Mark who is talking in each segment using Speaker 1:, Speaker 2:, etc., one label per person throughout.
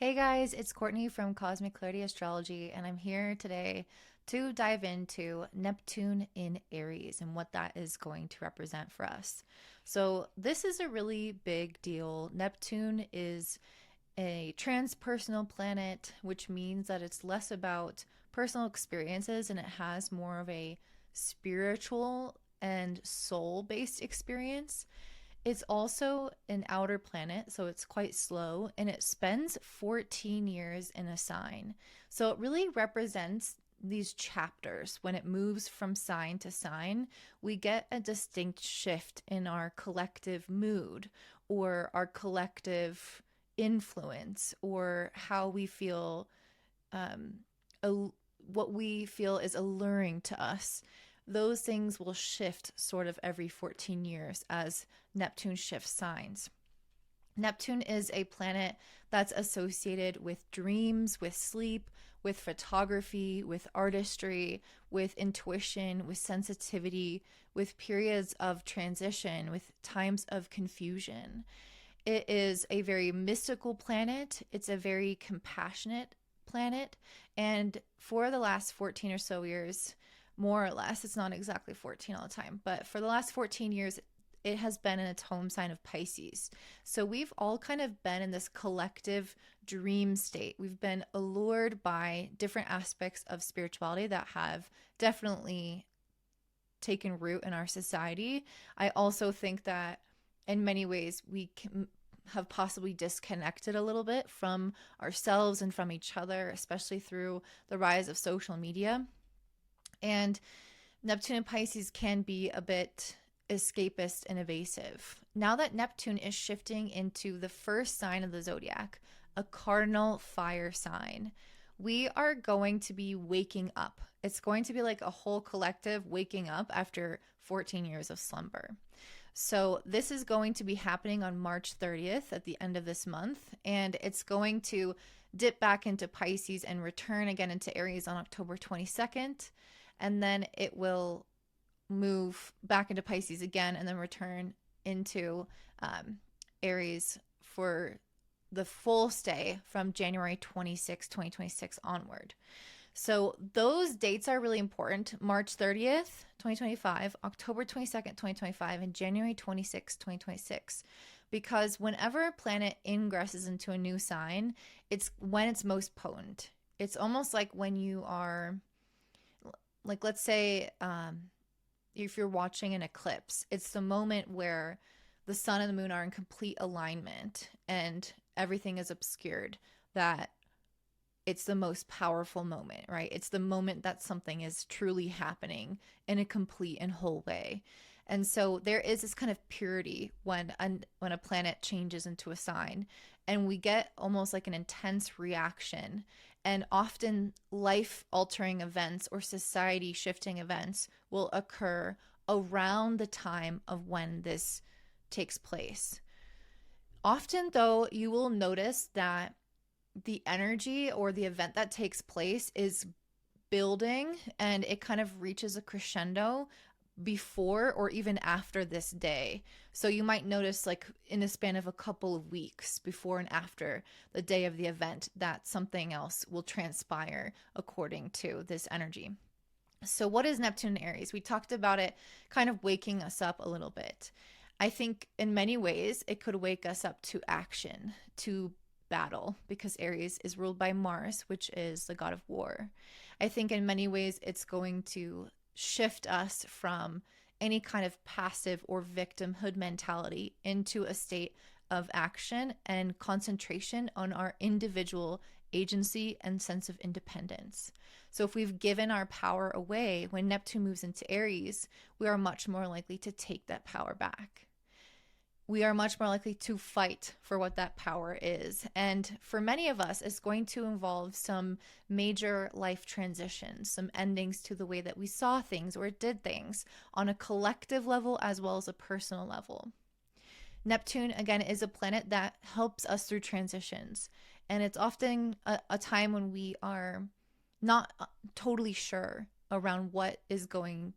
Speaker 1: Hey guys, it's Courtney from Cosmic Clarity Astrology, and I'm here today to dive into Neptune in Aries and what that is going to represent for us. So, this is a really big deal. Neptune is a transpersonal planet, which means that it's less about personal experiences and it has more of a spiritual and soul based experience. It's also an outer planet, so it's quite slow, and it spends 14 years in a sign. So it really represents these chapters. When it moves from sign to sign, we get a distinct shift in our collective mood or our collective influence or how we feel, um, what we feel is alluring to us. Those things will shift sort of every 14 years as Neptune shifts signs. Neptune is a planet that's associated with dreams, with sleep, with photography, with artistry, with intuition, with sensitivity, with periods of transition, with times of confusion. It is a very mystical planet. It's a very compassionate planet. And for the last 14 or so years, more or less, it's not exactly 14 all the time, but for the last 14 years, it has been in its home sign of Pisces. So we've all kind of been in this collective dream state. We've been allured by different aspects of spirituality that have definitely taken root in our society. I also think that in many ways we can have possibly disconnected a little bit from ourselves and from each other, especially through the rise of social media. And Neptune and Pisces can be a bit escapist and evasive. Now that Neptune is shifting into the first sign of the zodiac, a cardinal fire sign, we are going to be waking up. It's going to be like a whole collective waking up after 14 years of slumber. So, this is going to be happening on March 30th at the end of this month, and it's going to dip back into Pisces and return again into Aries on October 22nd. And then it will move back into Pisces again and then return into Aries for the full stay from January 26, 2026 onward. So those dates are really important. March 30th, 2025, October 22nd, 2025, and January 26, 2026. Because whenever a planet ingresses into a new sign, it's when it's most potent. It's almost like when you are, like, let's say, if you're watching an eclipse, it's the moment where the sun and the moon are in complete alignment and everything is obscured, that it's the most powerful moment, right? It's the moment that something is truly happening in a complete and whole way. And so there is this kind of purity when a planet changes into a sign, and we get almost like an intense reaction. And often life altering events or society shifting events will occur around the time of when this takes place. Often, though, you will notice that the energy or the event that takes place is building and it kind of reaches a crescendo before or even after this day. So you might notice, like, in a span of a couple of weeks before and after the day of the event, that something else will transpire according to this energy. So, what is Neptune in Aries? We talked about it kind of waking us up a little bit. I think in many ways it could wake us up to action, to battle, because Aries is ruled by Mars, which is the god of war. I think in many ways it's going to shift us from any kind of passive or victimhood mentality into a state of action and concentration on our individual agency and sense of independence. So if we've given our power away, when Neptune moves into Aries, we are much more likely to take that power back. We are much more likely to fight for what that power is. And for many of us, it's going to involve some major life transitions, some endings to the way that we saw things or did things on a collective level as well as a personal level. Neptune, again, is a planet that helps us through transitions. And it's often a time when we are not totally sure around what is going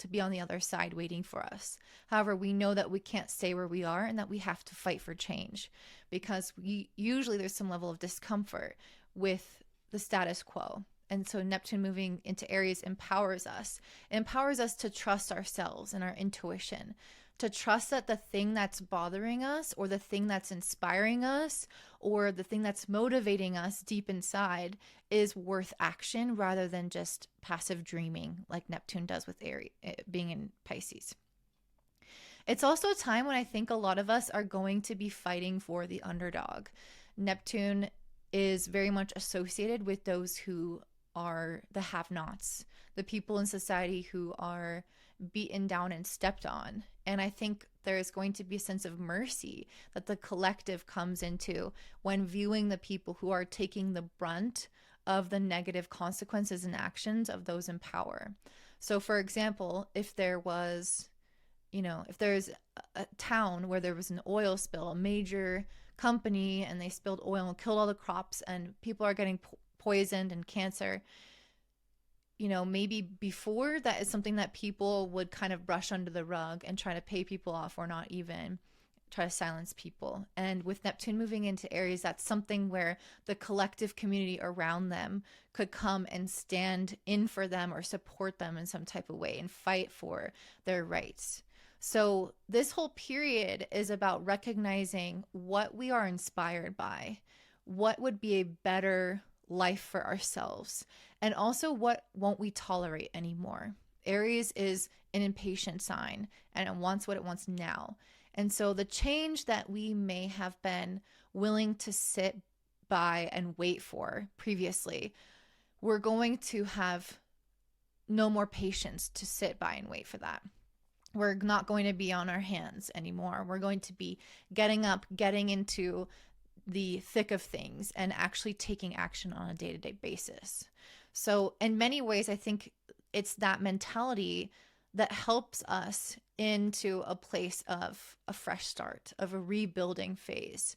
Speaker 1: to be on the other side waiting for us. However, we know that we can't stay where we are and that we have to fight for change, because usually there's some level of discomfort with the status quo. And so Neptune moving into Aries empowers us. It empowers us to trust ourselves and our intuition, to trust that the thing that's bothering us, or the thing that's inspiring us, or the thing that's motivating us deep inside is worth action, rather than just passive dreaming like Neptune does with Aries, being in Pisces. It's also a time when I think a lot of us are going to be fighting for the underdog. Neptune is very much associated with those who are the have-nots, the people in society who are beaten down and stepped on. And I think there is going to be a sense of mercy that the collective comes into when viewing the people who are taking the brunt of the negative consequences and actions of those in power. So for example, if there was, if there's a town where there was an oil spill, a major company, and they spilled oil and killed all the crops, and people are getting poisoned and cancer, maybe before that is something that people would kind of brush under the rug and try to pay people off, or not even try to silence people. And with Neptune moving into Aries, that's something where the collective community around them could come and stand in for them or support them in some type of way and fight for their rights. So this whole period is about recognizing what we are inspired by, what would be a better life for ourselves, and also what won't we tolerate anymore. Aries is an impatient sign, and it wants what it wants now. And so the change that we may have been willing to sit by and wait for previously, we're going to have no more patience to sit by and wait for that. We're not going to be on our hands anymore. We're going to be getting up, getting into the thick of things, and actually taking action on a day-to-day basis. So in many ways, I think it's that mentality that helps us into a place of a fresh start, of a rebuilding phase.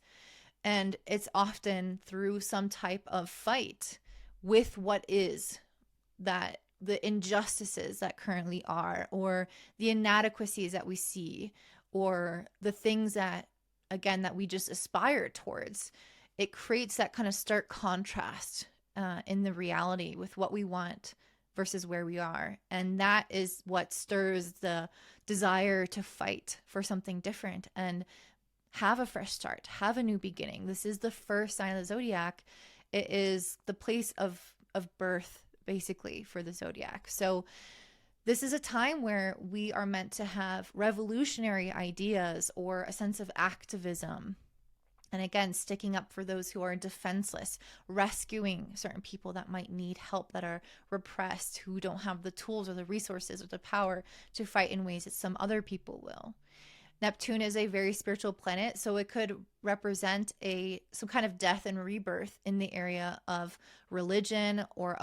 Speaker 1: And it's often through some type of fight with what is, that the injustices that currently are, or the inadequacies that we see, or the things that, again, that we just aspire towards. It creates that kind of stark contrast in the reality with what we want versus where we are. And that is what stirs the desire to fight for something different and have a fresh start, have a new beginning. This is the first sign of the zodiac. It is the place of birth, basically, for the zodiac. So this is a time where we are meant to have revolutionary ideas or a sense of activism. And again, sticking up for those who are defenseless, rescuing certain people that might need help, that are repressed, who don't have the tools or the resources or the power to fight in ways that some other people will. Neptune is a very spiritual planet, so it could represent some kind of death and rebirth in the area of religion, or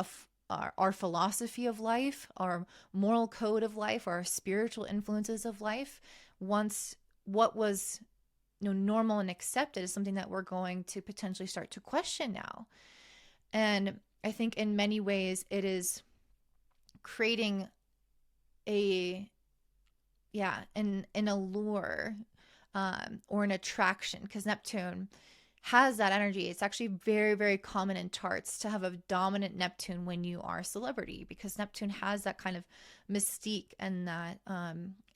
Speaker 1: our philosophy of life, our moral code of life, or our spiritual influences of life. Once what was normal and accepted is something that we're going to potentially start to question now. And I think in many ways it is creating an allure or an attraction, because Neptune has that energy. It's actually very, very common in charts to have a dominant Neptune when you are a celebrity, because Neptune has that kind of mystique and that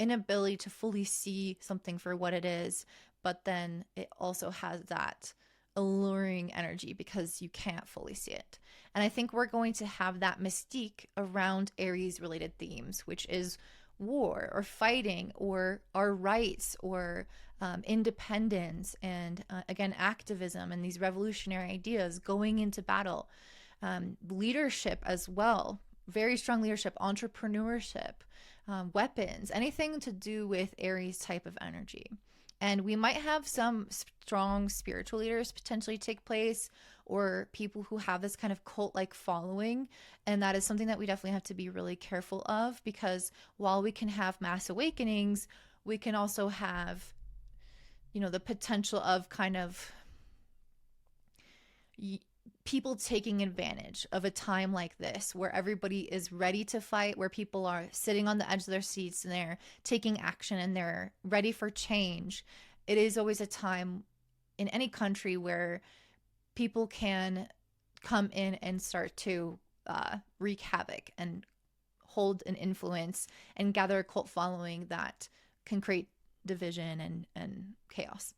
Speaker 1: inability to fully see something for what it is. But then it also has that alluring energy because you can't fully see it. And I think we're going to have that mystique around Aries related themes, which is war or fighting or our rights or independence and again, activism and these revolutionary ideas, going into battle, leadership as well, very strong leadership, entrepreneurship, weapons, anything to do with Aries type of energy. And we might have some strong spiritual leaders potentially take place, or people who have this kind of cult-like following. And that is something that we definitely have to be really careful of, because while we can have mass awakenings, we can also have, the potential of kind of people taking advantage of a time like this where everybody is ready to fight, where people are sitting on the edge of their seats and they're taking action and they're ready for change. It is always a time in any country where people can come in and start to wreak havoc and hold an influence and gather a cult following that can create division and chaos.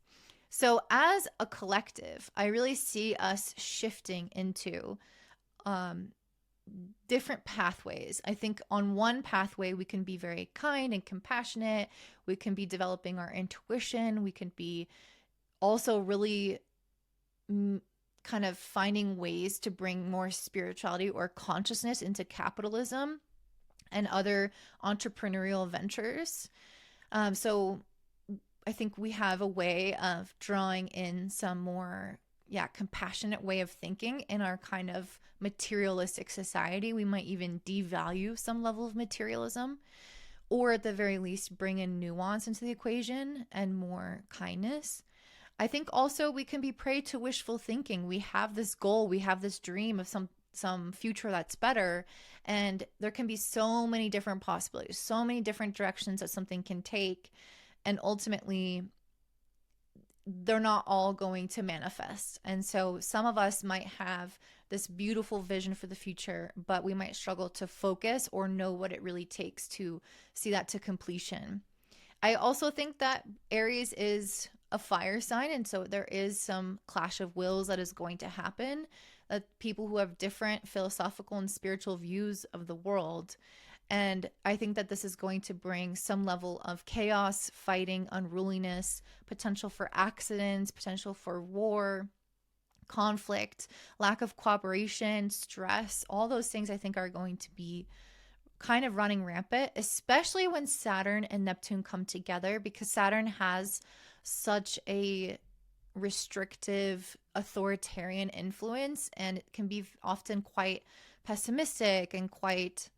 Speaker 1: So as a collective, I really see us shifting into different pathways. I think on one pathway, we can be very kind and compassionate. We can be developing our intuition. We can be also really kind of finding ways to bring more spirituality or consciousness into capitalism and other entrepreneurial ventures. So I think we have a way of drawing in some more, compassionate way of thinking in our kind of materialistic society. We might even devalue some level of materialism, or at the very least, bring in nuance into the equation and more kindness. I think also we can be prey to wishful thinking. We have this goal, we have this dream of some future that's better, and there can be so many different possibilities, so many different directions that something can take, and ultimately they're not all going to manifest. And so some of us might have this beautiful vision for the future, but we might struggle to focus or know what it really takes to see that to completion. I also think that Aries is a fire sign, and so there is some clash of wills that is going to happen, that people who have different philosophical and spiritual views of the world. And I think that this is going to bring some level of chaos, fighting, unruliness, potential for accidents, potential for war, conflict, lack of cooperation, stress. All those things I think are going to be kind of running rampant, especially when Saturn and Neptune come together, because Saturn has such a restrictive, authoritarian influence, and it can be often quite pessimistic and quite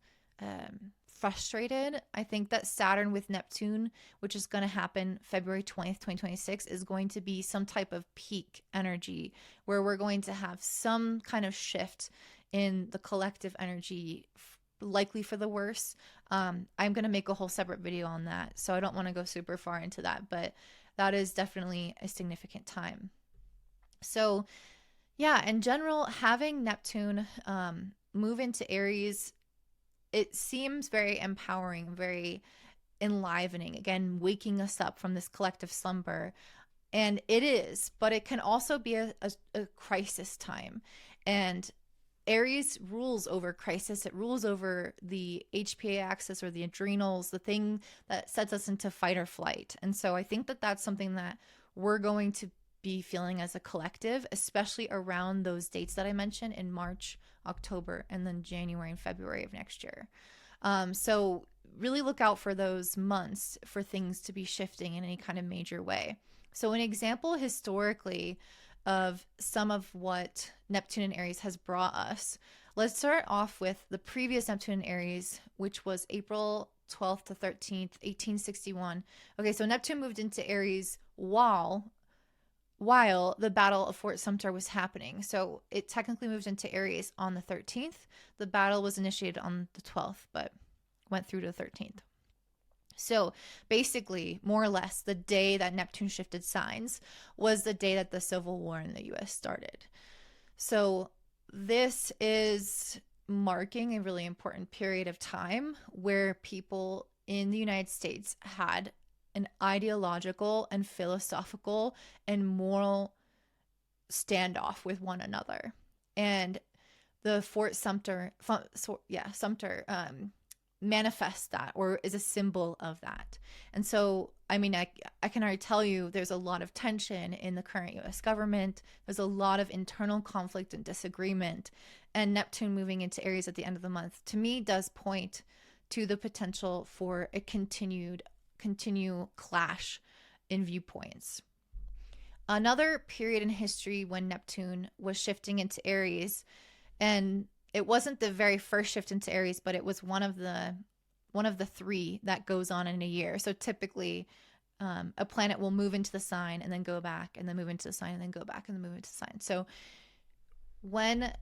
Speaker 1: frustrated. I think that Saturn with Neptune, which is going to happen February 20th, 2026, is going to be some type of peak energy where we're going to have some kind of shift in the collective energy, likely for the worse. I'm going to make a whole separate video on that, so I don't want to go super far into that, but that is definitely a significant time. So yeah, in general, having Neptune move into Aries, it seems very empowering, very enlivening, again, waking us up from this collective slumber. And it is, but it can also be a crisis time. And Aries rules over crisis. It rules over the HPA axis or the adrenals, the thing that sets us into fight or flight. And so I think that that's something that we're going to be feeling as a collective, especially around those dates that I mentioned in March, October, and then January and February of next year. So really look out for those months for things to be shifting in any kind of major way. So an example historically of some of what Neptune in Aries has brought us, let's start off with the previous Neptune in Aries, which was April 12th to 13th, 1861. Okay, so Neptune moved into Aries while the Battle of Fort Sumter was happening. So it technically moved into Aries on the 13th. The battle was initiated on the 12th, but went through to the 13th. So basically, more or less, the day that Neptune shifted signs was the day that the Civil War in the US started. So this is marking a really important period of time where people in the United States had an ideological and philosophical and moral standoff with one another. And the Fort Sumter, manifests that, or is a symbol of that. And so, I mean, I can already tell you there's a lot of tension in the current US government. There's a lot of internal conflict and disagreement. And Neptune moving into Aries at the end of the month, to me, does point to the potential for a continued clash in viewpoints. Another period in history when Neptune was shifting into Aries, and it wasn't the very first shift into Aries, but it was one of the three that goes on in a year. So typically, a planet will move into the sign and then go back, and then move into the sign and then go back and then move into the sign. So When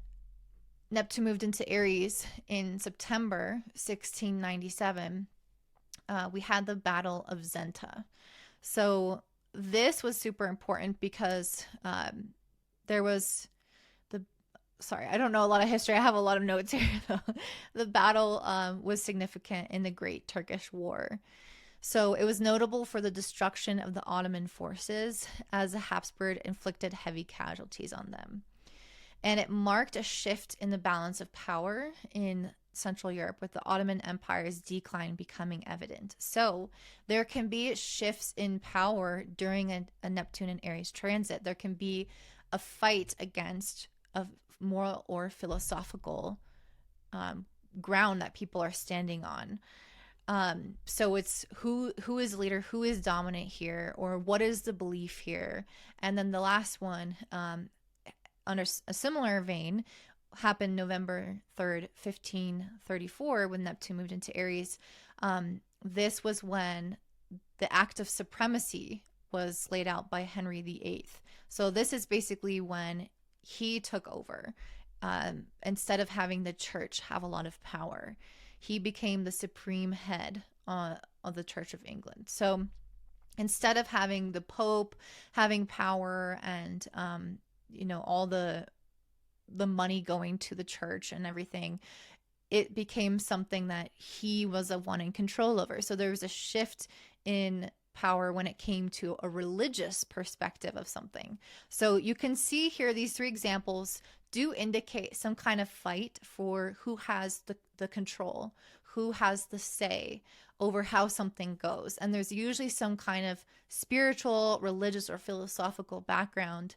Speaker 1: Neptune moved into Aries in September 1697, we had the Battle of Zenta. So this was super important because there was sorry, I don't know a lot of history. I have a lot of notes here. The battle was significant in the Great Turkish War. So it was notable for the destruction of the Ottoman forces as the Habsburg inflicted heavy casualties on them. And it marked a shift in the balance of power in Central Europe, with the Ottoman Empire's decline becoming evident. So there can be shifts in power during a Neptune and Aries transit. There can be a fight against a moral or philosophical ground that people are standing on. So it's who is leader, who is dominant here, or what is the belief here. And then the last one, under a similar vein, happened November 3rd, 1534, when Neptune moved into Aries. This was when the act of supremacy was laid out by Henry VIII. So this is basically when he took over. Instead of having the church have a lot of power, he became the supreme head of the Church of England. So instead of having the Pope having power and all the money going to the church and everything, it became something that he was the one in control over. So there was a shift in power when it came to a religious perspective of something. So you can see here, these three examples do indicate some kind of fight for who has the control, who has the say over how something goes. And there's usually some kind of spiritual, religious, or philosophical background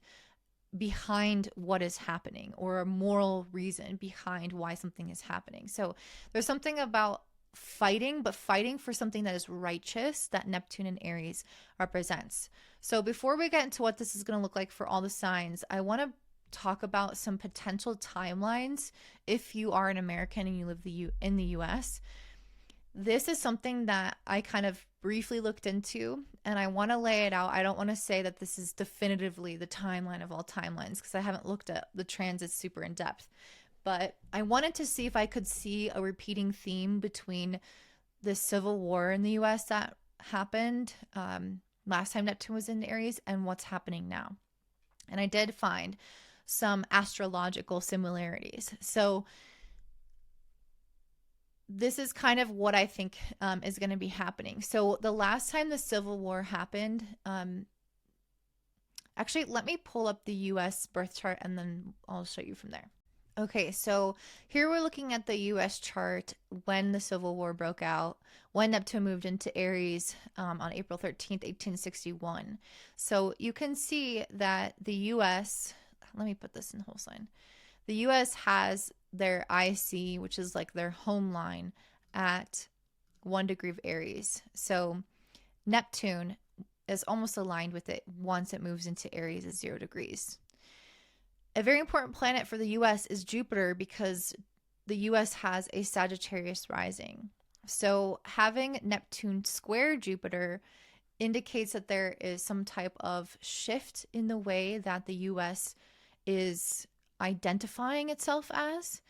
Speaker 1: behind what is happening, or a moral reason behind why something is happening. So there's something about fighting, but fighting for something that is righteous, that Neptune and Aries represents. So before we get into what this is going to look like for all the signs, I want to talk about some potential timelines if you are an American and you live in the US. This is something that I kind of briefly looked into, and I want to lay it out. I don't want to say that this is definitively the timeline of all timelines, because I haven't looked at the transits super in depth. But I wanted to see if I could see a repeating theme between the civil war in the US that happened last time Neptune was in Aries and what's happening now. And I did find some astrological similarities. So this is kind of what I think is going to be happening. So the last time the Civil War happened, actually, let me pull up the US birth chart and then I'll show you from there. Okay, so here we're looking at the US chart when the Civil War broke out, when Neptune moved into Aries on April 13th, 1861. So you can see that the US, let me put this in whole sign. The US has their IC, which is like their home line, at 1 degree of Aries. So Neptune is almost aligned with it once it moves into Aries at 0 degrees. A very important planet for the US is Jupiter, because the US has a Sagittarius rising. So having Neptune square Jupiter indicates that there is some type of shift in the way that the US is identifying itself as.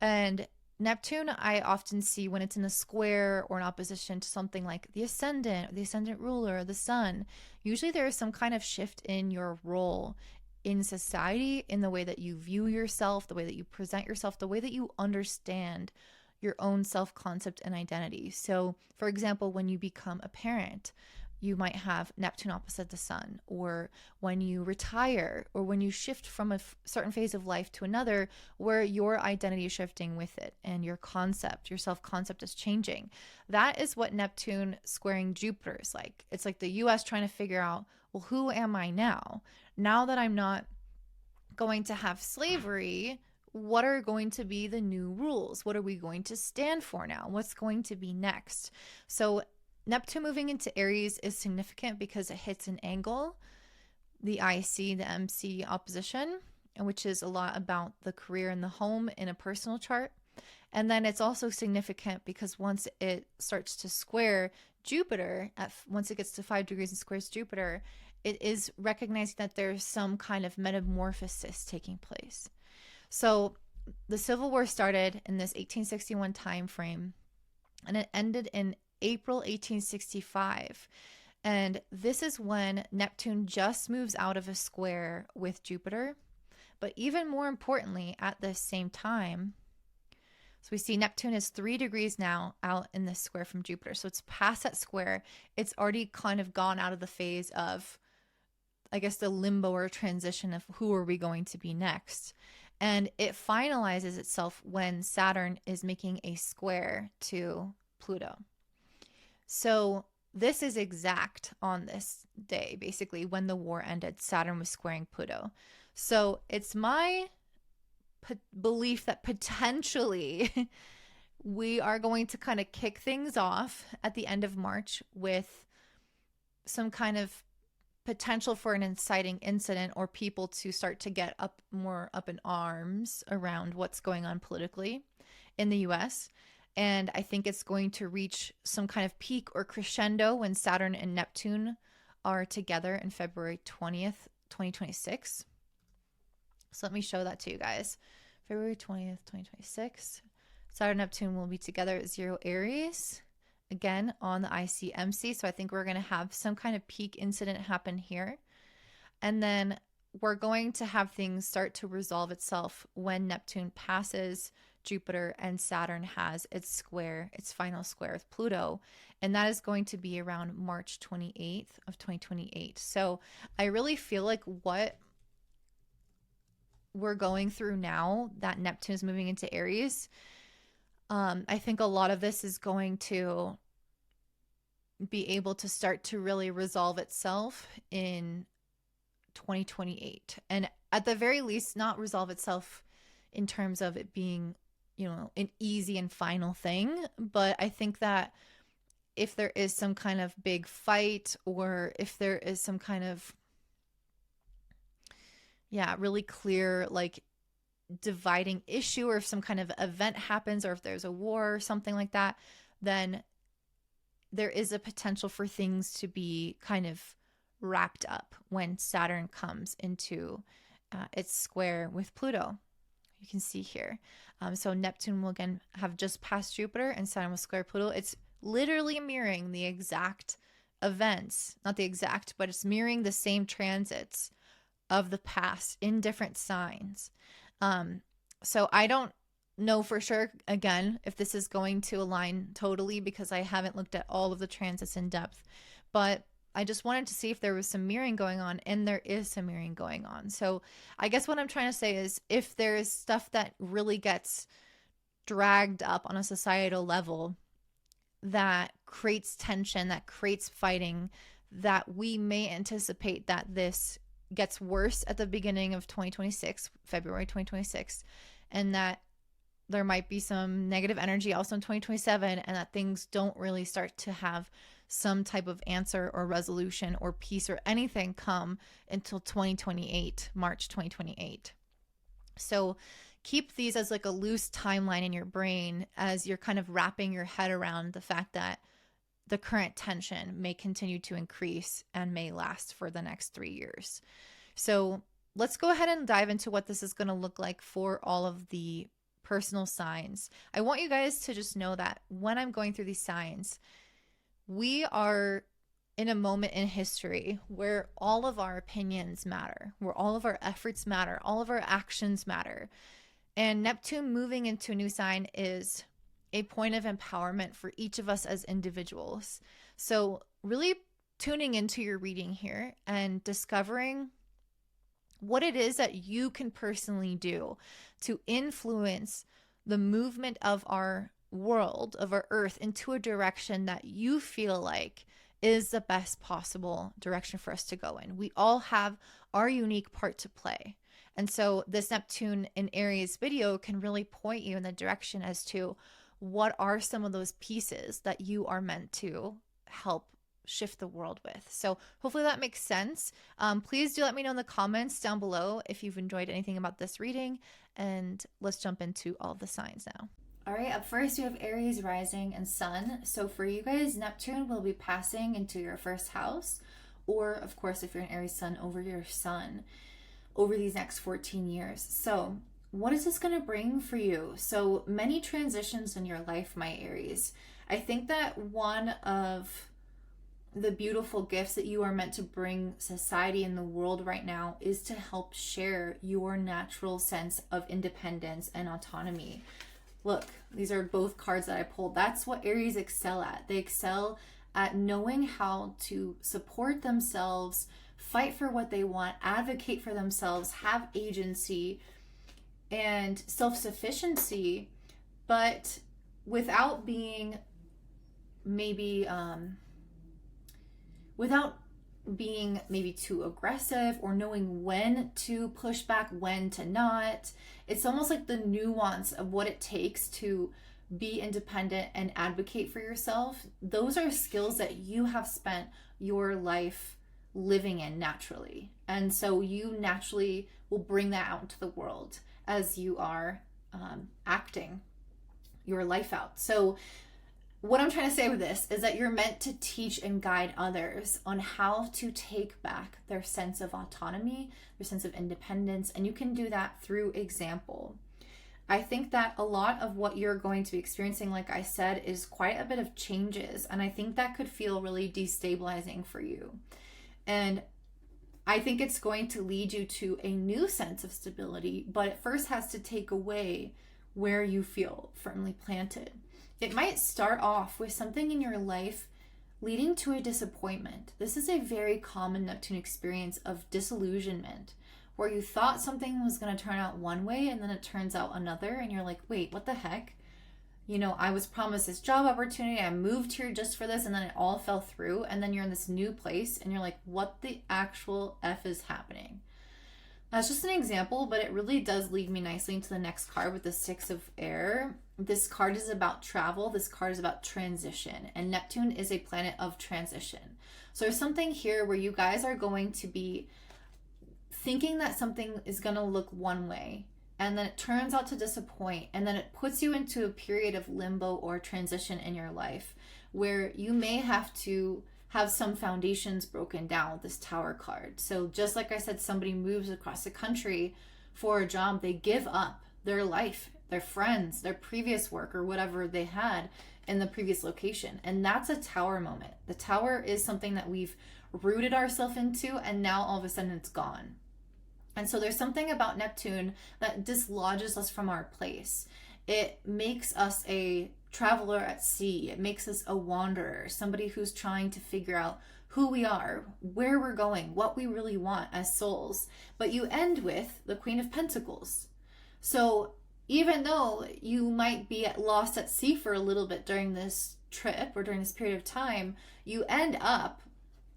Speaker 1: And Neptune, I often see when it's in a square or in opposition to something like the ascendant, or the ascendant ruler, or the sun. Usually there is some kind of shift in your role in society, in the way that you view yourself, the way that you present yourself, the way that you understand your own self-concept and identity. So, for example, when you become a parent, you might have Neptune opposite the sun, or when you retire, or when you shift from a certain phase of life to another, where your identity is shifting with it and your concept, your self-concept is changing. That is what Neptune squaring Jupiter is like. It's like the US trying to figure out, well, who am I now? Now that I'm not going to have slavery, what are going to be the new rules? What are we going to stand for now? What's going to be next? So Neptune moving into Aries is significant because it hits an angle, the IC, the MC opposition, which is a lot about the career and the home in a personal chart. And then it's also significant because once it starts to square Jupiter, once it gets to 5 degrees and squares Jupiter, it is recognizing that there's some kind of metamorphosis taking place. So the Civil War started in this 1861 time frame, and it ended in April 1865. And this is when Neptune just moves out of a square with Jupiter. But even more importantly, at the same time, so we see Neptune is 3 degrees now out in this square from Jupiter. So it's past that square. It's already kind of gone out of the phase of, I guess, the limbo or transition of who are we going to be next. And it finalizes itself when Saturn is making a square to Pluto. So this is exact on this day, basically, when the war ended. Saturn was squaring Pluto. So it's my belief that potentially we are going to kind of kick things off at the end of March with some kind of potential for an inciting incident, or people to start to get more up in arms around what's going on politically in the US. And I think it's going to reach some kind of peak or crescendo when Saturn and Neptune are together in February 20th, 2026. So let me show that to you guys. February 20th, 2026. Saturn and Neptune will be together at 0 Aries. Again, on the ICMC. So I think we're going to have some kind of peak incident happen here. And then we're going to have things start to resolve itself when Neptune passes Jupiter and Saturn has its square, its final square with Pluto. And that is going to be around March 28th of 2028. So I really feel like what we're going through now, that Neptune is moving into Aries, I think a lot of this is going to be able to start to really resolve itself in 2028. And at the very least, not resolve itself in terms of it being, an easy and final thing. But I think that if there is some kind of big fight, or if there is some kind of, really clear, like, dividing issue, or if some kind of event happens, or if there's a war or something like that, then there is a potential for things to be kind of wrapped up when Saturn comes into its square with Pluto. You can see here. So Neptune will again have just passed Jupiter, and Saturn will square Pluto. It's literally mirroring the exact events, not the exact, but it's mirroring the same transits of the past in different signs. So I don't know for sure, again, if this is going to align totally, because I haven't looked at all of the transits in depth, but I just wanted to see if there was some mirroring going on, and there is some mirroring going on. So I guess what I'm trying to say is, if there is stuff that really gets dragged up on a societal level that creates tension, that creates fighting, that we may anticipate that this gets worse at the beginning of 2026, February 2026, and that there might be some negative energy also in 2027, and that things don't really start to have some type of answer or resolution or peace or anything come until 2028, March 2028. So keep these as like a loose timeline in your brain as you're kind of wrapping your head around the fact that the current tension may continue to increase and may last for the next 3 years. So let's go ahead and dive into what this is going to look like for all of the personal signs. I want you guys to just know that when I'm going through these signs, we are in a moment in history where all of our opinions matter, where all of our efforts matter, all of our actions matter. And Neptune moving into a new sign is a point of empowerment for each of us as individuals. So really tuning into your reading here and discovering what it is that you can personally do to influence the movement of our world, of our earth, into a direction that you feel like is the best possible direction for us to go in. We all have our unique part to play. And so this Neptune in Aries video can really point you in the direction as to what are some of those pieces that you are meant to help shift the world with. So hopefully that makes sense. Please do let me know in the comments down below if you've enjoyed anything about this reading, and let's jump into all the signs now. All right, up first we have Aries rising and sun. So for you guys, Neptune will be passing into your first house, or of course if you're an Aries sun, over your sun over these next 14 years. So what is this going to bring for you? So many transitions in your life, my Aries. I think that one of the beautiful gifts that you are meant to bring society and the world right now is to help share your natural sense of independence and autonomy. Look, these are both cards that I pulled. That's what Aries excel at. They excel at knowing how to support themselves, fight for what they want, advocate for themselves, have agency and self-sufficiency, but without being maybe too aggressive, or knowing when to push back, when to not. It's almost like the nuance of what it takes to be independent and advocate for yourself. Those are skills that you have spent your life living in naturally. And so you naturally will bring that out into the world as you are acting your life out. So what I'm trying to say with this is that you're meant to teach and guide others on how to take back their sense of autonomy, their sense of independence, and you can do that through example. I think that a lot of what you're going to be experiencing, like I said, is quite a bit of changes, and I think that could feel really destabilizing for you. And I think it's going to lead you to a new sense of stability, but it first has to take away where you feel firmly planted. It might start off with something in your life leading to a disappointment. This is a very common Neptune experience of disillusionment, where you thought something was going to turn out one way and then it turns out another, and you're like, wait, what the heck? You know, I was promised this job opportunity, I moved here just for this, and then it all fell through, and then you're in this new place and you're like, what the actual F is happening? That's just an example, but it really does lead me nicely into the next card with the Six of Air. This card is about travel. This card is about transition, and Neptune is a planet of transition. So there's something here where you guys are going to be thinking that something is going to look one way, and then it turns out to disappoint, and then it puts you into a period of limbo or transition in your life where you may have to have some foundations broken down with this Tower card. So just like I said, somebody moves across the country for a job, they give up their life, their friends, their previous work, or whatever they had in the previous location. And that's a Tower moment. The Tower is something that we've rooted ourselves into, and now all of a sudden it's gone. And so there's something about Neptune that dislodges us from our place. It makes us a traveler at sea. It makes us a wanderer, somebody who's trying to figure out who we are, where we're going, what we really want as souls. But you end with the Queen of Pentacles. So even though you might be lost at sea for a little bit during this trip or during this period of time, you end up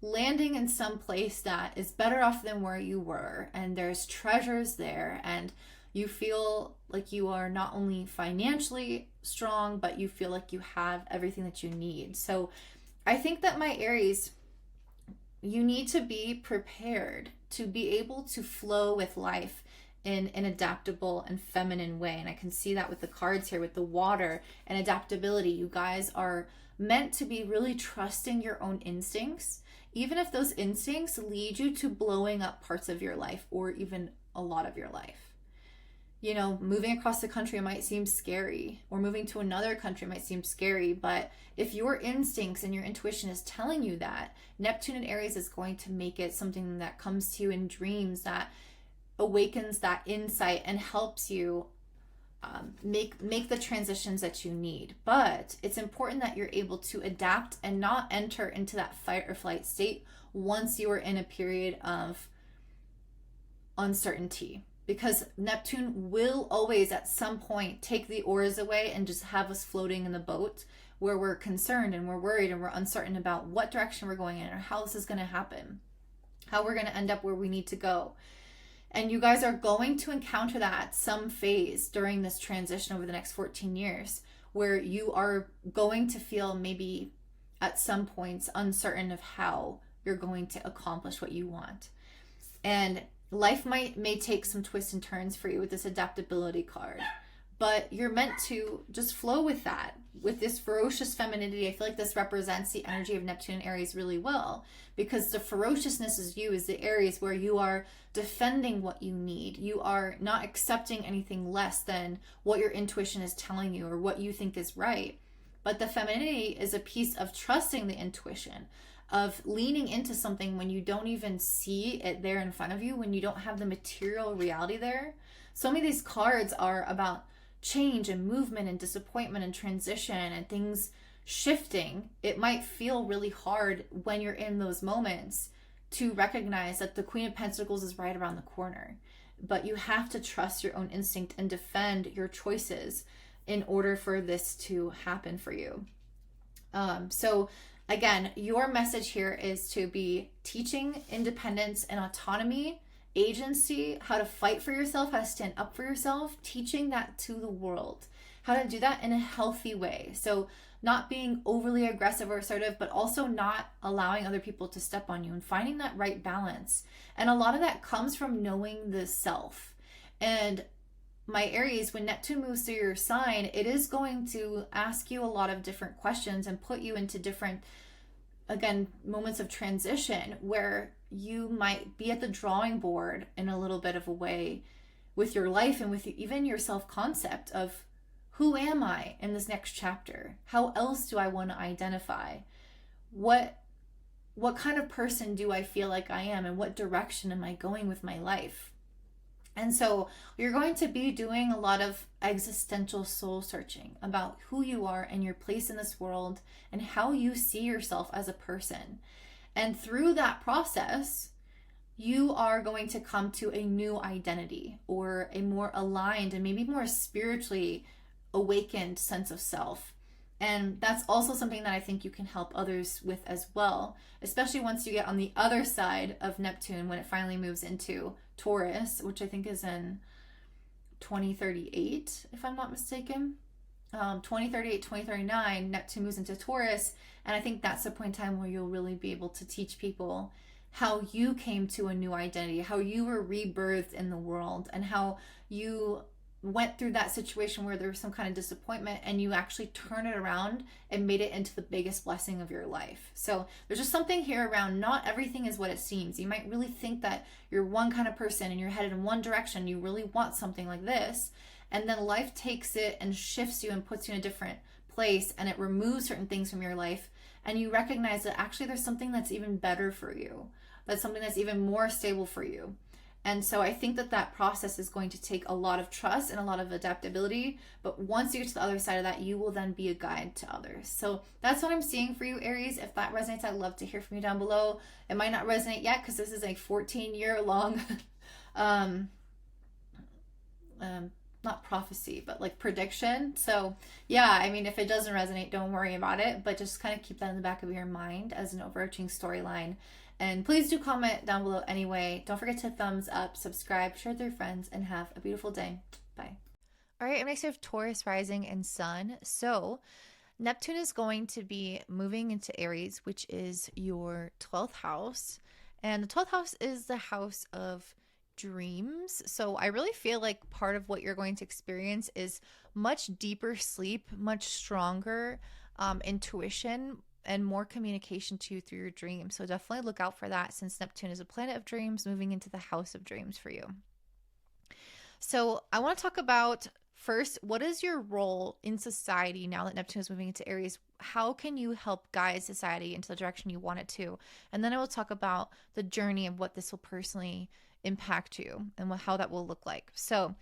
Speaker 1: landing in some place that is better off than where you were, and there's treasures there, and you feel like you are not only financially strong, but you feel like you have everything that you need. So I think that, my Aries, you need to be prepared to be able to flow with life in an adaptable and feminine way. And I can see that with the cards here, with the water and adaptability. You guys are meant to be really trusting your own instincts, even if those instincts lead you to blowing up parts of your life or even a lot of your life. You know, moving across the country might seem scary, or moving to another country might seem scary, but if your instincts and your intuition is telling you that, Neptune in Aries is going to make it something that comes to you in dreams, that awakens that insight and helps you make the transitions that you need. But it's important that you're able to adapt and not enter into that fight or flight state once you are in a period of uncertainty, because Neptune will always at some point take the oars away and just have us floating in the boat where we're concerned and we're worried and we're uncertain about what direction we're going in, or how this is going to happen, how we're going to end up where we need to go. And you guys are going to encounter that at some phase during this transition over the next 14 years, where you are going to feel maybe at some points uncertain of how you're going to accomplish what you want. And life may take some twists and turns for you with this adaptability card. but you're meant to just flow with that, with this ferocious femininity. I feel like this represents the energy of Neptune and Aries really well, because the ferociousness is you, is the Aries, where you are defending what you need. You are not accepting anything less than what your intuition is telling you or what you think is right. But the femininity is a piece of trusting the intuition, of leaning into something when you don't even see it there in front of you, when you don't have the material reality there. So many of these cards are about change and movement and disappointment and transition and things shifting. It might feel really hard when you're in those moments to recognize that the Queen of Pentacles is right around the corner. But you have to trust your own instinct and defend your choices in order for this to happen for you. So again, your message here is to be teaching independence and autonomy, agency, how to fight for yourself, how to stand up for yourself, teaching that to the world, how to do that in a healthy way. So not being overly aggressive or assertive, but also not allowing other people to step on you, and finding that right balance. And a lot of that comes from knowing the self. And my Aries, when Neptune moves through your sign, it is going to ask you a lot of different questions and put you into different, again, moments of transition where you might be at the drawing board in a little bit of a way with your life and with even your self-concept of, who am I in this next chapter? How else do I want to identify? What kind of person do I feel like I am, and what direction am I going with my life? And so you're going to be doing a lot of existential soul searching about who you are and your place in this world and how you see yourself as a person. And through that process, you are going to come to a new identity, or a more aligned and maybe more spiritually awakened sense of self. And that's also something that I think you can help others with as well, especially once you get on the other side of Neptune, when it finally moves into Taurus, which I think is in 2038, if I'm not mistaken. 2038, 2039, Neptune moves into Taurus. And I think that's the point in time where you'll really be able to teach people how you came to a new identity, how you were rebirthed in the world, and how you went through that situation where there was some kind of disappointment and you actually turn it around and made it into the biggest blessing of your life. So there's just something here around, not everything is what it seems. You might really think that you're one kind of person and you're headed in one direction, you really want something like this, and then life takes it and shifts you and puts you in a different place, and it removes certain things from your life, and you recognize that actually there's something that's even better for you, that's something that's even more stable for you. And so I think that that process is going to take a lot of trust and a lot of adaptability. But once you get to the other side of that, you will then be a guide to others. So that's what I'm seeing for you, Aries. If that resonates, I'd love to hear from you down below. It might not resonate yet because this is a 14-year-long, not prophecy, but like prediction. So yeah, I mean, if it doesn't resonate, don't worry about it. But just kind of keep that in the back of your mind as an overarching storyline. And please do comment down below anyway. Don't forget to thumbs up, subscribe, share with your friends, and have a beautiful day. Bye. All right, next we have Taurus rising and sun. So Neptune is going to be moving into Aries, which is your 12th house. And the 12th house is the house of dreams. So I really feel like part of what you're going to experience is much deeper sleep, much stronger intuition, and more communication to you through your dreams. So definitely look out for that, since Neptune is a planet of dreams moving into the house of dreams for you. So I want to talk about first, what is your role in society now that Neptune is moving into Aries? How can you help guide society into the direction you want it to? And then I will talk about the journey of what this will personally impact you and how that will look like. So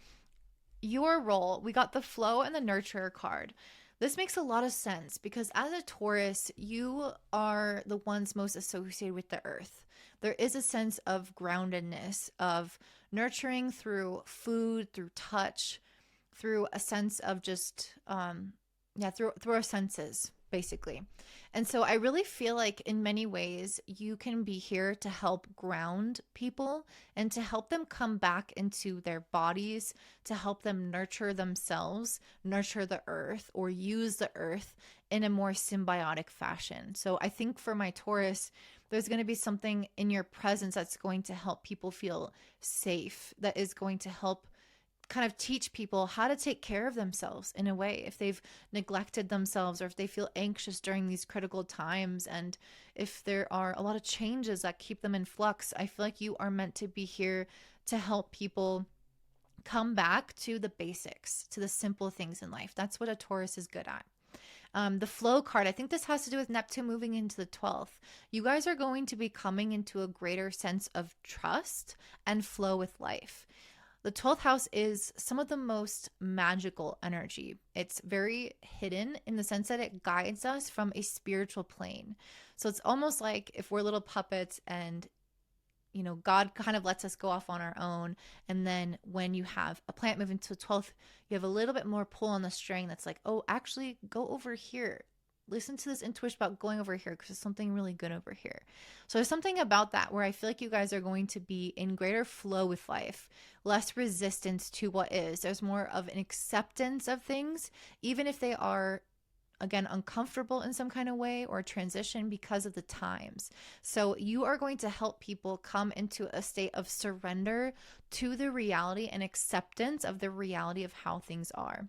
Speaker 1: your role, we got the flow and the nurturer card. This makes a lot of sense because as a Taurus, you are the ones most associated with the earth. There is a sense of groundedness, of nurturing through food, through touch, through a sense of just, through our senses, basically. And so I really feel like in many ways you can be here to help ground people and to help them come back into their bodies, to help them nurture themselves, nurture the earth, or use the earth in a more symbiotic fashion. So I think for my Taurus, there's going to be something in your presence that's going to help people feel safe, that is going to help kind of teach people how to take care of themselves in a way if they've neglected themselves, or if they feel anxious during these critical times, and if there are a lot of changes that keep them in flux. I feel like you are meant to be here to help people come back to the basics, to the simple things in life. That's what a Taurus is good at. The flow card, I think this has to do with Neptune moving into the 12th. You guys are going to be coming into a greater sense of trust and flow with life. The 12th house is some of the most magical energy. It's very hidden in the sense that it guides us from a spiritual plane. So it's almost like if we're little puppets and God kind of lets us go off on our own. And then when you have a planet move into the 12th, you have a little bit more pull on the string that's like, oh, actually go over here. Listen to this intuition about going over here because there's something really good over here. So there's something about that where I feel like you guys are going to be in greater flow with life, less resistance to what is. There's more of an acceptance of things, even if they are, again, uncomfortable in some kind of way or transition because of the times. So you are going to help people come into a state of surrender to the reality and acceptance of the reality of how things are.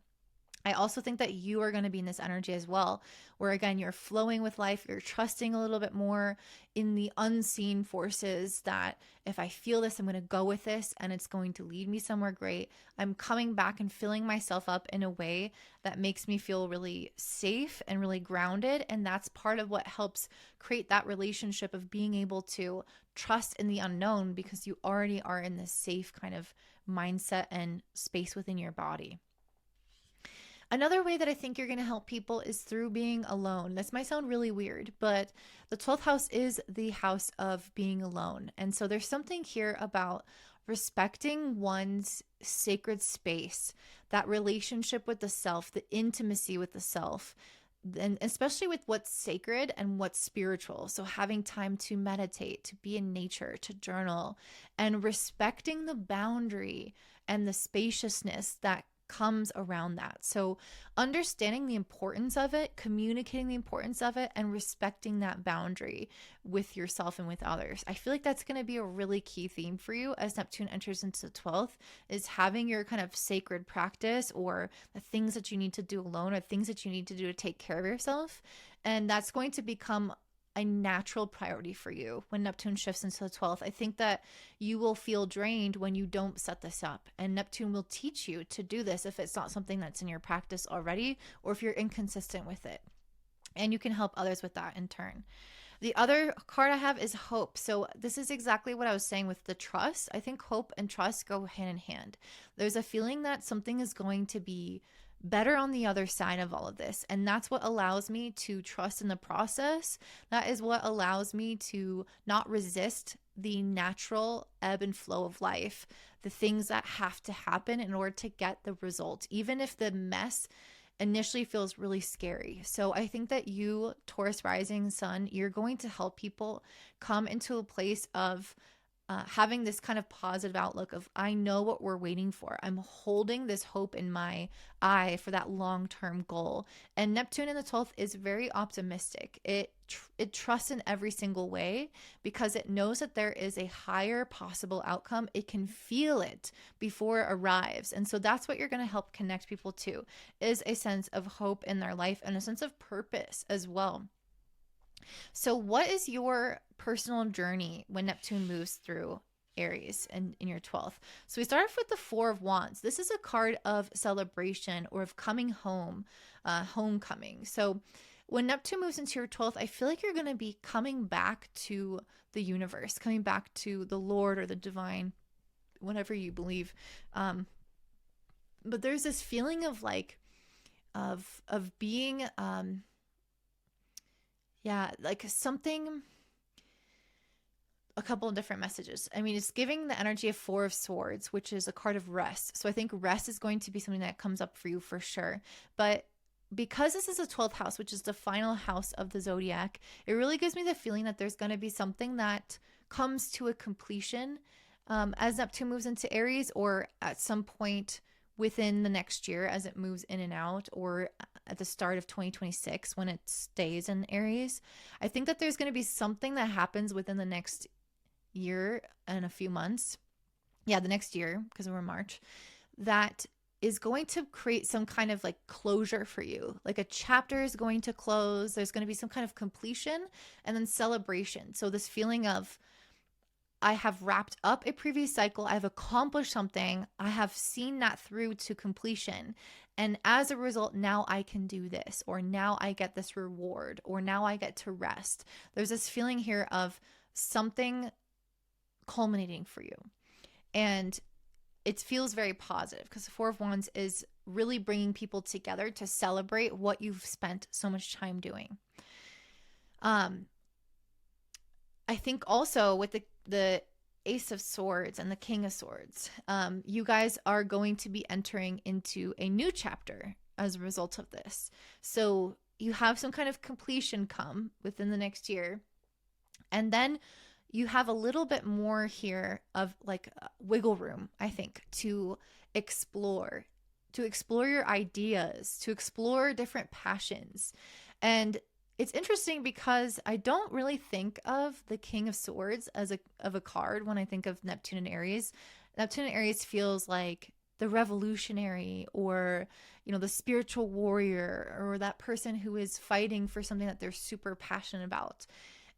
Speaker 1: I also think that you are going to be in this energy as well, where again, you're flowing with life, you're trusting a little bit more in the unseen forces that if I feel this, I'm going to go with this and it's going to lead me somewhere great. I'm coming back and filling myself up in a way that makes me feel really safe and really grounded. And that's part of what helps create that relationship of being able to trust in the unknown, because you already are in this safe kind of mindset and space within your body. Another way that I think you're going to help people is through being alone. This might sound really weird, but the 12th house is the house of being alone. And so there's something here about respecting one's sacred space, that relationship with the self, the intimacy with the self, and especially with what's sacred and what's spiritual. So having time to meditate, to be in nature, to journal, and respecting the boundary and the spaciousness that comes around that. So understanding the importance of it, communicating the importance of it, and respecting that boundary with yourself and with others. I feel like that's going to be a really key theme for you as Neptune enters into the 12th, is having your kind of sacred practice, or the things that you need to do alone, or things that you need to do to take care of yourself. And that's going to become a natural priority for you when Neptune shifts into the 12th. I think that you will feel drained when you don't set this up, and Neptune will teach you to do this if it's not something that's in your practice already, or if you're inconsistent with it. And you can help others with that in turn. The other card I have is hope. So this is exactly what I was saying with the trust. I think hope and trust go hand in hand. There's a feeling that something is going to be better on the other side of all of this. And that's what allows me to trust in the process. That is what allows me to not resist the natural ebb and flow of life, the things that have to happen in order to get the result, even if the mess initially feels really scary. So I think that you, Taurus rising sun, you're going to help people come into a place of having this kind of positive outlook of, I know what we're waiting for. I'm holding this hope in my eye for that long-term goal. And Neptune in the 12th is very optimistic. It trusts in every single way because it knows that there is a higher possible outcome. It can feel it before it arrives. And so that's what you're going to help connect people to, is a sense of hope in their life and a sense of purpose as well. So what is your personal journey when Neptune moves through Aries and in your 12th? So we start off with the Four of Wands. This is a card of celebration or of coming home, homecoming. So when Neptune moves into your 12th, I feel like you're going to be coming back to the universe, coming back to the Lord or the divine, whatever you believe. But there's this feeling of like, of being, like something, a couple of different messages. I mean, it's giving the energy of Four of Swords, which is a card of rest. So I think rest is going to be something that comes up for you for sure. But because this is a 12th house, which is the final house of the zodiac, it really gives me the feeling that there's going to be something that comes to a completion as Neptune moves into Aries, or at some point within the next year as it moves in and out, or at the start of 2026 when it stays in Aries. I think that there's going to be something that happens within the next year and a few months. Yeah, the next year, because we're in March, that is going to create some kind of like closure for you. Like a chapter is going to close. There's going to be some kind of completion and then celebration. So this feeling of, I have wrapped up a previous cycle. I've accomplished something. I have seen that through to completion. And as a result, now I can do this, or now I get this reward, or now I get to rest. There's this feeling here of something culminating for you. And it feels very positive because the Four of Wands is really bringing people together to celebrate what you've spent so much time doing. I think also with the Ace of Swords and the King of Swords, you guys are going to be entering into a new chapter as a result of this. So you have some kind of completion come within the next year. And then you have a little bit more here of like wiggle room, I think, to explore your ideas, to explore different passions. And it's interesting because I don't really think of the King of Swords as a card when I think of Neptune and Aries. Neptune and Aries feels like the revolutionary, or, you know, the spiritual warrior, or that person who is fighting for something that they're super passionate about.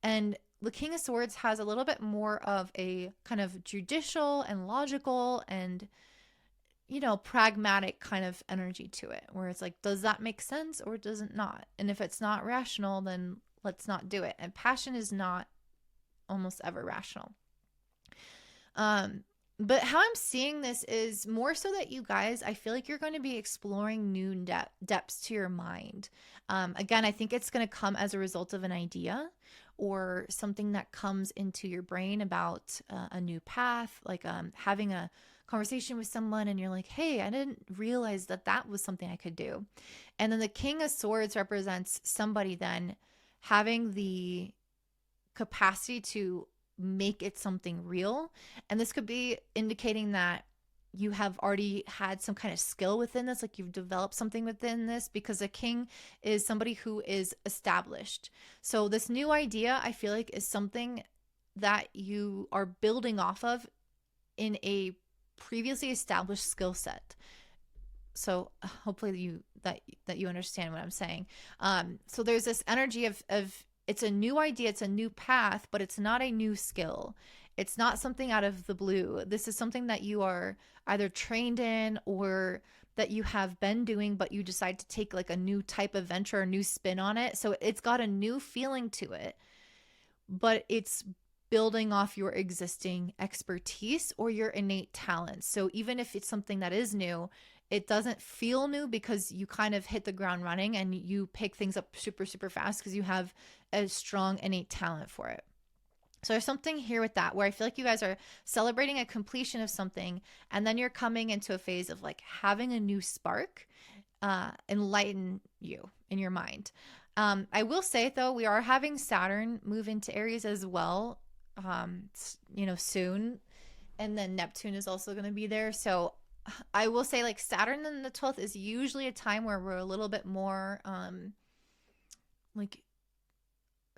Speaker 1: And the King of Swords has a little bit more of a kind of judicial and logical and, you know, pragmatic kind of energy to it, where it's like, does that make sense or does it not? And if it's not rational, then let's not do it. And passion is not almost ever rational. But how I'm seeing this is more so that you guys, I feel like you're going to be exploring new depths to your mind. Again, I think it's going to come as a result of an idea or something that comes into your brain about a new path, like having a conversation with someone and you're like, hey, I didn't realize that that was something I could do. And then the King of Swords represents somebody then having the capacity to make it something real. And this could be indicating that you have already had some kind of skill within this, like you've developed something within this, because a king is somebody who is established. So this new idea, I feel like, is something that you are building off of in a previously established skill set. So hopefully that you understand what I'm saying. So there's this energy of it's a new idea, it's a new path, but it's not a new skill. It's not something out of the blue. This is something that you are either trained in or that you have been doing, but you decide to take like a new type of venture, a new spin on it. So it's got a new feeling to it, but it's building off your existing expertise or your innate talents. So even if it's something that is new, it doesn't feel new because you kind of hit the ground running and you pick things up super, super fast because you have a strong innate talent for it. So there's something here with that where I feel like you guys are celebrating a completion of something, and then you're coming into a phase of like having a new spark enlighten you in your mind. I will say though, we are having Saturn move into Aries as well, soon. And then Neptune is also going to be there. So I will say like Saturn in the 12th is usually a time where we're a little bit more like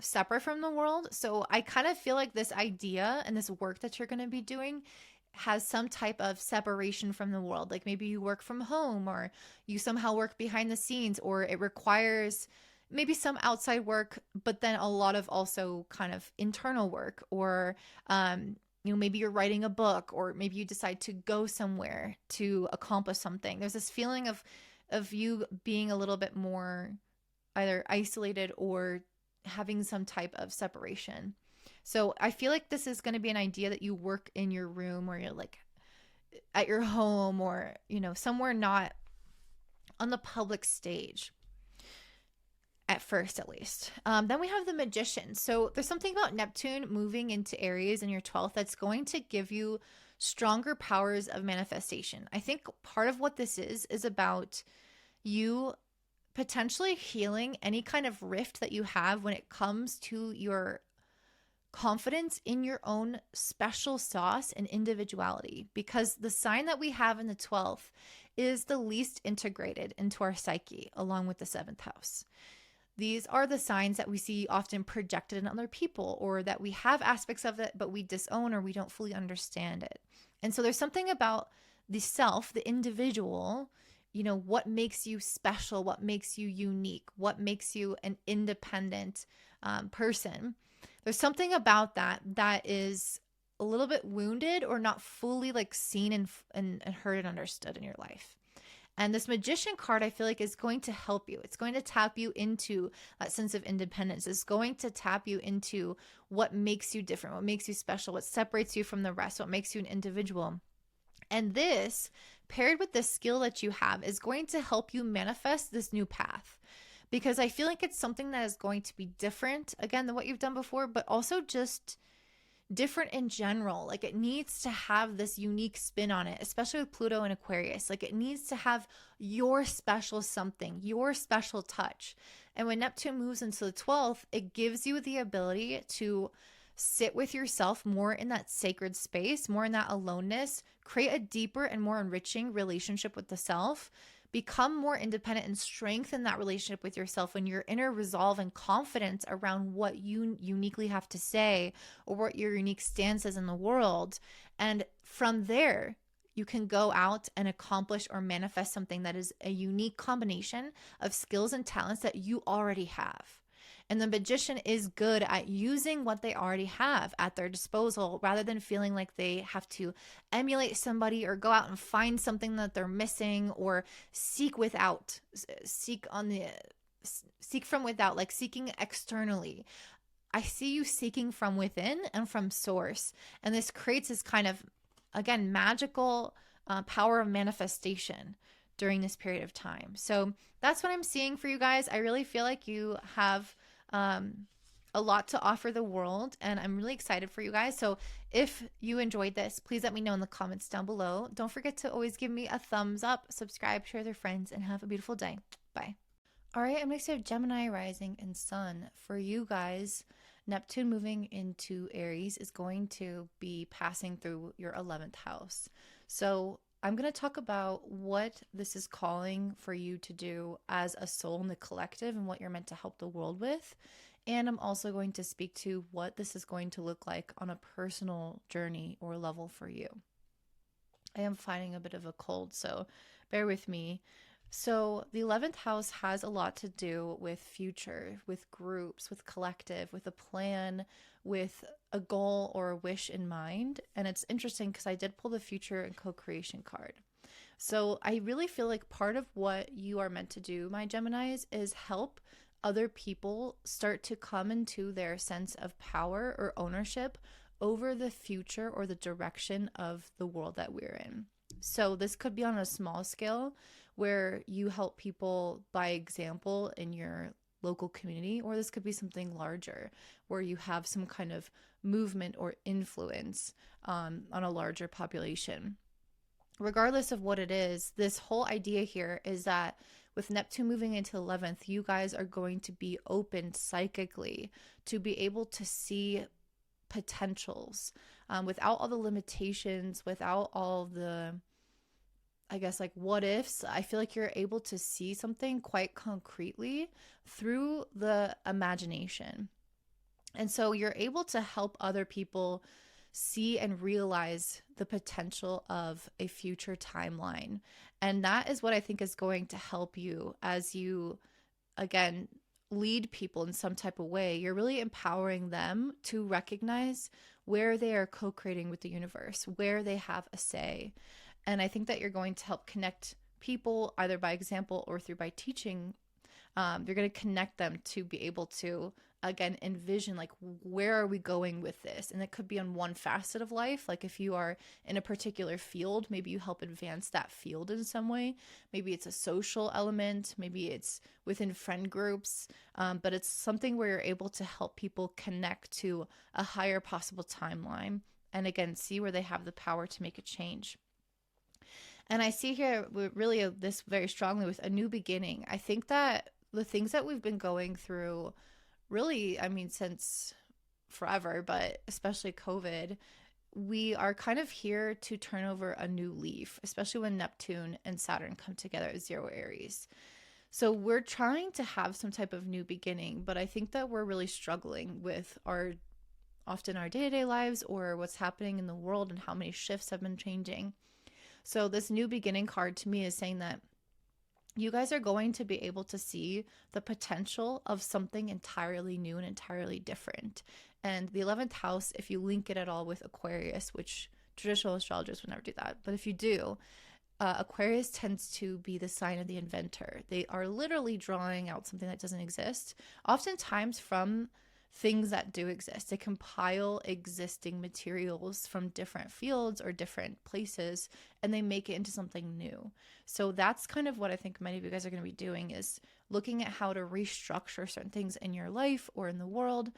Speaker 1: separate from the world. So I kind of feel like this idea and this work that you're going to be doing has some type of separation from the world. Like maybe you work from home, or you somehow work behind the scenes, or it requires maybe some outside work, but then a lot of also kind of internal work, or maybe you're writing a book, or maybe you decide to go somewhere to accomplish something. There's this feeling of you being a little bit more either isolated or having some type of separation. So I feel like this is going to be an idea that you work in your room, or you're like at your home, or, somewhere not on the public stage. At first, at least. Then we have the Magician. So there's something about Neptune moving into Aries in your 12th that's going to give you stronger powers of manifestation. I think part of what this is about you potentially healing any kind of rift that you have when it comes to your confidence in your own special sauce and individuality, because the sign that we have in the 12th is the least integrated into our psyche, along with the 7th house. These are the signs that we see often projected in other people, or that we have aspects of it, but we disown or we don't fully understand it. And so there's something about the self, the individual, what makes you special, what makes you unique, what makes you an independent person. There's something about that is a little bit wounded or not fully like seen and heard and understood in your life. And this magician card, I feel like, is going to help you. It's going to tap you into that sense of independence. It's going to tap you into what makes you different, what makes you special, what separates you from the rest, what makes you an individual. And this, paired with the skill that you have, is going to help you manifest this new path. Because I feel like it's something that is going to be different, again, than what you've done before, but also just different in general. Like, it needs to have this unique spin on it, especially with Pluto and Aquarius. Like, it needs to have your special something, your special touch. And when Neptune moves into the 12th, it gives you the ability to sit with yourself more in that sacred space, more in that aloneness, create a deeper and more enriching relationship with the self, become more independent, and strengthen that relationship with yourself when your inner resolve and confidence around what you uniquely have to say or what your unique stance is in the world. And from there, you can go out and accomplish or manifest something that is a unique combination of skills and talents that you already have. And the magician is good at using what they already have at their disposal rather than feeling like they have to emulate somebody or go out and find something that they're missing or seek from without, like seeking externally. I see you seeking from within and from source. And this creates this kind of, again, magical power of manifestation during this period of time. So that's what I'm seeing for you guys. I really feel like you have a lot to offer the world, and I'm really excited for you guys. So if you enjoyed this, please let me know in the comments down below. Don't forget to always give me a thumbs up, subscribe, share with your friends, and have a beautiful day. Bye. All right, I'm next to Gemini rising and sun. For you guys, Neptune moving into Aries is going to be passing through your 11th house. So I'm going to talk about what this is calling for you to do as a soul in the collective and what you're meant to help the world with. And I'm also going to speak to what this is going to look like on a personal journey or level for you. I am fighting a bit of a cold, so bear with me. So the 11th house has a lot to do with future, with groups, with collective, with a plan, with a goal or a wish in mind. And it's interesting because I did pull the future and co-creation card. So I really feel like part of what you are meant to do, my Geminis, is help other people start to come into their sense of power or ownership over the future or the direction of the world that we're in. So this could be on a small scale where you help people by example in your local community, or this could be something larger where you have some kind of movement or influence on a larger population. Regardless of what it is, this whole idea here is that with Neptune moving into 11th, you guys are going to be open psychically to be able to see potentials without all the limitations, without all the, I guess, like what ifs. I feel like you're able to see something quite concretely through the imagination. And so you're able to help other people see and realize the potential of a future timeline. And that is what I think is going to help you as you, again, lead people in some type of way. You're really empowering them to recognize where they are co-creating with the universe, where they have a say. And I think that you're going to help connect people either by example or through by teaching. You're going to connect them to be able to, again, envision like, where are we going with this? And it could be on one facet of life. Like if you are in a particular field, maybe you help advance that field in some way. Maybe it's a social element. Maybe it's within friend groups. But it's something where you're able to help people connect to a higher possible timeline. And again, see where they have the power to make a change. And I see here really this very strongly with a new beginning. I think that the things that we've been going through really, I mean, since forever, but especially COVID, we are kind of here to turn over a new leaf, especially when Neptune and Saturn come together at 0 Aries. So we're trying to have some type of new beginning, but I think that we're really struggling with often our day-to-day lives or what's happening in the world and how many shifts have been changing. So this new beginning card to me is saying that you guys are going to be able to see the potential of something entirely new and entirely different. And the 11th house, if you link it at all with Aquarius, which traditional astrologers would never do that, but if you do, Aquarius tends to be the sign of the inventor. They are literally drawing out something that doesn't exist, oftentimes from things that do exist. They compile existing materials from different fields or different places, and they make it into something new. So that's kind of what I think many of you guys are going to be doing, is looking at how to restructure certain things in your life or in the world,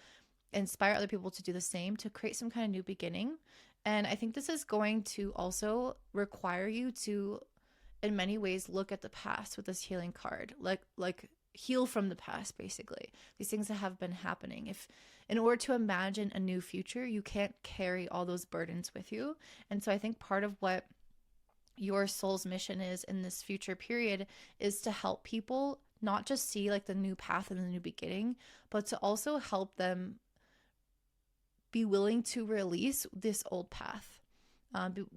Speaker 1: inspire other people to do the same, to create some kind of new beginning. And I think this is going to also require you to, in many ways, look at the past with this healing card, like heal from the past, basically. These things that have been happening. If in order to imagine a new future, you can't carry all those burdens with you. And so I think part of what your soul's mission is in this future period is to help people not just see like the new path and the new beginning, but to also help them be willing to release this old path.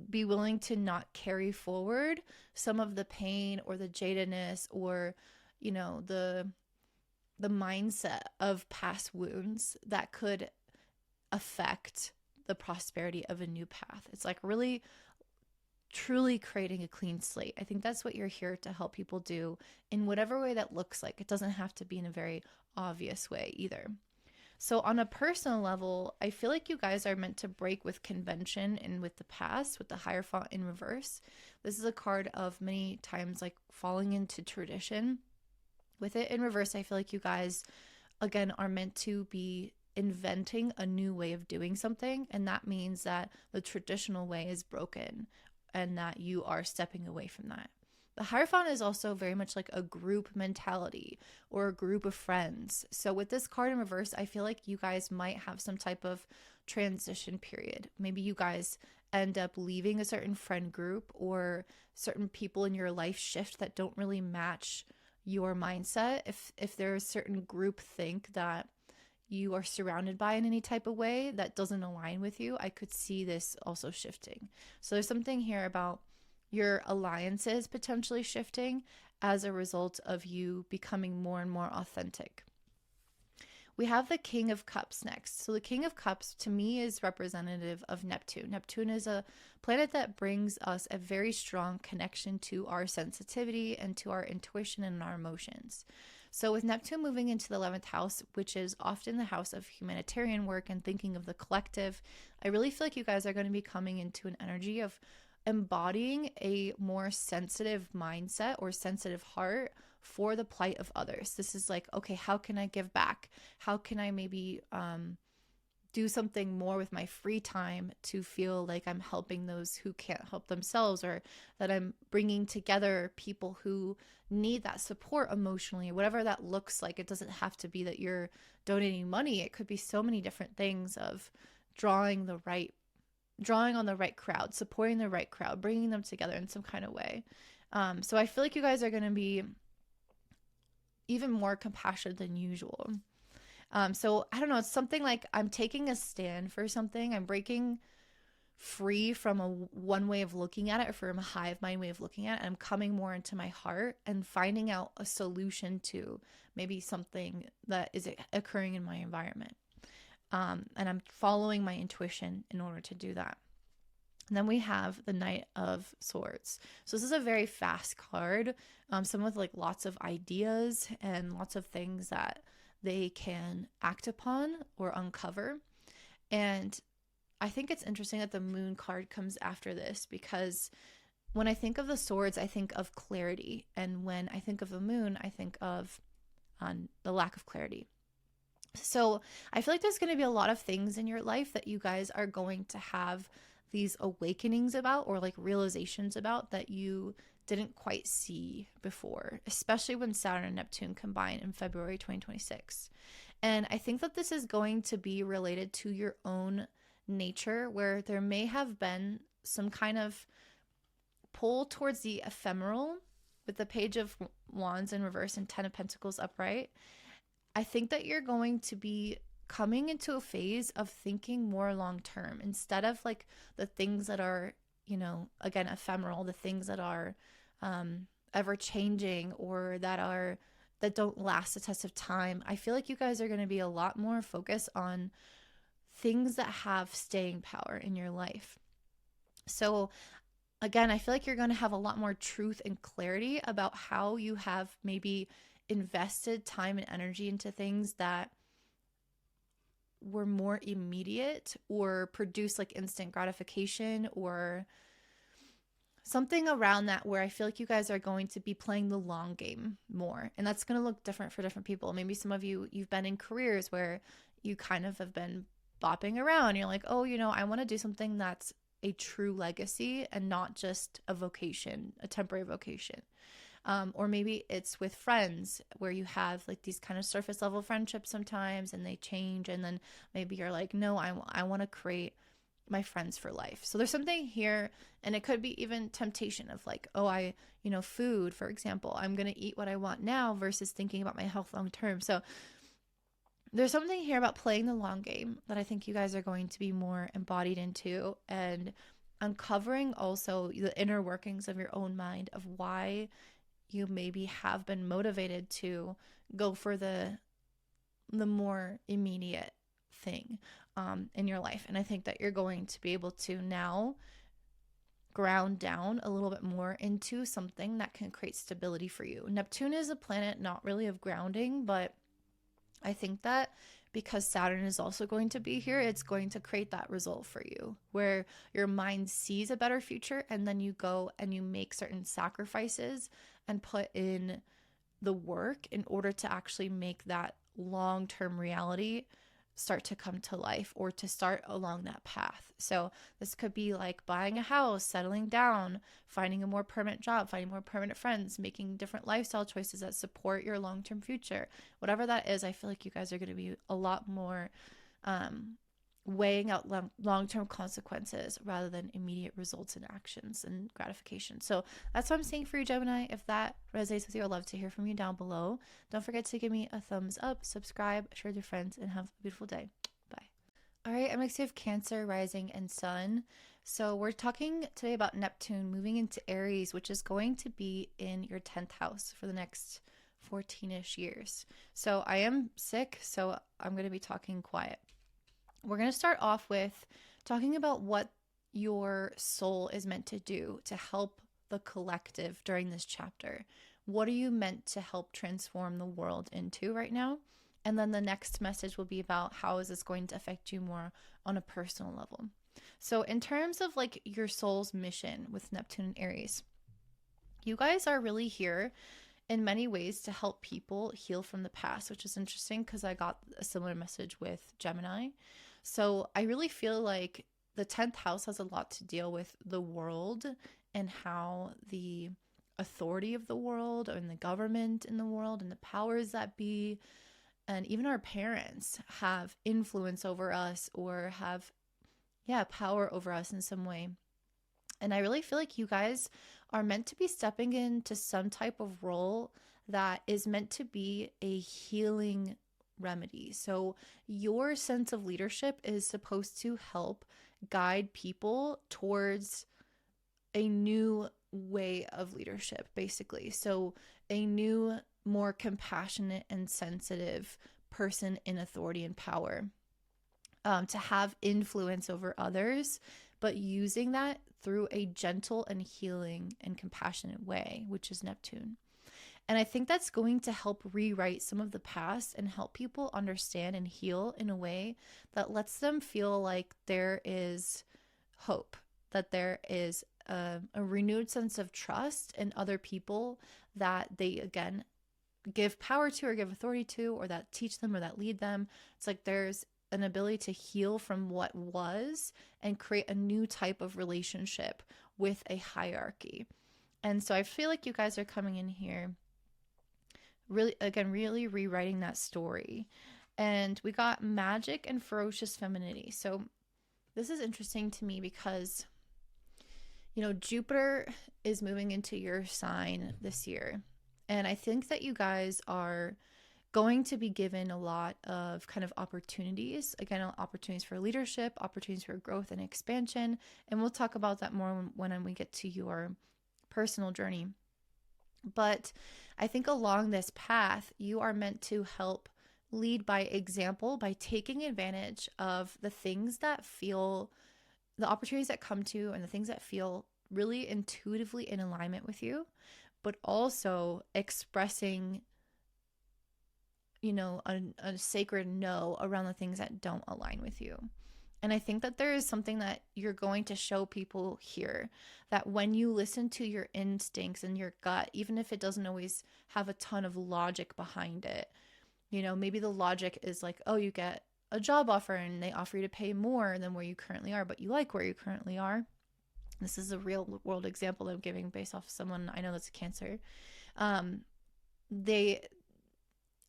Speaker 1: Be willing to not carry forward some of the pain or the jadedness or, you know, the mindset of past wounds that could affect the prosperity of a new path. It's like really truly creating a clean slate. I think that's what you're here to help people do in whatever way that looks like. It doesn't have to be in a very obvious way either. So on a personal level, I feel like you guys are meant to break with convention and with the past, with the Hierophant in reverse. This is a card of many times like falling into tradition. With it in reverse, I feel like you guys, again, are meant to be inventing a new way of doing something. And that means that the traditional way is broken and that you are stepping away from that. The Hierophant is also very much like a group mentality or a group of friends. So with this card in reverse, I feel like you guys might have some type of transition period. Maybe you guys end up leaving a certain friend group, or certain people in your life shift that don't really match your mindset. If there's a certain group think that you are surrounded by in any type of way that doesn't align with you, I could see this also shifting. So there's something here about your alliances potentially shifting as a result of you becoming more and more authentic. We have the King of Cups next. So the King of Cups to me is representative of Neptune. Neptune is a planet that brings us a very strong connection to our sensitivity and to our intuition and our emotions. So with Neptune moving into the 11th house, which is often the house of humanitarian work and thinking of the collective, I really feel like you guys are going to be coming into an energy of embodying a more sensitive mindset or sensitive heart for the plight of others. This is like, okay, how can I give back? How can I maybe do something more with my free time to feel like I'm helping those who can't help themselves, or that I'm bringing together people who need that support emotionally, whatever that looks like. It doesn't have to be that you're donating money. It could be so many different things of drawing on the right crowd, supporting the right crowd, bringing them together in some kind of way. So I feel like you guys are going to be even more compassionate than usual. So I don't know, it's something like I'm taking a stand for something. I'm breaking free from one way of looking at it, or from a hive mind way of looking at it. And I'm coming more into my heart and finding out a solution to maybe something that is occurring in my environment. And I'm following my intuition in order to do that. And then we have the Knight of Swords. So this is a very fast card, some with like lots of ideas and lots of things that they can act upon or uncover. And I think it's interesting that the Moon card comes after this, because when I think of the swords, I think of clarity. And when I think of the Moon, I think of the lack of clarity. So I feel like there's going to be a lot of things in your life that you guys are going to have these awakenings about, or like realizations about, that you didn't quite see before, especially when Saturn and Neptune combine in February 2026. And I think that this is going to be related to your own nature, where there may have been some kind of pull towards the ephemeral with the Page of Wands in reverse and Ten of Pentacles upright. I think that you're going to be coming into a phase of thinking more long term, instead of like the things that are, again, ephemeral, the things that are ever changing, or that don't last the test of time. I feel like you guys are going to be a lot more focused on things that have staying power in your life. So again, I feel like you're going to have a lot more truth and clarity about how you have maybe invested time and energy into things that were more immediate or produce like instant gratification or something around that, where I feel like you guys are going to be playing the long game more. And that's going to look different for different people. Maybe some of you've been in careers where you kind of have been bopping around. You're like, oh, I want to do something that's a true legacy and not just a vocation, a temporary vocation. Or maybe it's with friends where you have like these kind of surface level friendships sometimes, and they change. And then maybe you're like, no, I want to create my friends for life. So there's something here, and it could be even temptation of like, oh, food, for example, I'm going to eat what I want now versus thinking about my health long term. So there's something here about playing the long game that I think you guys are going to be more embodied into, and uncovering also the inner workings of your own mind of why you maybe have been motivated to go for the more immediate thing in your life. And I think that you're going to be able to now ground down a little bit more into something that can create stability for you. Neptune is a planet not really of grounding, but I think that because Saturn is also going to be here, it's going to create that result for you where your mind sees a better future, and then you go and you make certain sacrifices and put in the work in order to actually make that long-term reality start to come to life, or to start along that path. So this could be like buying a house, settling down, finding a more permanent job, finding more permanent friends, making different lifestyle choices that support your long-term future. Whatever that is, I feel like you guys are going to be a lot more weighing out long-term consequences rather than immediate results and actions and gratification. So that's what I'm saying for you, Gemini. If that resonates with you, I'd love to hear from you down below. Don't forget to give me a thumbs up, subscribe, share with your friends, and have a beautiful day. Bye. All right, I'm next to Cancer, rising, and sun. So we're talking today about Neptune moving into Aries, which is going to be in your 10th house for the next 14-ish years. So I am sick, so I'm going to be talking quiet. We're going to start off with talking about what your soul is meant to do to help the collective during this chapter. What are you meant to help transform the world into right now? And then the next message will be about how is this going to affect you more on a personal level. So in terms of like your soul's mission with Neptune and Aries, you guys are really here in many ways to help people heal from the past, which is interesting because I got a similar message with Gemini. So I really feel like the 10th house has a lot to deal with the world and how the authority of the world and the government in the world and the powers that be and even our parents have influence over us or have, power over us in some way. And I really feel like you guys are meant to be stepping into some type of role that is meant to be a healing remedy. So your sense of leadership is supposed to help guide people towards a new way of leadership, basically. So a new, more compassionate and sensitive person in authority and power, to have influence over others, but using that through a gentle and healing and compassionate way, which is Neptune. And I think that's going to help rewrite some of the past and help people understand and heal in a way that lets them feel like there is hope, that there is a renewed sense of trust in other people that they, again, give power to or give authority to, or that teach them or that lead them. It's like there's an ability to heal from what was and create a new type of relationship with a hierarchy. And so I feel like you guys are coming in here really rewriting that story. And we got magic and ferocious femininity. So this is interesting to me because, Jupiter is moving into your sign this year. And I think that you guys are going to be given a lot of kind of opportunities. Again, opportunities for leadership, opportunities for growth and expansion. And we'll talk about that more when we get to your personal journey. But I think along this path, you are meant to help lead by example, by taking advantage of the things that feel, the opportunities that come to you and the things that feel really intuitively in alignment with you, but also expressing, you know, a sacred no around the things that don't align with you. And I think that there is something that you're going to show people here, that when you listen to your instincts and your gut, even if it doesn't always have a ton of logic behind it, you know, maybe the logic is like, oh, you get a job offer and they offer you to pay more than where you currently are, but you like where you currently are. This is a real world example I'm giving based off someone I know that's a Cancer.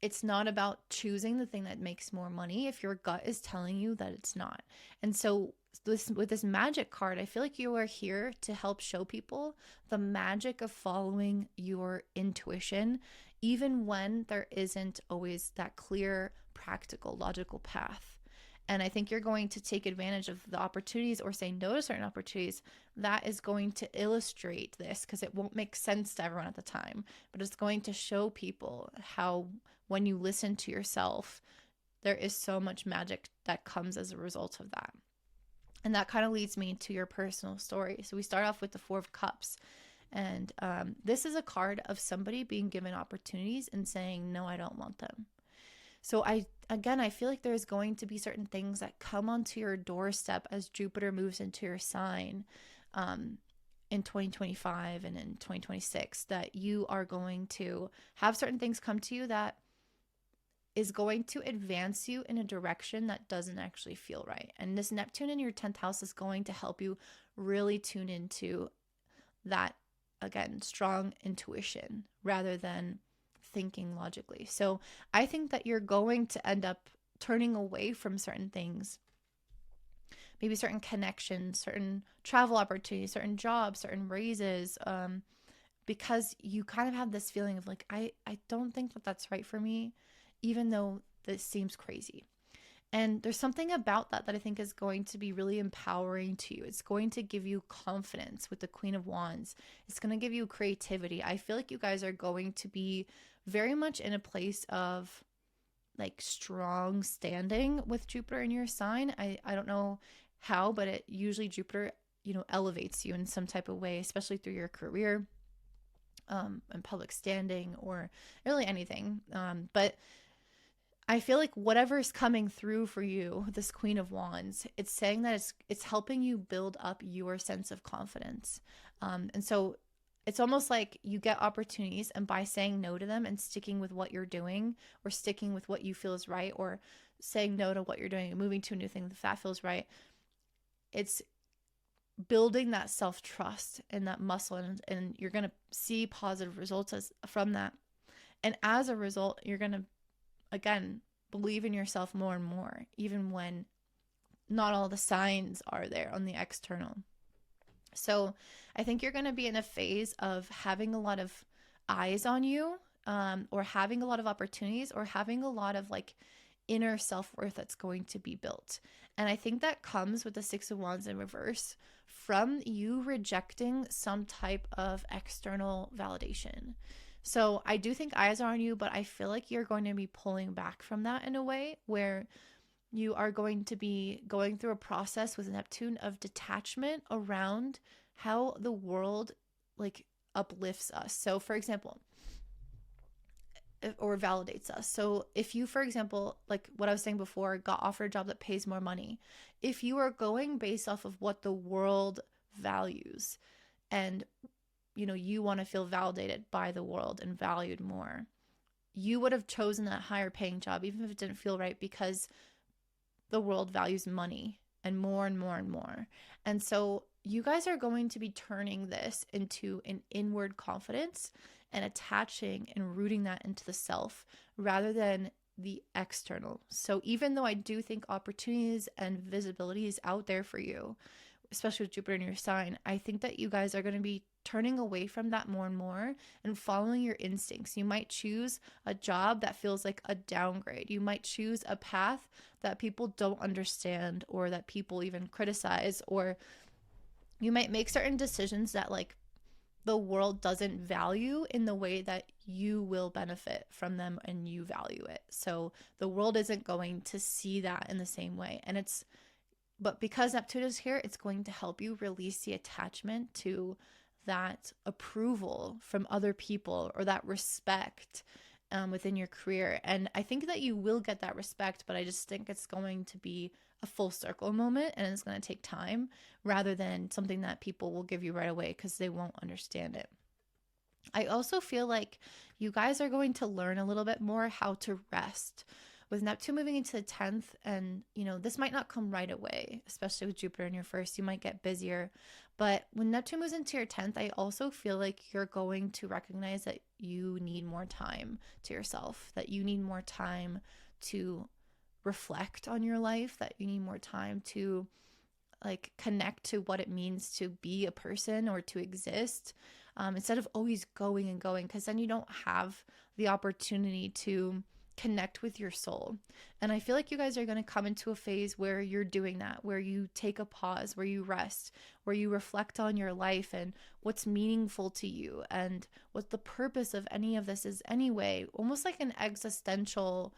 Speaker 1: It's not about choosing the thing that makes more money if your gut is telling you that it's not. And so with this magic card, I feel like you are here to help show people the magic of following your intuition, even when there isn't always that clear, practical, logical path. And I think you're going to take advantage of the opportunities or say no to certain opportunities that is going to illustrate this, because it won't make sense to everyone at the time, but it's going to show people how when you listen to yourself, there is so much magic that comes as a result of that. And that kind of leads me to your personal story. So we start off with the Four of Cups. And this is a card of somebody being given opportunities and saying, no, I don't want them. So I feel like there's going to be certain things that come onto your doorstep as Jupiter moves into your sign in 2025 and in 2026, that you are going to have certain things come to you that is going to advance you in a direction that doesn't actually feel right. And this Neptune in your 10th house is going to help you really tune into that, again, strong intuition rather than thinking logically. So I think that you're going to end up turning away from certain things, maybe certain connections, certain travel opportunities, certain jobs, certain raises, because you kind of have this feeling of like, I don't think that that's right for me, even though this seems crazy. And there's something about that I think is going to be really empowering to you. It's going to give you confidence with the Queen of Wands. It's going to give you creativity. I feel like you guys are going to be very much in a place of like strong standing with Jupiter in your sign. I don't know how, but it usually Jupiter, you know, elevates you in some type of way, especially through your career, and public standing, or really anything. But I feel like whatever is coming through for you, this Queen of Wands, it's saying that it's helping you build up your sense of confidence. And so it's almost like you get opportunities, and by saying no to them and sticking with what you're doing, or sticking with what you feel is right, or saying no to what you're doing and moving to a new thing if that feels right, it's building that self-trust and that muscle, and you're going to see positive results from that. And as a result, you're going to, again, believe in yourself more and more, even when not all the signs are there on the external. So I think you're going to be in a phase of having a lot of eyes on you, or having a lot of opportunities, or having a lot of like inner self-worth that's going to be built. And I think that comes with the Six of Wands in reverse from you rejecting some type of external validation. So I do think eyes are on you, but I feel like you're going to be pulling back from that in a way where you are going to be going through a process with Neptune of detachment around how the world like uplifts us. So for example, or validates us. So if you, for example, like what I was saying before, got offered a job that pays more money, if you are going based off of what the world values, and you know, you want to feel validated by the world and valued more, you would have chosen that higher paying job, even if it didn't feel right, because the world values money and more and more and more. And so you guys are going to be turning this into an inward confidence and attaching and rooting that into the self rather than the external. So even though I do think opportunities and visibility is out there for you, especially with Jupiter in your sign, I think that you guys are going to be turning away from that more and more and following your instincts. You might choose a job that feels like a downgrade. You might choose a path that people don't understand or that people even criticize, or you might make certain decisions that like the world doesn't value in the way that you will benefit from them and you value it. So the world isn't going to see that in the same way. But because Neptune is here, it's going to help you release the attachment to that approval from other people or that respect within your career. And I think that you will get that respect, but I just think it's going to be a full circle moment and it's going to take time rather than something that people will give you right away because they won't understand it. I also feel like you guys are going to learn a little bit more how to rest. With Neptune moving into the 10th, and this might not come right away, especially with Jupiter in your first, you might get busier. But when Neptune moves into your 10th, I also feel like you're going to recognize that you need more time to yourself, that you need more time to reflect on your life, that you need more time to like connect to what it means to be a person or to exist, instead of always going and going, because then you don't have the opportunity to connect with your soul. And I feel like you guys are going to come into a phase where you're doing that, where you take a pause, where you rest, where you reflect on your life and what's meaningful to you and what the purpose of any of this is anyway, almost like an existential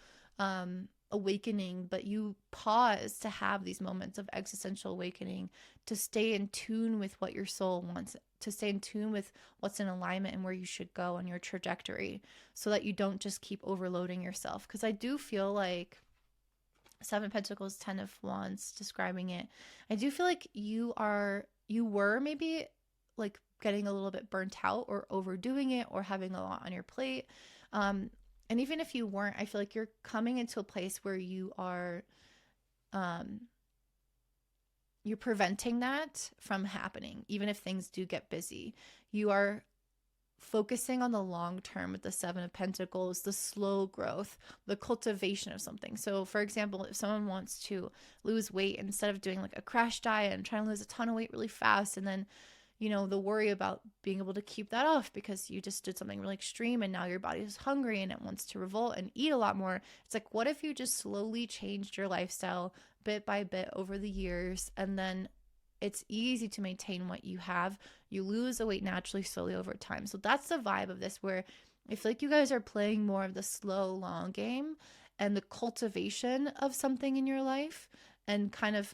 Speaker 1: awakening, but you pause to have these moments of existential awakening to stay in tune with what your soul wants, to stay in tune with what's in alignment and where you should go on your trajectory, so that you don't just keep overloading yourself. Because I do feel like Seven of Pentacles, 10 of Wands describing it, I do feel like you were maybe like getting a little bit burnt out or overdoing it or having a lot on your plate. And even if you weren't, I feel like you're coming into a place where you are, you're preventing that from happening. Even if things do get busy, you are focusing on the long term with the Seven of Pentacles, the slow growth, the cultivation of something. So for example, if someone wants to lose weight, instead of doing like a crash diet and trying to lose a ton of weight really fast, and then the worry about being able to keep that off because you just did something really extreme and now your body is hungry and it wants to revolt and eat a lot more. It's like, what if you just slowly changed your lifestyle bit by bit over the years, and then it's easy to maintain what you have. You lose the weight naturally, slowly over time. So that's the vibe of this, where I feel like you guys are playing more of the slow, long game and the cultivation of something in your life, and kind of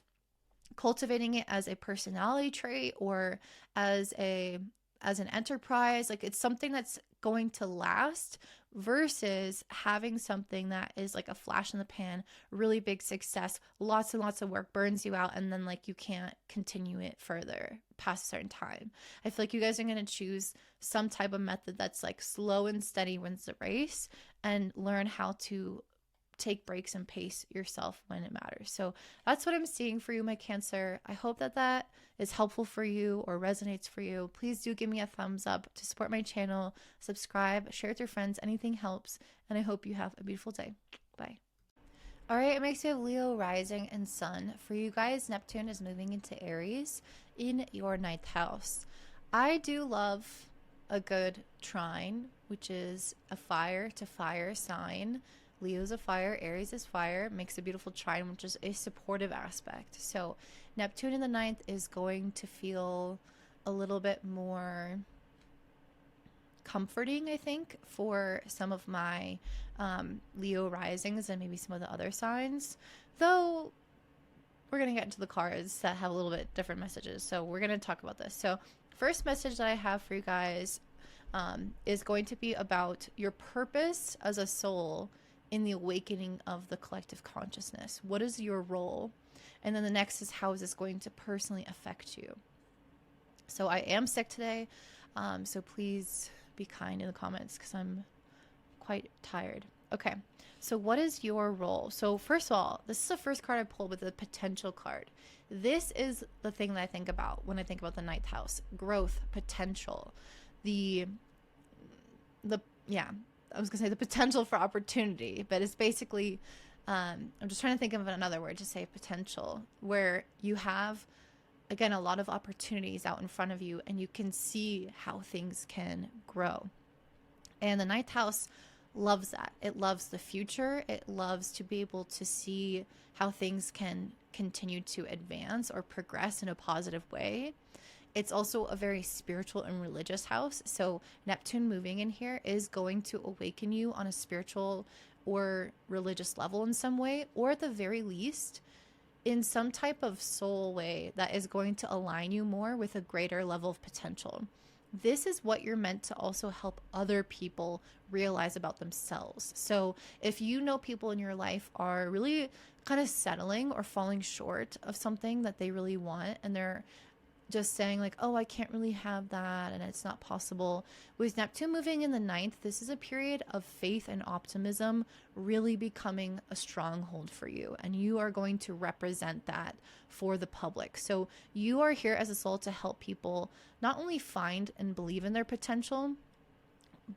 Speaker 1: cultivating it as a personality trait or as an enterprise. Like, it's something that's going to last versus having something that is like a flash in the pan, really big success, lots and lots of work, burns you out, and then like you can't continue it further past a certain time. I feel like you guys are going to choose some type of method that's like slow and steady wins the race, and learn how to take breaks and pace yourself when it matters. So that's what I'm seeing for you, my Cancer. I hope that is helpful for you or resonates for you. Please do give me a thumbs up to support my channel, subscribe, share with your friends. Anything helps. And I hope you have a beautiful day. Bye. All right, it makes you have Leo rising and sun. For you guys, Neptune is moving into Aries in your 9th house. I do love a good trine, which is a fire to fire sign. Leo's a fire, Aries is fire, makes a beautiful trine, which is a supportive aspect. So Neptune in the 9th is going to feel a little bit more comforting, I think, for some of my Leo risings and maybe some of the other signs. Though we're going to get into the cards that have a little bit different messages. So we're going to talk about this. So first message that I have for you guys is going to be about your purpose as a soul in the awakening of the collective consciousness. What is your role? And then the next is, how is this going to personally affect you? So I am sick today, so please be kind in the comments because I'm quite tired. Okay, so what is your role? So first of all, this is the first card I pulled with the potential card. This is the thing that I think about when I think about the 9th house: growth, potential, the potential for opportunity, but it's basically, I'm just trying to think of another word to say potential, where you have again, a lot of opportunities out in front of you, and you can see how things can grow. And the ninth house loves that. It loves the future. It loves to be able to see how things can continue to advance or progress in a positive way. It's also a very spiritual and religious house. So Neptune moving in here is going to awaken you on a spiritual or religious level in some way, or at the very least, in some type of soul way that is going to align you more with a greater level of potential. This is what you're meant to also help other people realize about themselves. So if you know people in your life are really kind of settling or falling short of something that they really want, and they're just saying like, oh, I can't really have that and it's not possible. With Neptune moving in the ninth, this is a period of faith and optimism really becoming a stronghold for you. And you are going to represent that for the public. So you are here as a soul to help people not only find and believe in their potential,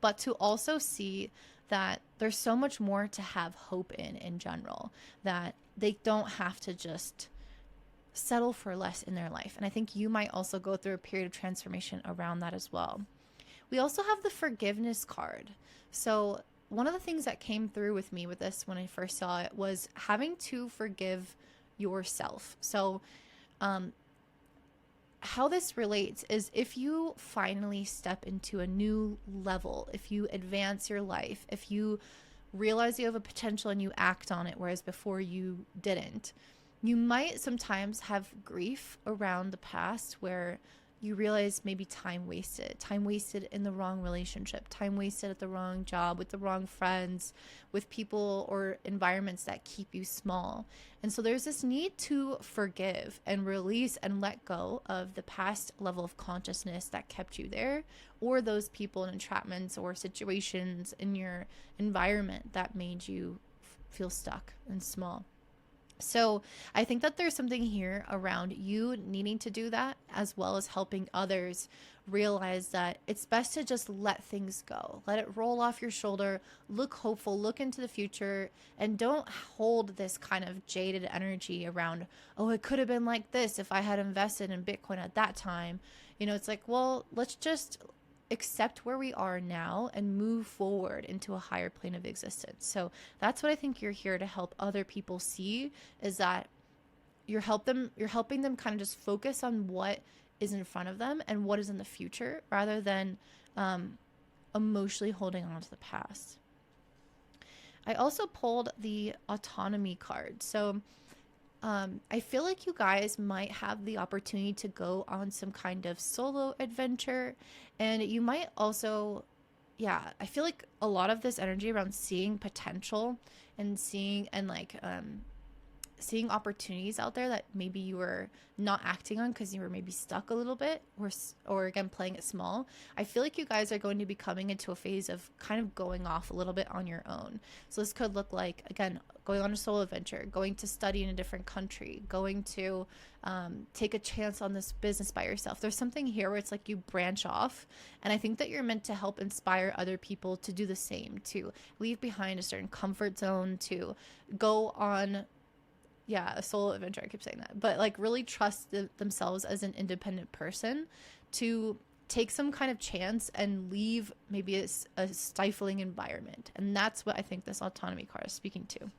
Speaker 1: but to also see that there's so much more to have hope in general, that they don't have to just settle for less in their life. And I think you might also go through a period of transformation around that as well. We also have the forgiveness card. So one of the things that came through with me with this when I first saw it was having to forgive yourself. So how this relates is if you finally step into a new level, if you advance your life, if you realize you have a potential and you act on it, whereas before you didn't, you might sometimes have grief around the past where you realize maybe time wasted in the wrong relationship, time wasted at the wrong job, with the wrong friends, with people or environments that keep you small. And so there's this need to forgive and release and let go of the past level of consciousness that kept you there, or those people and entrapments or situations in your environment that made you feel stuck and small. So I think that there's something here around you needing to do that, as well as helping others realize that it's best to just let things go. Let it roll off your shoulder, look hopeful, look into the future, and don't hold this kind of jaded energy around, oh, it could have been like this if I had invested in Bitcoin at that time. You know, it's like, well, let's just accept where we are now and move forward into a higher plane of existence. So that's what I think you're here to help other people see, is that you're helping them kind of just focus on what is in front of them and what is in the future, rather than emotionally holding on to the past. I also pulled the autonomy card. So I feel like you guys might have the opportunity to go on some kind of solo adventure, and you might also, I feel like a lot of this energy around seeing potential and seeing opportunities out there that maybe you were not acting on because you were maybe stuck a little bit, or again, playing it small. I feel like you guys are going to be coming into a phase of kind of going off a little bit on your own. So this could look like, again, going on a solo adventure, going to study in a different country, going to take a chance on this business by yourself. There's something here where it's like you branch off, and I think that you're meant to help inspire other people to do the same, to leave behind a certain comfort zone, to go on a solo adventure. I keep saying that, but like really trust themselves as an independent person to take some kind of chance and leave maybe a stifling environment. And that's what I think this autonomy card is speaking to.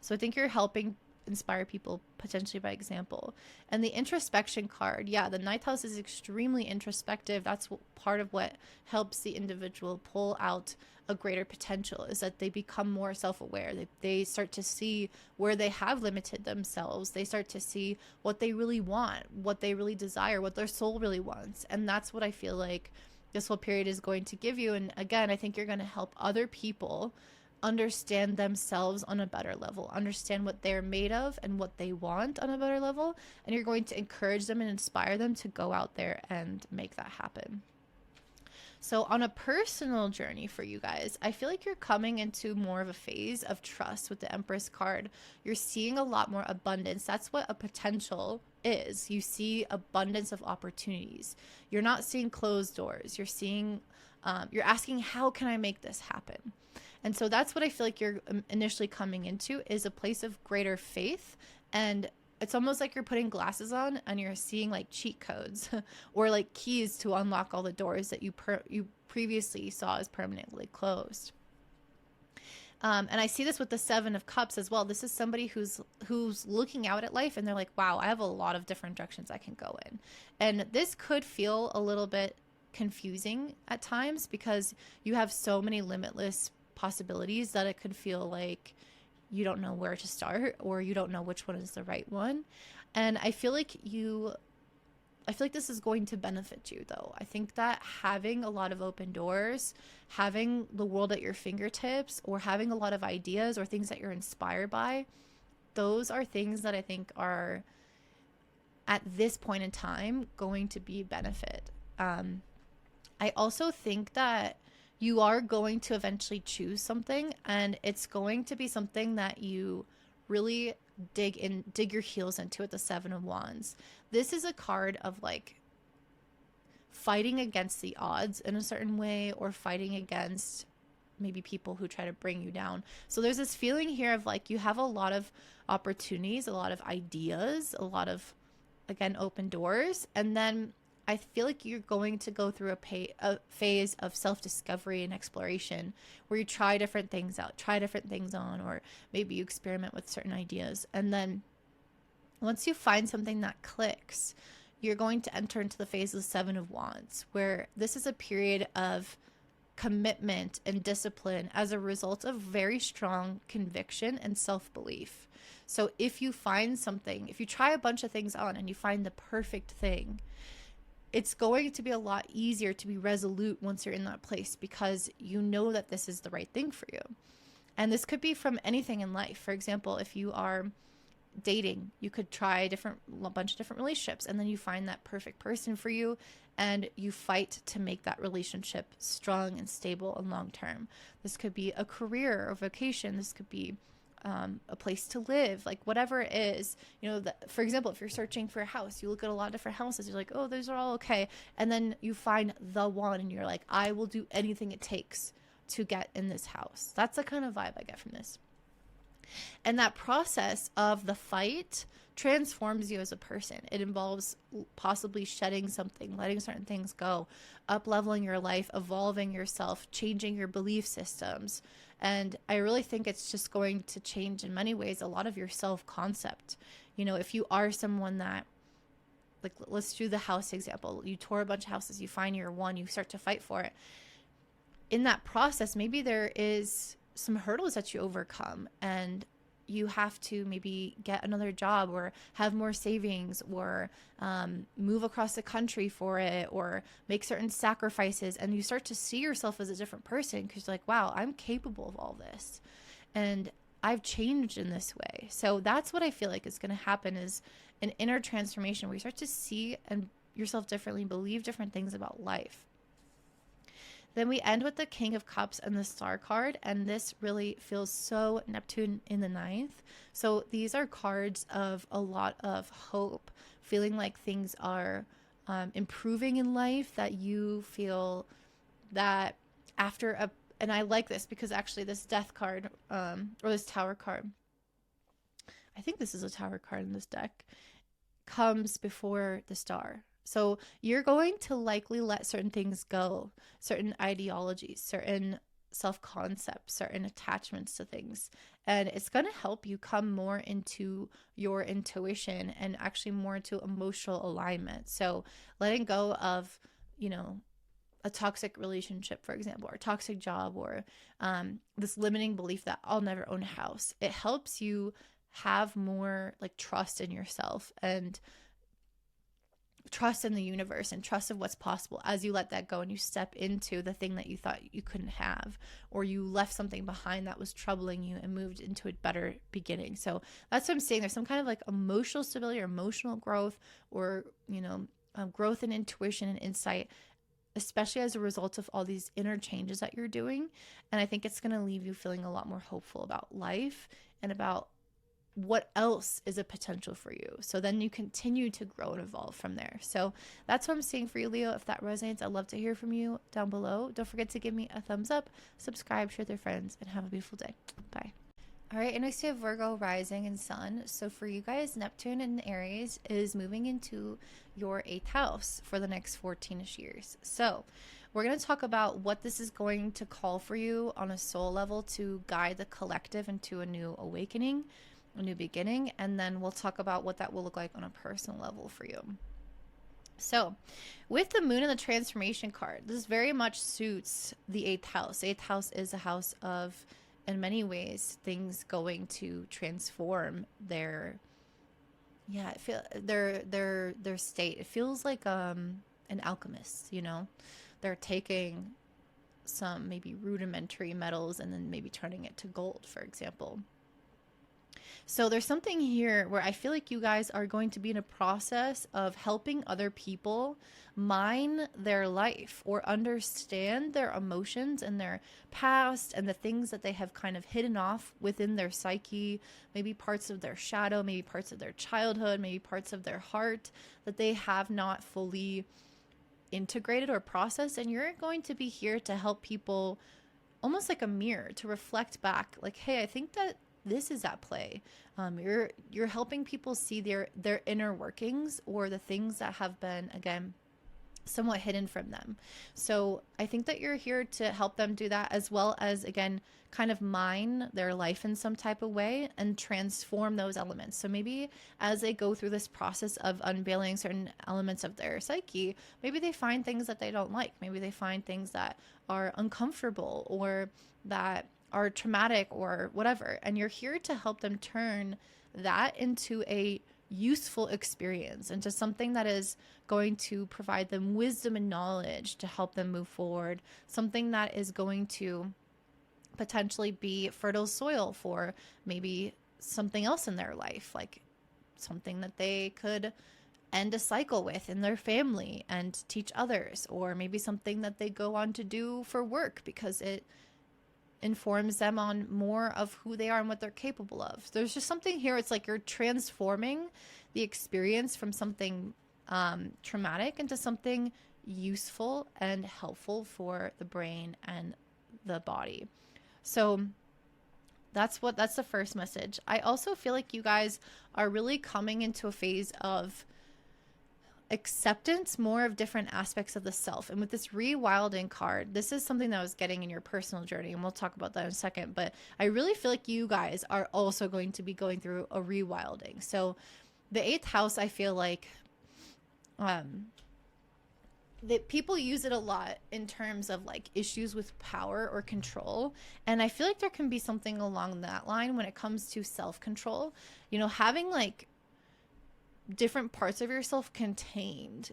Speaker 1: So I think you're helping inspire people potentially by example. And the introspection card, the ninth house is extremely introspective. That's part of what helps the individual pull out a greater potential, is that they become more self-aware. They start to see where they have limited themselves. They start to see what they really want, what they really desire, what their soul really wants. And that's what I feel like this whole period is going to give you. And again, I think you're going to help other people understand themselves on a better level, understand what they're made of and what they want on a better level. And you're going to encourage them and inspire them to go out there and make that happen. So on a personal journey for you guys, I feel like you're coming into more of a phase of trust with the Empress card. You're seeing a lot more abundance. That's what a potential is. You see abundance of opportunities. You're not seeing closed doors. You're seeing, you're asking, how can I make this happen? And so that's what I feel like you're initially coming into, is a place of greater faith and it's almost like you're putting glasses on and you're seeing like cheat codes or like keys to unlock all the doors that you previously saw as permanently closed. And I see this with the Seven of Cups as well. This is somebody who's looking out at life and they're like, wow, I have a lot of different directions I can go in. And this could feel a little bit confusing at times because you have so many limitless possibilities that it could feel like you don't know where to start or you don't know which one is the right one. And I feel like this is going to benefit you, though. I think that having a lot of open doors, having the world at your fingertips, or having a lot of ideas or things that you're inspired by, those are things that I think are, at this point in time, going to be benefit. I also think that you are going to eventually choose something, and it's going to be something that you really dig your heels into with the Seven of Wands. This is a card of like fighting against the odds in a certain way, or fighting against maybe people who try to bring you down. So there's this feeling here of like you have a lot of opportunities, a lot of ideas, a lot of, again, open doors, and then I feel like you're going to go through a phase of self-discovery and exploration where you try different things out, try different things on, or maybe you experiment with certain ideas. And then once you find something that clicks, you're going to enter into the phase of the Seven of Wands, where this is a period of commitment and discipline as a result of very strong conviction and self-belief. So if you find something, if you try a bunch of things on and you find the perfect thing, it's going to be a lot easier to be resolute once you're in that place because you know that this is the right thing for you. And this could be from anything in life. For example, if you are dating, you could try a bunch of different relationships, and then you find that perfect person for you and you fight to make that relationship strong and stable and long term. This could be a career or vocation. This could be a place to live, like whatever it is, for example, if you're searching for a house, you look at a lot of different houses, you're like, oh, those are all okay. And then you find the one and you're like, I will do anything it takes to get in this house. That's the kind of vibe I get from this. And that process of the fight transforms you as a person. It involves possibly shedding something, letting certain things go, up-leveling your life, evolving yourself, changing your belief systems. And I really think it's just going to change in many ways a lot of your self-concept. If you are someone that, like, let's do the house example. You tour a bunch of houses, you find your one, you start to fight for it. In that process, maybe there is some hurdles that you overcome, and you have to maybe get another job or have more savings or move across the country for it or make certain sacrifices. And you start to see yourself as a different person because you're like, wow, I'm capable of all this. And I've changed in this way. So that's what I feel like is going to happen, is an inner transformation where you start to see yourself differently, believe different things about life. Then we end with the King of Cups and the Star card, and this really feels so Neptune in the ninth. So these are cards of a lot of hope, feeling like things are improving in life, that you feel that after and I like this because actually this Death card, or this Tower card, I think this is a Tower card in this deck, comes before the Star. So you're going to likely let certain things go, certain ideologies, certain self-concepts, certain attachments to things. And it's going to help you come more into your intuition and actually more into emotional alignment. So letting go of, a toxic relationship, for example, or a toxic job, or this limiting belief that I'll never own a house. It helps you have more like trust in yourself and trust in the universe and trust of what's possible as you let that go and you step into the thing that you thought you couldn't have, or you left something behind that was troubling you and moved into a better beginning. So that's what I'm saying. There's some kind of like emotional stability or emotional growth, or, growth in intuition and insight, especially as a result of all these inner changes that you're doing. And I think it's going to leave you feeling a lot more hopeful about life and about what else is a potential for you. So then you continue to grow and evolve from there. So that's what I'm seeing for you, Leo. If that resonates, I'd love to hear from you down below. Don't forget to give me a thumbs up, subscribe, share with your friends, and have a beautiful day. Bye. All right, and I see a Virgo rising and sun. So for you guys, Neptune in Aries is moving into your 8th house for the next 14ish years. So we're going to talk about what this is going to call for you on a soul level to guide the collective into a new awakening, a new beginning, and then we'll talk about what that will look like on a personal level for you. So, with the moon and the transformation card, this very much suits the 8th house. The 8th house is a house of, in many ways, things going to transform their, their state. It feels like an alchemist, you know? They're taking some maybe rudimentary metals and then maybe turning it to gold, for example. So there's something here where I feel like you guys are going to be in a process of helping other people mine their life or understand their emotions and their past and the things that they have kind of hidden off within their psyche, maybe parts of their shadow, maybe parts of their childhood, maybe parts of their heart that they have not fully integrated or processed. And you're going to be here to help people, almost like a mirror, to reflect back like, hey, I think that this is at play. You're helping people see their inner workings or the things that have been, again, somewhat hidden from them. So I think that you're here to help them do that, as well as, again, kind of mine their life in some type of way and transform those elements. So maybe as they go through this process of unveiling certain elements of their psyche, maybe they find things that they don't like. Maybe they find things that are uncomfortable or that are traumatic or whatever. And you're here to help them turn that into a useful experience, into something that is going to provide them wisdom and knowledge to help them move forward, something that is going to potentially be fertile soil for maybe something else in their life, like something that they could end a cycle with in their family and teach others, or maybe something that they go on to do for work because it informs them on more of who they are and what they're capable of. There's just something here. It's like you're transforming the experience from something traumatic into something useful and helpful for the brain and the body. So that's the first message. I also feel like you guys are really coming into a phase of acceptance, more of different aspects of the self. And with this rewilding card, this is something that I was getting in your personal journey, and we'll talk about that in a second. But I really feel like you guys are also going to be going through a rewilding. So the 8th house, I feel like that people use it a lot in terms of like issues with power or control. And I feel like there can be something along that line when it comes to self-control, you know, having like different parts of yourself contained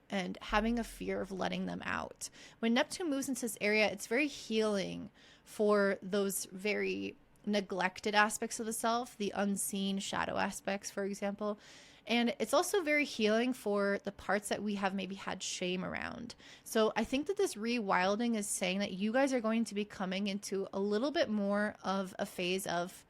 Speaker 1: and having a fear of letting them out. When Neptune moves into this area, it's very healing for those very neglected aspects of the self, the unseen shadow aspects, for example. And it's also very healing for the parts that we have maybe had shame around. So I think that this rewilding is saying that you guys are going to be coming into a little bit more of a phase of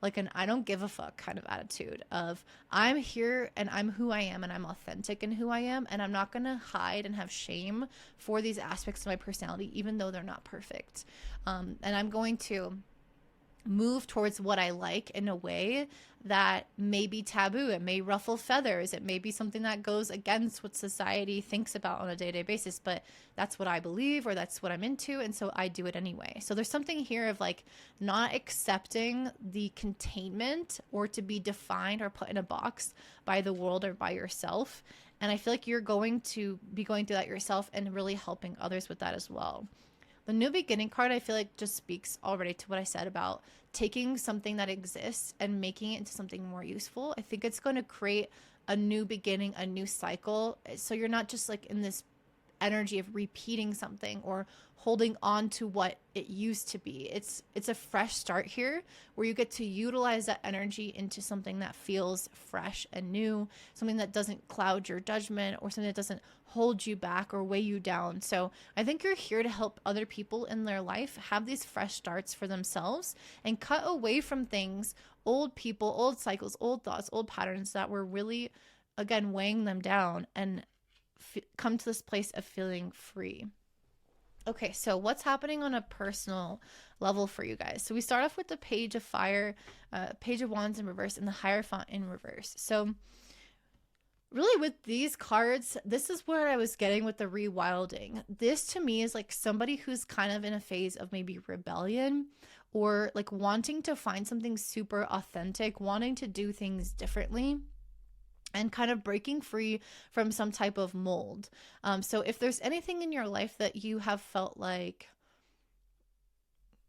Speaker 1: like an I don't give a fuck kind of attitude of I'm here and I'm who I am and I'm authentic in who I am, and I'm not going to hide and have shame for these aspects of my personality, even though they're not perfect. And I'm going to move towards what I like in a way that may be taboo. It may ruffle feathers. It may be something that goes against what society thinks about on a day-to-day basis, but that's what I believe or that's what I'm into, and so I do it anyway. So there's something here of like not accepting the containment or to be defined or put in a box by the world or by yourself. And I feel like you're going to be going through that yourself and really helping others with that as well. The new beginning card, I feel like, just speaks already to what I said about taking something that exists and making it into something more useful. I think it's going to create a new beginning, a new cycle. So you're not just like in this energy of repeating something or holding on to what it used to be. It's a fresh start here where you get to utilize that energy into something that feels fresh and new, something that doesn't cloud your judgment or something that doesn't hold you back or weigh you down. So I think you're here to help other people in their life have these fresh starts for themselves and cut away from things, old people, old cycles, old thoughts, old patterns that were really, again, weighing them down, and come to this place of feeling free. Okay, so what's happening on a personal level for you guys? So we start off with the Page of Fire, Page of Wands in reverse, and the Hierophant in reverse. So really with these cards, this is what I was getting with the rewilding. This to me is like somebody who's kind of in a phase of maybe rebellion, or like wanting to find something super authentic, wanting to do things differently, and kind of breaking free from some type of mold. So if there's anything in your life that you have felt like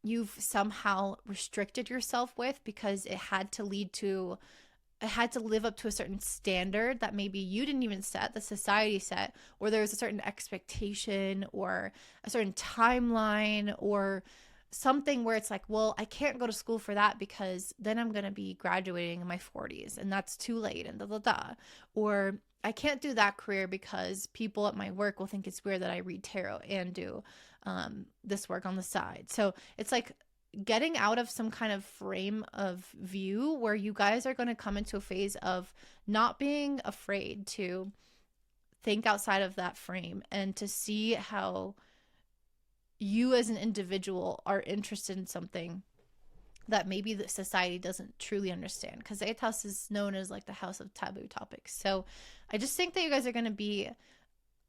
Speaker 1: you've somehow restricted yourself with because it had to live up to a certain standard that maybe you didn't even set, the society set, or there was a certain expectation or a certain timeline or something where it's like, well, I can't go to school for that because then I'm going to be graduating in my 40s and that's too late and da da da. Or I can't do that career because people at my work will think it's weird that I read tarot and do this work on the side. So it's like getting out of some kind of frame of view where you guys are going to come into a phase of not being afraid to think outside of that frame and to see how you as an individual are interested in something that maybe the society doesn't truly understand, because the 8th house is known as like the house of taboo topics. So I just think that you guys are going to be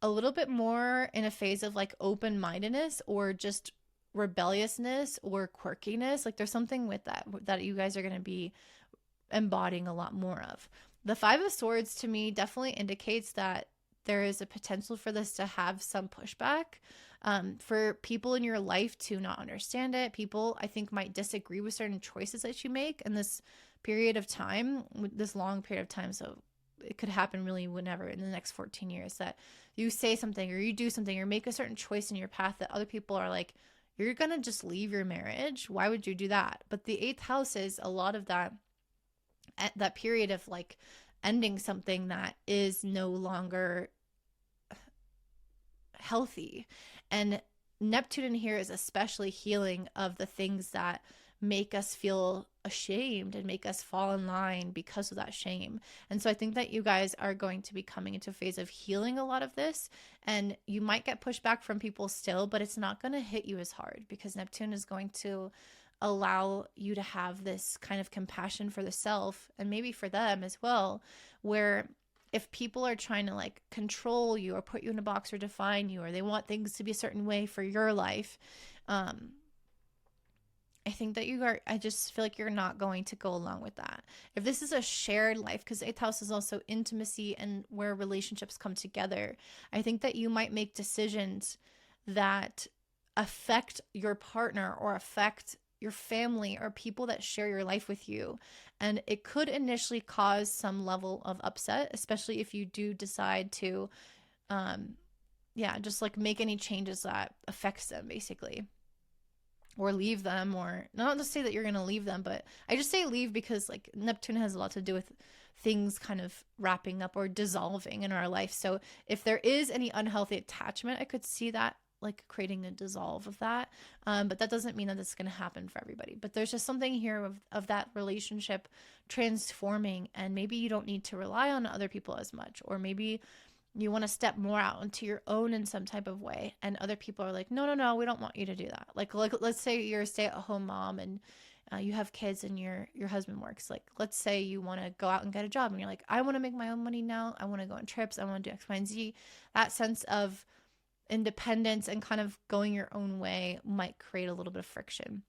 Speaker 1: a little bit more in a phase of like open-mindedness or just rebelliousness or quirkiness. Like there's something with that you guys are going to be embodying a lot more of. The 5 of Swords to me definitely indicates that there is a potential for this to have some pushback, for people in your life to not understand it. People, I think, might disagree with certain choices that you make in this period of time, this long period of time. So it could happen really whenever in the next 14 years that you say something or you do something or make a certain choice in your path that other people are like, you're going to just leave your marriage. Why would you do that? But the 8th house is a lot of that period of like ending something that is no longer healthy. And Neptune in here is especially healing of the things that make us feel ashamed and make us fall in line because of that shame. And so I think that you guys are going to be coming into a phase of healing a lot of this, and you might get pushback from people still, but it's not going to hit you as hard because Neptune is going to allow you to have this kind of compassion for the self and maybe for them as well, where if people are trying to like control you or put you in a box or define you, or they want things to be a certain way for your life, I think that I just feel like you're not going to go along with that. If this is a shared life, because 8th house is also intimacy and where relationships come together, I think that you might make decisions that affect your partner or affect your family or people that share your life with you. And it could initially cause some level of upset, especially if you do decide to, just like make any changes that affects them basically, or leave them, or not to say that you're going to leave them, but I just say leave because like Neptune has a lot to do with things kind of wrapping up or dissolving in our life. So if there is any unhealthy attachment, I could see that like creating a dissolve of that. But that doesn't mean that it's going to happen for everybody. But there's just something here of that relationship transforming, and maybe you don't need to rely on other people as much, or maybe you want to step more out into your own in some type of way, and other people are like, no, we don't want you to do that. Like let's say you're a stay-at-home mom and you have kids and your husband works. Like let's say you want to go out and get a job and you're like, I want to make my own money now. I want to go on trips. I want to do X, Y, and Z. That sense of independence and kind of going your own way might create a little bit of friction.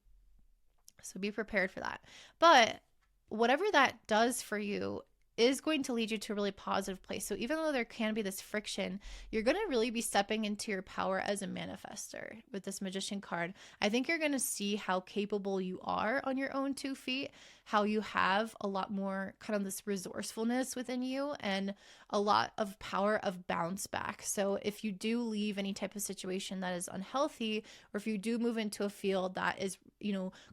Speaker 1: So be prepared for that. But whatever that does for you is going to lead you to a really positive place. So even though there can be this friction, you're going to really be stepping into your power as a manifester with this Magician card. I think you're going to see how capable you are on your own 2 feet, how you have a lot more kind of this resourcefulness within you and a lot of power of bounce back. So if you do leave any type of situation that is unhealthy, or if you do move into a field that is,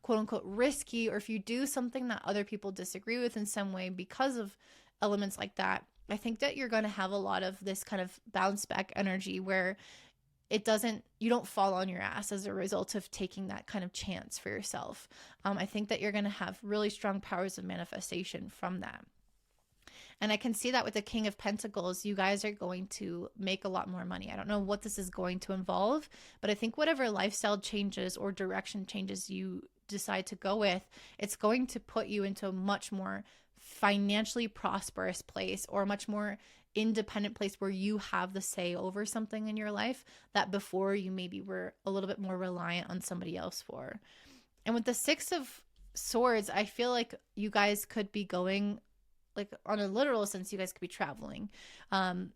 Speaker 1: quote unquote risky, or if you do something that other people disagree with in some way because of elements like that, I think that you're going to have a lot of this kind of bounce back energy where you don't fall on your ass as a result of taking that kind of chance for yourself. I think that you're going to have really strong powers of manifestation from that. And I can see that with the King of Pentacles, you guys are going to make a lot more money. I don't know what this is going to involve, but I think whatever lifestyle changes or direction changes you decide to go with, it's going to put you into a much more financially prosperous place, or a much more independent place where you have the say over something in your life that before you maybe were a little bit more reliant on somebody else for. And with the Six of Swords, I feel like you guys could be going, like on a literal sense, you guys could be traveling. In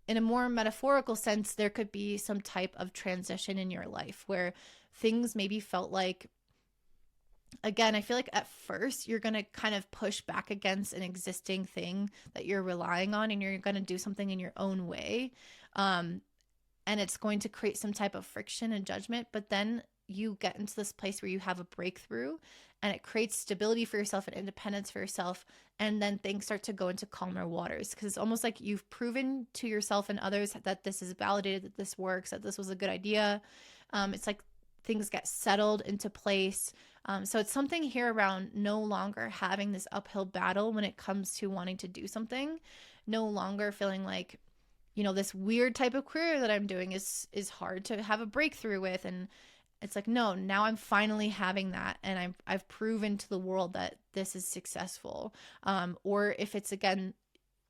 Speaker 1: a more metaphorical sense, there could be some type of transition in your life where things maybe felt like, again, I feel like at first you're going to kind of push back against an existing thing that you're relying on, and you're going to do something in your own way. And it's going to create some type of friction and judgment, but then you get into this place where you have a breakthrough and it creates stability for yourself and independence for yourself. And then things start to go into calmer waters, because it's almost like you've proven to yourself and others that this is validated, that this works, that this was a good idea. It's like things get settled into place. So it's something here around no longer having this uphill battle when it comes to wanting to do something, no longer feeling like, you know, this weird type of career that I'm doing is hard to have a breakthrough with. And it's like, no, now I'm finally having that, and I've proven to the world that this is successful. Or if it's, again,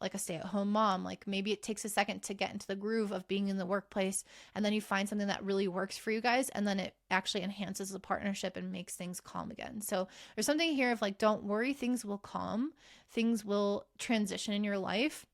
Speaker 1: like a stay-at-home mom, like maybe it takes a second to get into the groove of being in the workplace, and then you find something that really works for you guys, and then it actually enhances the partnership and makes things calm again. So there's something here of like, don't worry, things will calm, things will transition in your life.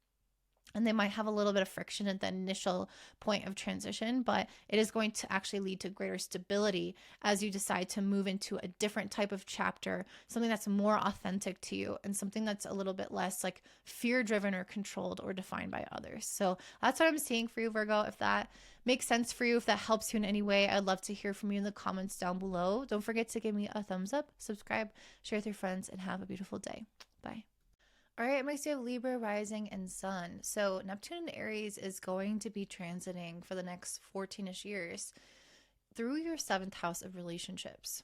Speaker 1: And they might have a little bit of friction at the initial point of transition, but it is going to actually lead to greater stability as you decide to move into a different type of chapter, something that's more authentic to you, and something that's a little bit less like fear-driven or controlled or defined by others. So that's what I'm seeing for you, Virgo. If that makes sense for you, if that helps you in any way, I'd love to hear from you in the comments down below. Don't forget to give me a thumbs up, subscribe, share with your friends, and have a beautiful day. Bye. All right, it makes you have Libra, rising, and sun. So Neptune in Aries is going to be transiting for the next 14-ish years through your 7th house of relationships.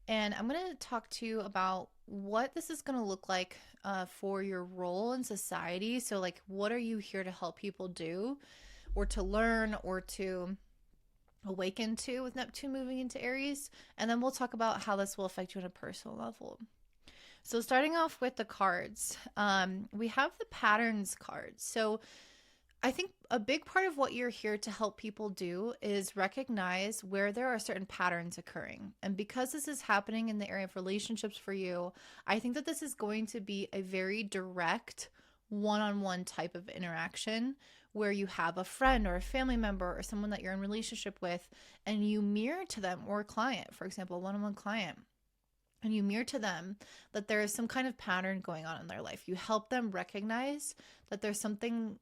Speaker 1: And I'm going to talk to you about what this is going to look like for your role in society. So like, what are you here to help people do, or to learn, or to awaken to with Neptune moving into Aries? And then we'll talk about how this will affect you on a personal level. So starting off with the cards, we have the patterns cards. So I think a big part of what you're here to help people do is recognize where there are certain patterns occurring. And because this is happening in the area of relationships for you, I think that this is going to be a very direct one-on-one type of interaction where you have a friend or a family member or someone that you're in relationship with, and you mirror to them, or a client, for example, a one-on-one client. And you mirror to them that there is some kind of pattern going on in their life. You help them recognize that there's something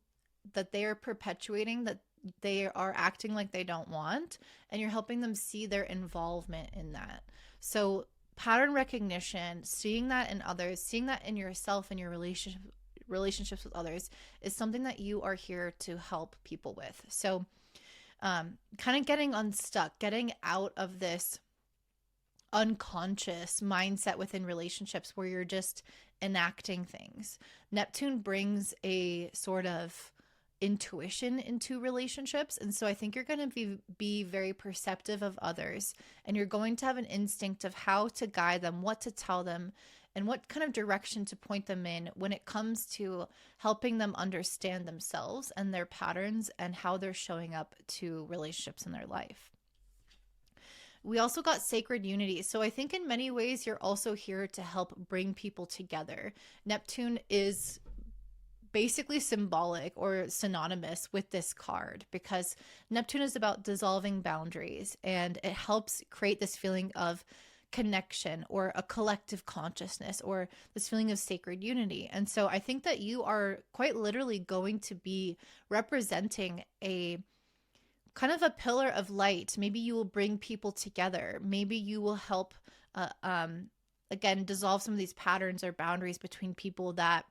Speaker 1: that they are perpetuating, that they are acting like they don't want, and you're helping them see their involvement in that. So pattern recognition, seeing that in others, seeing that in yourself and your relationships with others, is something that you are here to help people with. So kind of getting unstuck, getting out of this unconscious mindset within relationships where you're just enacting things. Neptune brings a sort of intuition into relationships, and so I think you're going to be very perceptive of others, and you're going to have an instinct of how to guide them, what to tell them, and what kind of direction to point them in when it comes to helping them understand themselves and their patterns and how they're showing up to relationships in their life. We also got sacred unity. So I think in many ways, you're also here to help bring people together. Neptune is basically symbolic or synonymous with this card, because Neptune is about dissolving boundaries, and it helps create this feeling of connection or a collective consciousness or this feeling of sacred unity. And so I think that you are quite literally going to be representing a kind of a pillar of light. Maybe you will bring people together. Maybe you will help, again, dissolve some of these patterns or boundaries between people that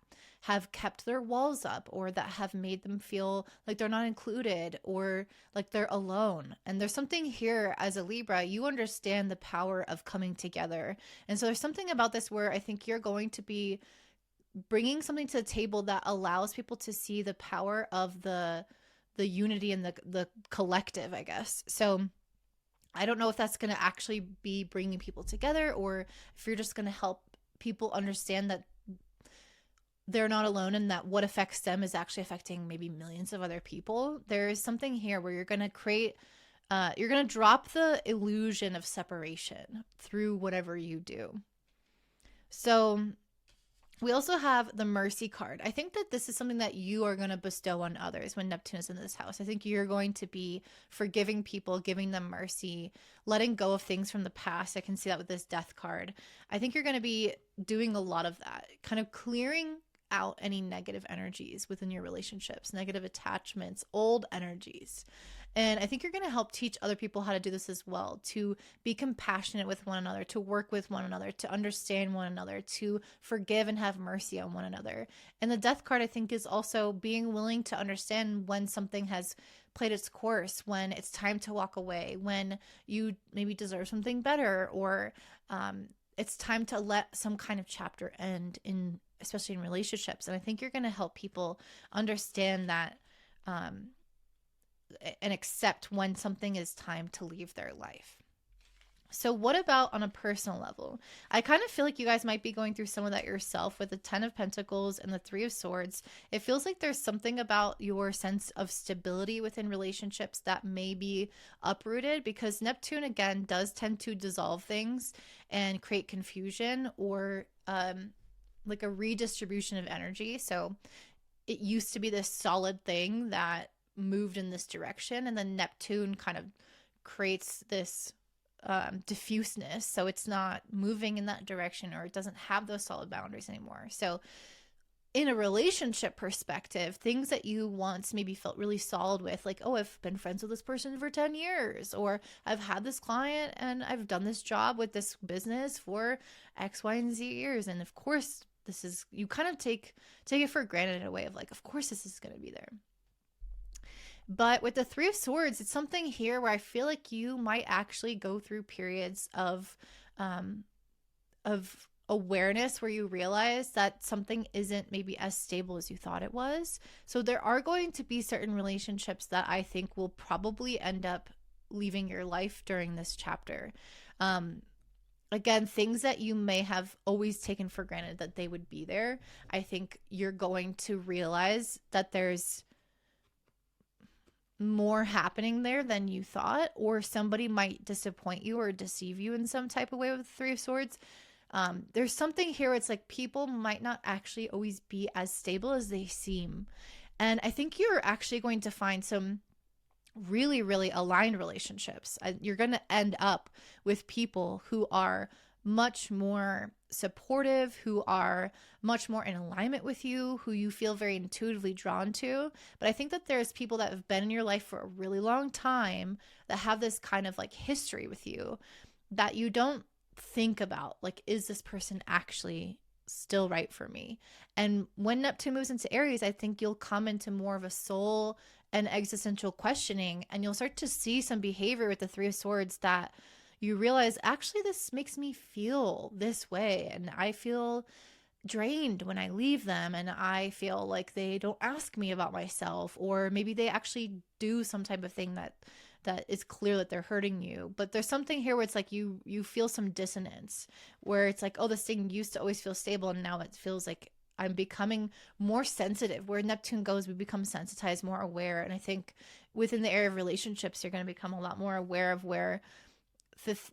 Speaker 1: have kept their walls up, or that have made them feel like they're not included, or like they're alone. And there's something here as a Libra, you understand the power of coming together. And so there's something about this where I think you're going to be bringing something to the table that allows people to see the power of the unity and the collective, I guess. So I don't know if that's going to actually be bringing people together, or if you're just going to help people understand that they're not alone and that what affects them is actually affecting maybe millions of other people. There is something here where you're going to create, you're going to drop the illusion of separation through whatever you do. So we also have the mercy card. I think that this is something that you are going to bestow on others when Neptune is in this house. I think you're going to be forgiving people, giving them mercy, letting go of things from the past. I can see that with this death card. I think you're going to be doing a lot of that, kind of clearing out any negative energies within your relationships, negative attachments, old energies. And I think you're going to help teach other people how to do this as well, to be compassionate with one another, to work with one another, to understand one another, to forgive and have mercy on one another. And the death card, I think, is also being willing to understand when something has played its course, when it's time to walk away, when you maybe deserve something better, or it's time to let some kind of chapter end, especially in relationships. And I think you're going to help people understand that and accept when something is time to leave their life. So what about on a personal level? I kind of feel like you guys might be going through some of that yourself with the 10 of Pentacles and the 3 of Swords. It feels like there's something about your sense of stability within relationships that may be uprooted, because Neptune, again, does tend to dissolve things and create confusion, or like a redistribution of energy. So it used to be this solid thing that moved in this direction, and then Neptune kind of creates this diffuseness, so it's not moving in that direction, or it doesn't have those solid boundaries anymore. So in a relationship perspective, things that you once maybe felt really solid with, like, oh, I've been friends with this person for 10 years, or I've had this client and I've done this job with this business for X, Y, and Z years, and of course this is, you kind of take it for granted in a way of like, of course this is going to be there. But with the 3 of Swords, it's something here where I feel like you might actually go through periods of awareness where you realize that something isn't maybe as stable as you thought it was. So there are going to be certain relationships that I think will probably end up leaving your life during this chapter. Again, things that you may have always taken for granted that they would be there. I think you're going to realize that there's more happening there than you thought, or somebody might disappoint you or deceive you in some type of way with the 3 of Swords. There's something here. It's like people might not actually always be as stable as they seem. And I think you're actually going to find some really, really aligned relationships. You're going to end up with people who are much more supportive, who are much more in alignment with you, who you feel very intuitively drawn to. But I think that there's people that have been in your life for a really long time that have this kind of like history with you that you don't think about, like, is this person actually still right for me? And when Neptune moves into Aries, I think you'll come into more of a soul and existential questioning, and you'll start to see some behavior with the 3 of Swords that you realize, actually, this makes me feel this way, and I feel drained when I leave them, and I feel like they don't ask me about myself, or maybe they actually do some type of thing that is clear that they're hurting you. But there's something here where it's like you feel some dissonance, where it's like, oh, this thing used to always feel stable, and now it feels like I'm becoming more sensitive. Where Neptune goes, we become sensitized, more aware. And I think within the area of relationships, you're going to become a lot more aware of where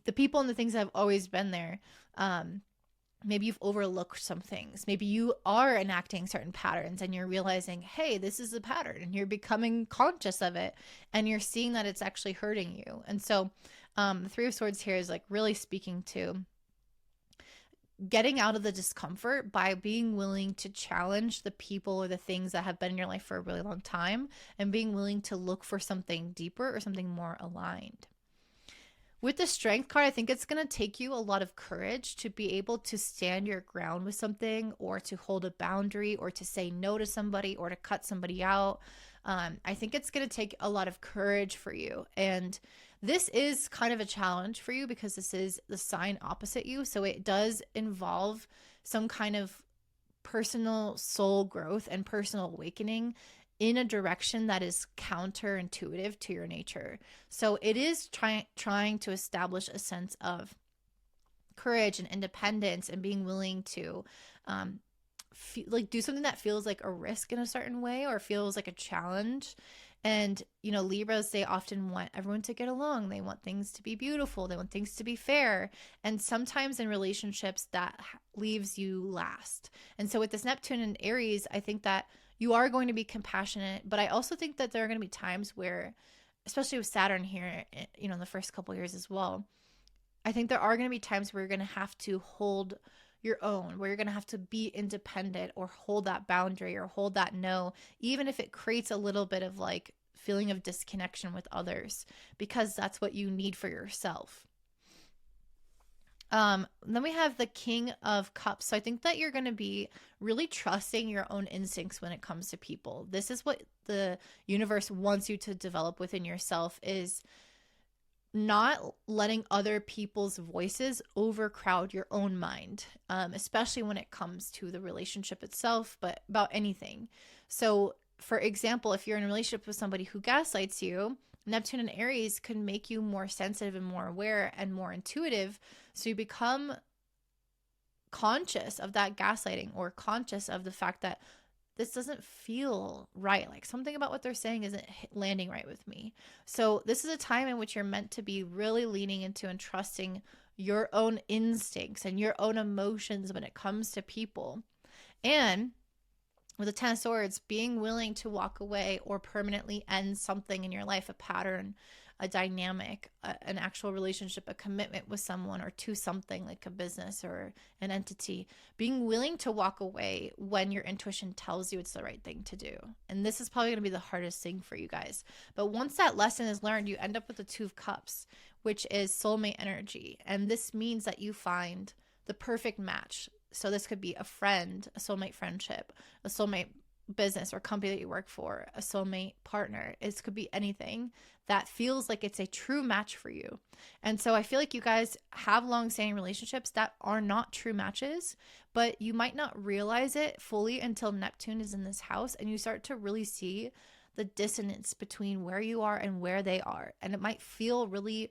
Speaker 1: the people and the things that have always been there, maybe you've overlooked some things. Maybe you are enacting certain patterns and you're realizing, hey, this is a pattern, and you're becoming conscious of it, and you're seeing that it's actually hurting you. And so the 3 of Swords here is like really speaking to getting out of the discomfort by being willing to challenge the people or the things that have been in your life for a really long time, and being willing to look for something deeper or something more aligned. With the Strength card, I think it's going to take you a lot of courage to be able to stand your ground with something, or to hold a boundary, or to say no to somebody, or to cut somebody out. I think it's going to take a lot of courage for you. And this is kind of a challenge for you because this is the sign opposite you. So it does involve some kind of personal soul growth and personal awakening in a direction that is counterintuitive to your nature. So it is trying to establish a sense of courage and independence and being willing to do something that feels like a risk in a certain way or feels like a challenge. And, you know, Libras, they often want everyone to get along. They want things to be beautiful. They want things to be fair. And sometimes in relationships that leaves you last. And so with this Neptune and Aries, I think that you are going to be compassionate, but I also think that there are going to be times where, especially with Saturn here, you know, in the first couple years as well, I think there are going to be times where you're going to have to hold your own, where you're going to have to be independent or hold that boundary or hold that no, even if it creates a little bit of like feeling of disconnection with others, because that's what you need for yourself. Then we have the King of Cups. So I think that you're going to be really trusting your own instincts when it comes to people. This is what the universe wants you to develop within yourself, is not letting other people's voices overcrowd your own mind, especially when it comes to the relationship itself, but about anything. So for example, if you're in a relationship with somebody who gaslights you, Neptune and Aries can make you more sensitive and more aware and more intuitive. So you become conscious of that gaslighting, or conscious of the fact that this doesn't feel right. Like something about what they're saying isn't landing right with me. So this is a time in which you're meant to be really leaning into and trusting your own instincts and your own emotions when it comes to people. And with the Ten of Swords, being willing to walk away or permanently end something in your life, a pattern, a dynamic, an actual relationship, a commitment with someone or to something like a business or an entity, being willing to walk away when your intuition tells you it's the right thing to do. And this is probably going to be the hardest thing for you guys. But once that lesson is learned, you end up with the Two of Cups, which is soulmate energy. And this means that you find the perfect match. So this could be a friend, a soulmate friendship, a soulmate business or company that you work for, a soulmate partner. It could be anything that feels like it's a true match for you. And so I feel like you guys have long-standing relationships that are not true matches, but you might not realize it fully until Neptune is in this house and you start to really see the dissonance between where you are and where they are. And it might feel really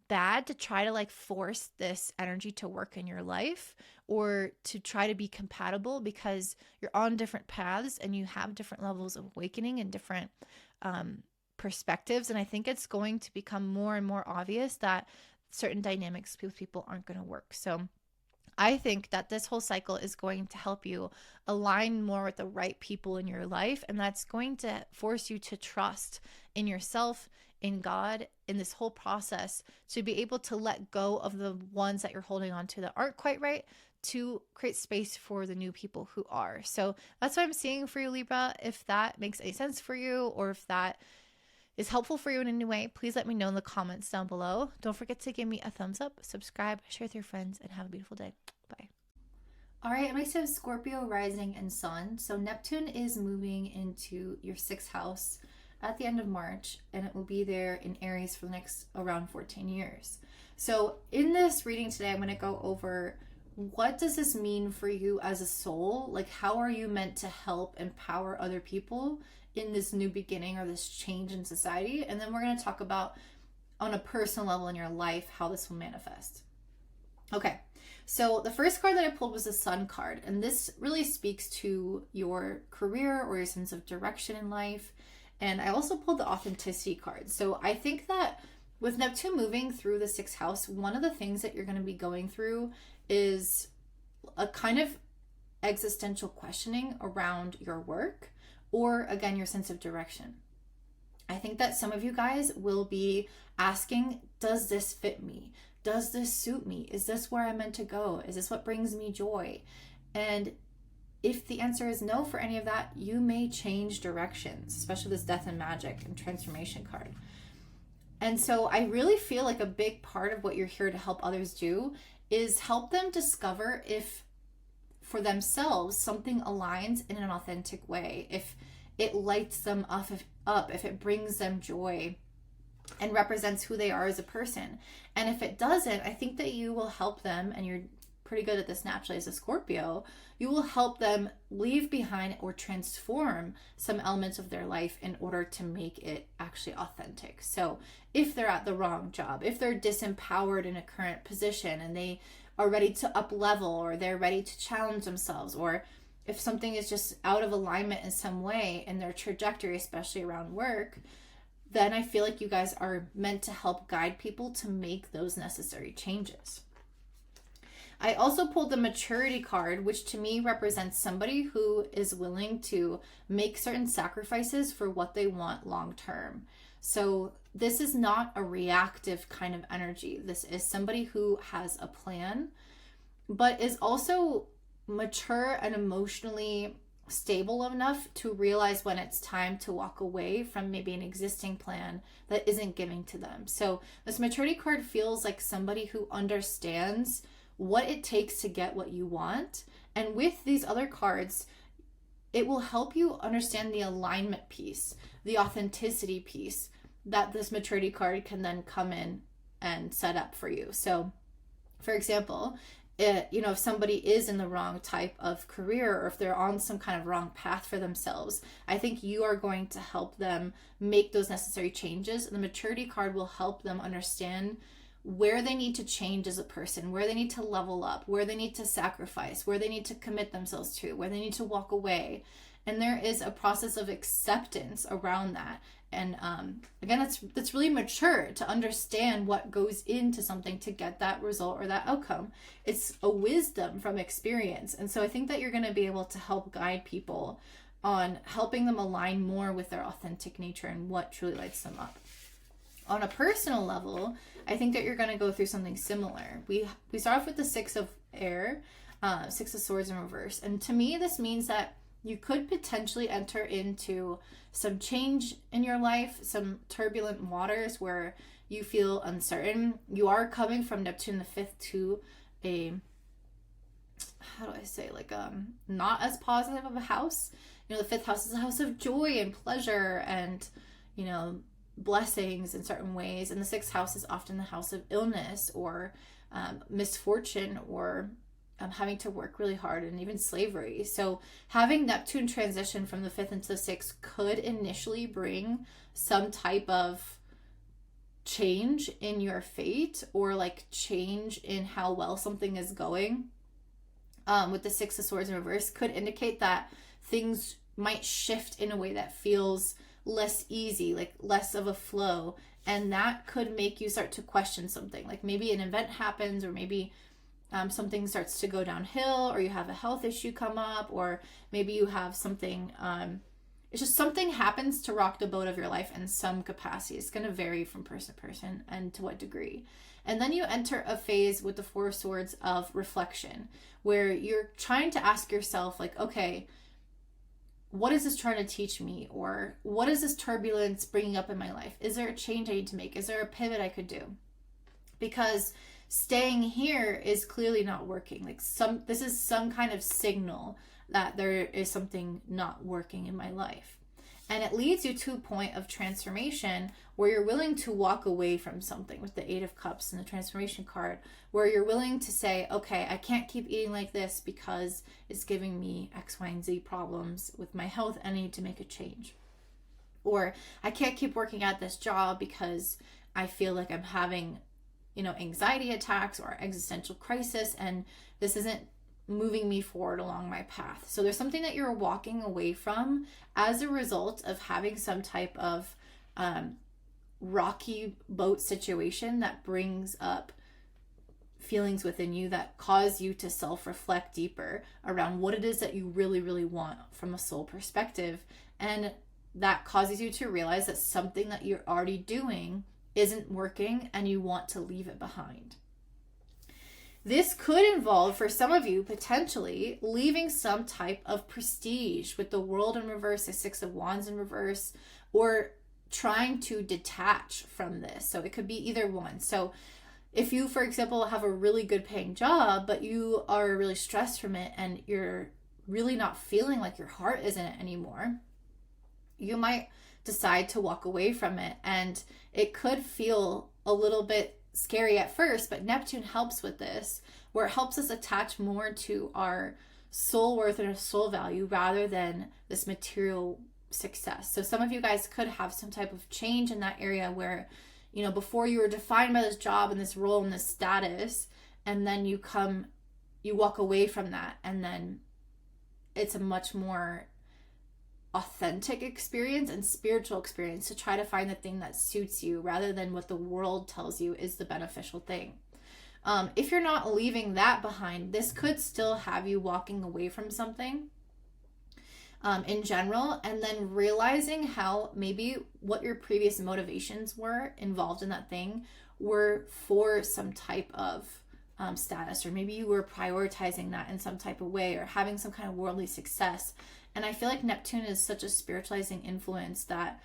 Speaker 1: bad to try to like force this energy to work in your life or to try to be compatible, because you're on different paths and you have different levels of awakening and different perspectives. And I think it's going to become more and more obvious that certain dynamics with people aren't going to work. So I think that this whole cycle is going to help you align more with the right people in your life. And that's going to force you to trust in yourself, in God, in this whole process, to be able to let go of the ones that you're holding on to that aren't quite right, to create space for the new people who are. So that's what I'm seeing for you, Libra. If that makes any sense for you, or if that is helpful for you in any way, please let me know in the comments down below. Don't forget to give me a thumbs up, subscribe, share with your friends, and have a beautiful day. Bye. All right, I have Scorpio rising and sun. So Neptune is moving into your 6th house at the end of March, and it will be there in Aries for the next around 14 years. So in this reading today, I'm going to go over what does this mean for you as a soul? Like, how are you meant to help empower other people in this new beginning or this change in society? And then we're going to talk about, on a personal level in your life, how this will manifest. Okay, so the first card that I pulled was the Sun card, and this really speaks to your career or your sense of direction in life. And I also pulled the Authenticity card. So I think that with Neptune moving through the 6th house, one of the things that you're going to be going through is a kind of existential questioning around your work, or again, your sense of direction. I think that some of you guys will be asking, does this fit me? Does this suit me? Is this where I'm meant to go? Is this what brings me joy? And if the answer is no for any of that, you may change directions, especially this Death and Magic and Transformation card. And so I really feel like a big part of what you're here to help others do is help them discover if for themselves something aligns in an authentic way, if it lights them up, if it brings them joy and represents who they are as a person. And if it doesn't, I think that you will help them, and you're pretty good at this naturally as a Scorpio, you will help them leave behind or transform some elements of their life in order to make it actually authentic. So if they're at the wrong job, if they're disempowered in a current position and they are ready to up level, or they're ready to challenge themselves, or if something is just out of alignment in some way in their trajectory, especially around work, then I feel like you guys are meant to help guide people to make those necessary changes. I also pulled the maturity card, which to me represents somebody who is willing to make certain sacrifices for what they want long term. So this is not a reactive kind of energy. This is somebody who has a plan, but is also mature and emotionally stable enough to realize when it's time to walk away from maybe an existing plan that isn't giving to them. So this maturity card feels like somebody who understands what it takes to get what you want. And with these other cards, it will help you understand the alignment piece, the authenticity piece that this maturity card can then come in and set up for you. So for example, if somebody is in the wrong type of career, or if they're on some kind of wrong path for themselves, I think you are going to help them make those necessary changes. And the maturity card will help them understand where they need to change as a person, where they need to level up, where they need to sacrifice, where they need to commit themselves to, where they need to walk away. And there is a process of acceptance around that. And again, that's really mature to understand what goes into something to get that result or that outcome. It's a wisdom from experience. And so I think that you're going to be able to help guide people on helping them align more with their authentic nature and what truly lights them up. On a personal level, I think that you're going to go through something similar. We start off with the Six of Swords in reverse. And to me, this means that you could potentially enter into some change in your life, some turbulent waters where you feel uncertain. You are coming from Neptune the fifth to a, not as positive of a house. The fifth house is a house of joy and pleasure and, blessings in certain ways. And the sixth house is often the house of illness or misfortune, or having to work really hard, and even slavery. So having Neptune transition from the fifth into the sixth could initially bring some type of change in your fate, or change in how well something is going. With the Six of Swords in reverse could indicate that things might shift in a way that feels less easy, less of a flow. And that could make you start to question something. Maybe an event happens, or maybe something starts to go downhill, or you have a health issue come up, or maybe you have something, it's just something happens to rock the boat of your life in some capacity. It's going to vary from person to person and to what degree. And then you enter a phase with the Four of Swords of reflection, where you're trying to ask yourself, okay, what is this trying to teach me? Or what is this turbulence bringing up in my life? Is there a change I need to make? Is there a pivot I could do? Because staying here is clearly not working. This is some kind of signal that there is something not working in my life. And it leads you to a point of transformation where you're willing to walk away from something, with the Eight of Cups and the transformation card, where you're willing to say, okay, I can't keep eating like this because it's giving me X, Y, and Z problems with my health, and I need to make a change. Or I can't keep working at this job because I feel like I'm having anxiety attacks or existential crisis, and this isn't moving me forward along my path. So there's something that you're walking away from as a result of having some type of rocky boat situation that brings up feelings within you that cause you to self-reflect deeper around what it is that you really, really want from a soul perspective. And that causes you to realize that something that you're already doing isn't working and you want to leave it behind. This could involve, for some of you, potentially leaving some type of prestige with the World in reverse, the Six of Wands in reverse, or trying to detach from this. So it could be either one. So if you, for example, have a really good paying job, but you are really stressed from it and you're really not feeling like your heart is in it anymore, you might decide to walk away from it. And it could feel a little bit scary at first, but Neptune helps with this, where it helps us attach more to our soul worth and our soul value rather than this material success. So some of you guys could have some type of change in that area where, you know, before you were defined by this job and this role and this status, and then you walk away from that, and then it's a much more authentic experience and spiritual experience to try to find the thing that suits you rather than what the world tells you is the beneficial thing. If you're not leaving that behind, this could still have you walking away from something in general, and then realizing how maybe what your previous motivations were involved in that thing were for some type of status, or maybe you were prioritizing that in some type of way or having some kind of worldly success. And I feel like Neptune is such a spiritualizing influence that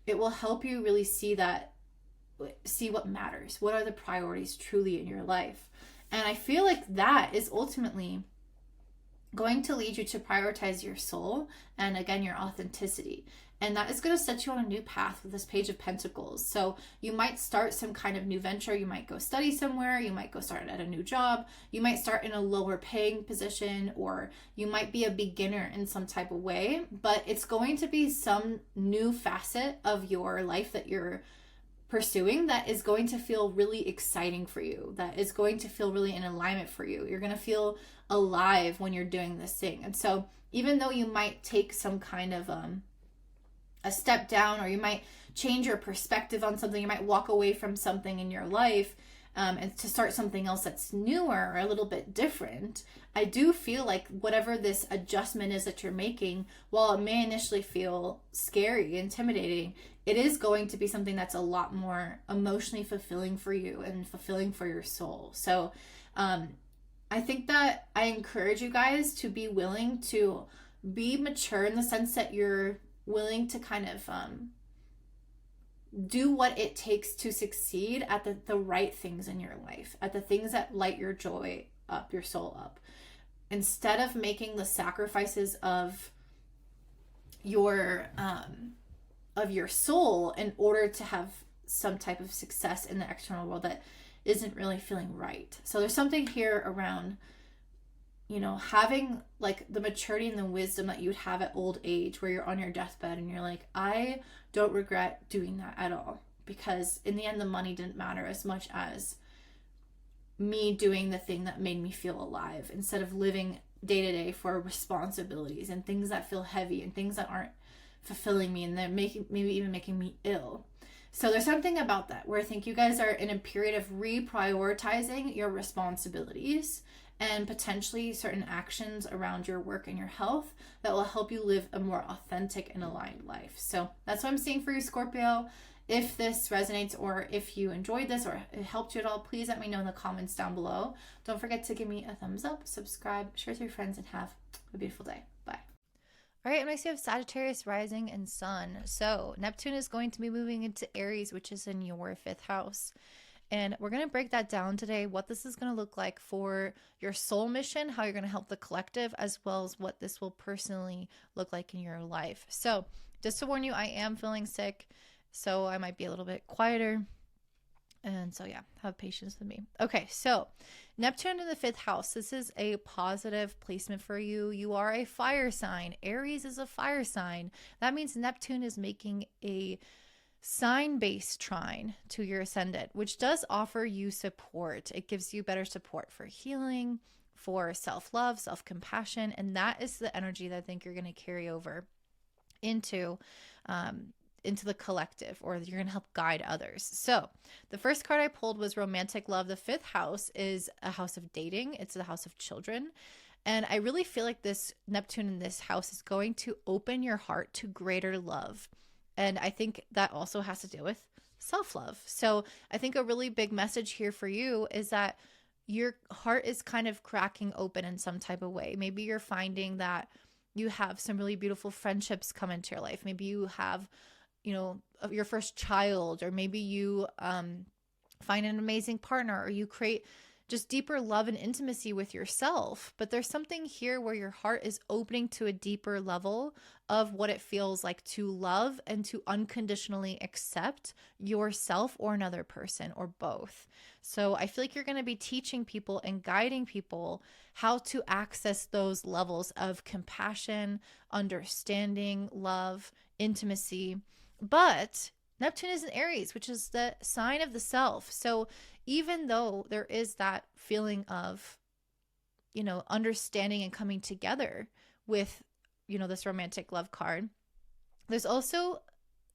Speaker 1: it will help you really see what matters. What are the priorities truly in your life? And I feel like that is ultimately going to lead you to prioritize your soul and, again, your authenticity. And that is going to set you on a new path with this Page of Pentacles. So you might start some kind of new venture. You might go study somewhere. You might go start at a new job. You might start in a lower paying position, or you might be a beginner in some type of way. But it's going to be some new facet of your life that you're pursuing that is going to feel really exciting for you, that is going to feel really in alignment for you. You're going to feel alive when you're doing this thing. And so even though you might take some kind of a step down, or you might change your perspective on something, you might walk away from something in your life and to start something else that's newer or a little bit different, I do feel like whatever this adjustment is that you're making, while it may initially feel scary, intimidating, it is going to be something that's a lot more emotionally fulfilling for you and fulfilling for your soul. So I think that I encourage you guys to be willing to be mature in the sense that you're willing to kind of do what it takes to succeed at the right things in your life, at the things that light your joy up, your soul up, instead of making the sacrifices of your soul in order to have some type of success in the external world that isn't really feeling right. So there's something here around, you know, having like the maturity and the wisdom that you'd have at old age, where you're on your deathbed and you're like, I don't regret doing that at all, because in the end the money didn't matter as much as me doing the thing that made me feel alive, instead of living day to day for responsibilities and things that feel heavy and things that aren't fulfilling me, and they're maybe even making me ill. So there's something about that where I think you guys are in a period of reprioritizing your responsibilities and potentially certain actions around your work and your health that will help you live a more authentic and aligned life. So that's what I'm seeing for you, Scorpio. If this resonates, or if you enjoyed this or it helped you at all, please let me know in the comments down below. Don't forget to give me a thumbs up, subscribe, share with your friends, and have a beautiful day. Bye. All right, next you have Sagittarius rising and sun. So Neptune is going to be moving into Aries, which is in your 5th house. And we're going to break that down today, what this is going to look like for your soul mission, how you're going to help the collective, as well as what this will personally look like in your life. So just to warn you, I am feeling sick, so I might be a little bit quieter. And so, yeah, have patience with me. Okay, so Neptune in the 5th house. This is a positive placement for you. You are a fire sign. Aries is a fire sign. That means Neptune is making a sign-based trine to your ascendant, which does offer you support. It gives you better support for healing, for self-love, self-compassion, and that is the energy that I think you're going to carry over into the collective, or you're going to help guide others. So the first card I pulled was romantic love. The 5th house is a house of dating. It's the house of children. And I really feel like this Neptune in this house is going to open your heart to greater love. And I think that also has to do with self-love. So I think a really big message here for you is that your heart is kind of cracking open in some type of way. Maybe you're finding that you have some really beautiful friendships come into your life. Maybe you have, you know, your first child, or maybe you find an amazing partner, or you create just deeper love and intimacy with yourself. But there's something here where your heart is opening to a deeper level of what it feels like to love and to unconditionally accept yourself or another person or both. So I feel like you're going to be teaching people and guiding people how to access those levels of compassion, understanding, love, intimacy. But Neptune is in Aries, which is the sign of the self. So even though there is that feeling of, understanding and coming together with, this romantic love card, there's also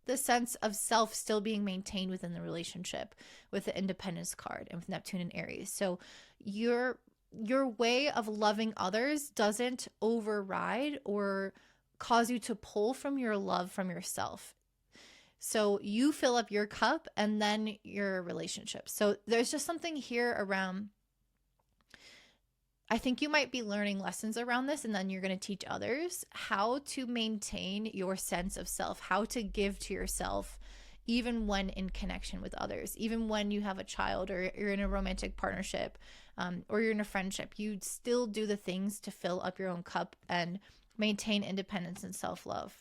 Speaker 1: the sense of self still being maintained within the relationship with the independence card and with Neptune and Aries. So your way of loving others doesn't override or cause you to pull from your love from yourself. So you fill up your cup and then your relationship. So there's just something here around, I think you might be learning lessons around this, and then you're going to teach others how to maintain your sense of self, how to give to yourself, even when in connection with others, even when you have a child or you're in a romantic partnership, or you're in a friendship. You still do the things to fill up your own cup and maintain independence and self-love.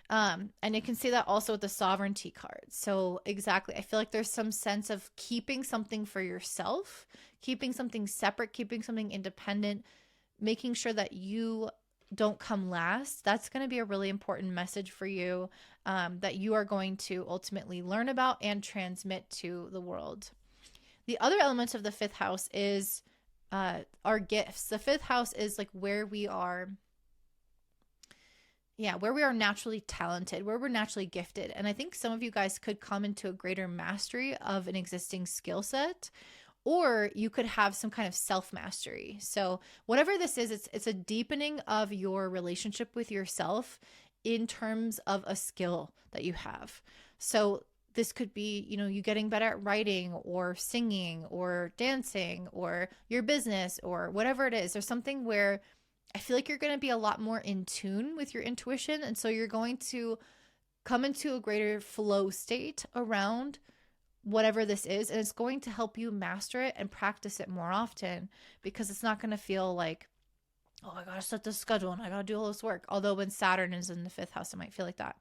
Speaker 1: And you can see that also with the sovereignty card. So exactly, I feel like there's some sense of keeping something for yourself, keeping something separate, keeping something independent, making sure that you don't come last. That's going to be a really important message for you, that you are going to ultimately learn about and transmit to the world. The other element of the fifth house is our gifts. The fifth house is like where we are naturally talented, where we're naturally gifted. And I think some of you guys could come into a greater mastery of an existing skill set, or you could have some kind of self-mastery. So whatever this is, it's a deepening of your relationship with yourself in terms of a skill that you have. So this could be, you getting better at writing or singing or dancing or your business or whatever it is. There's something where I feel like you're going to be a lot more in tune with your intuition. And so you're going to come into a greater flow state around whatever this is. And it's going to help you master it and practice it more often, because it's not going to feel like, oh, I got to set this schedule and I got to do all this work. Although when Saturn is in the fifth house, it might feel like that.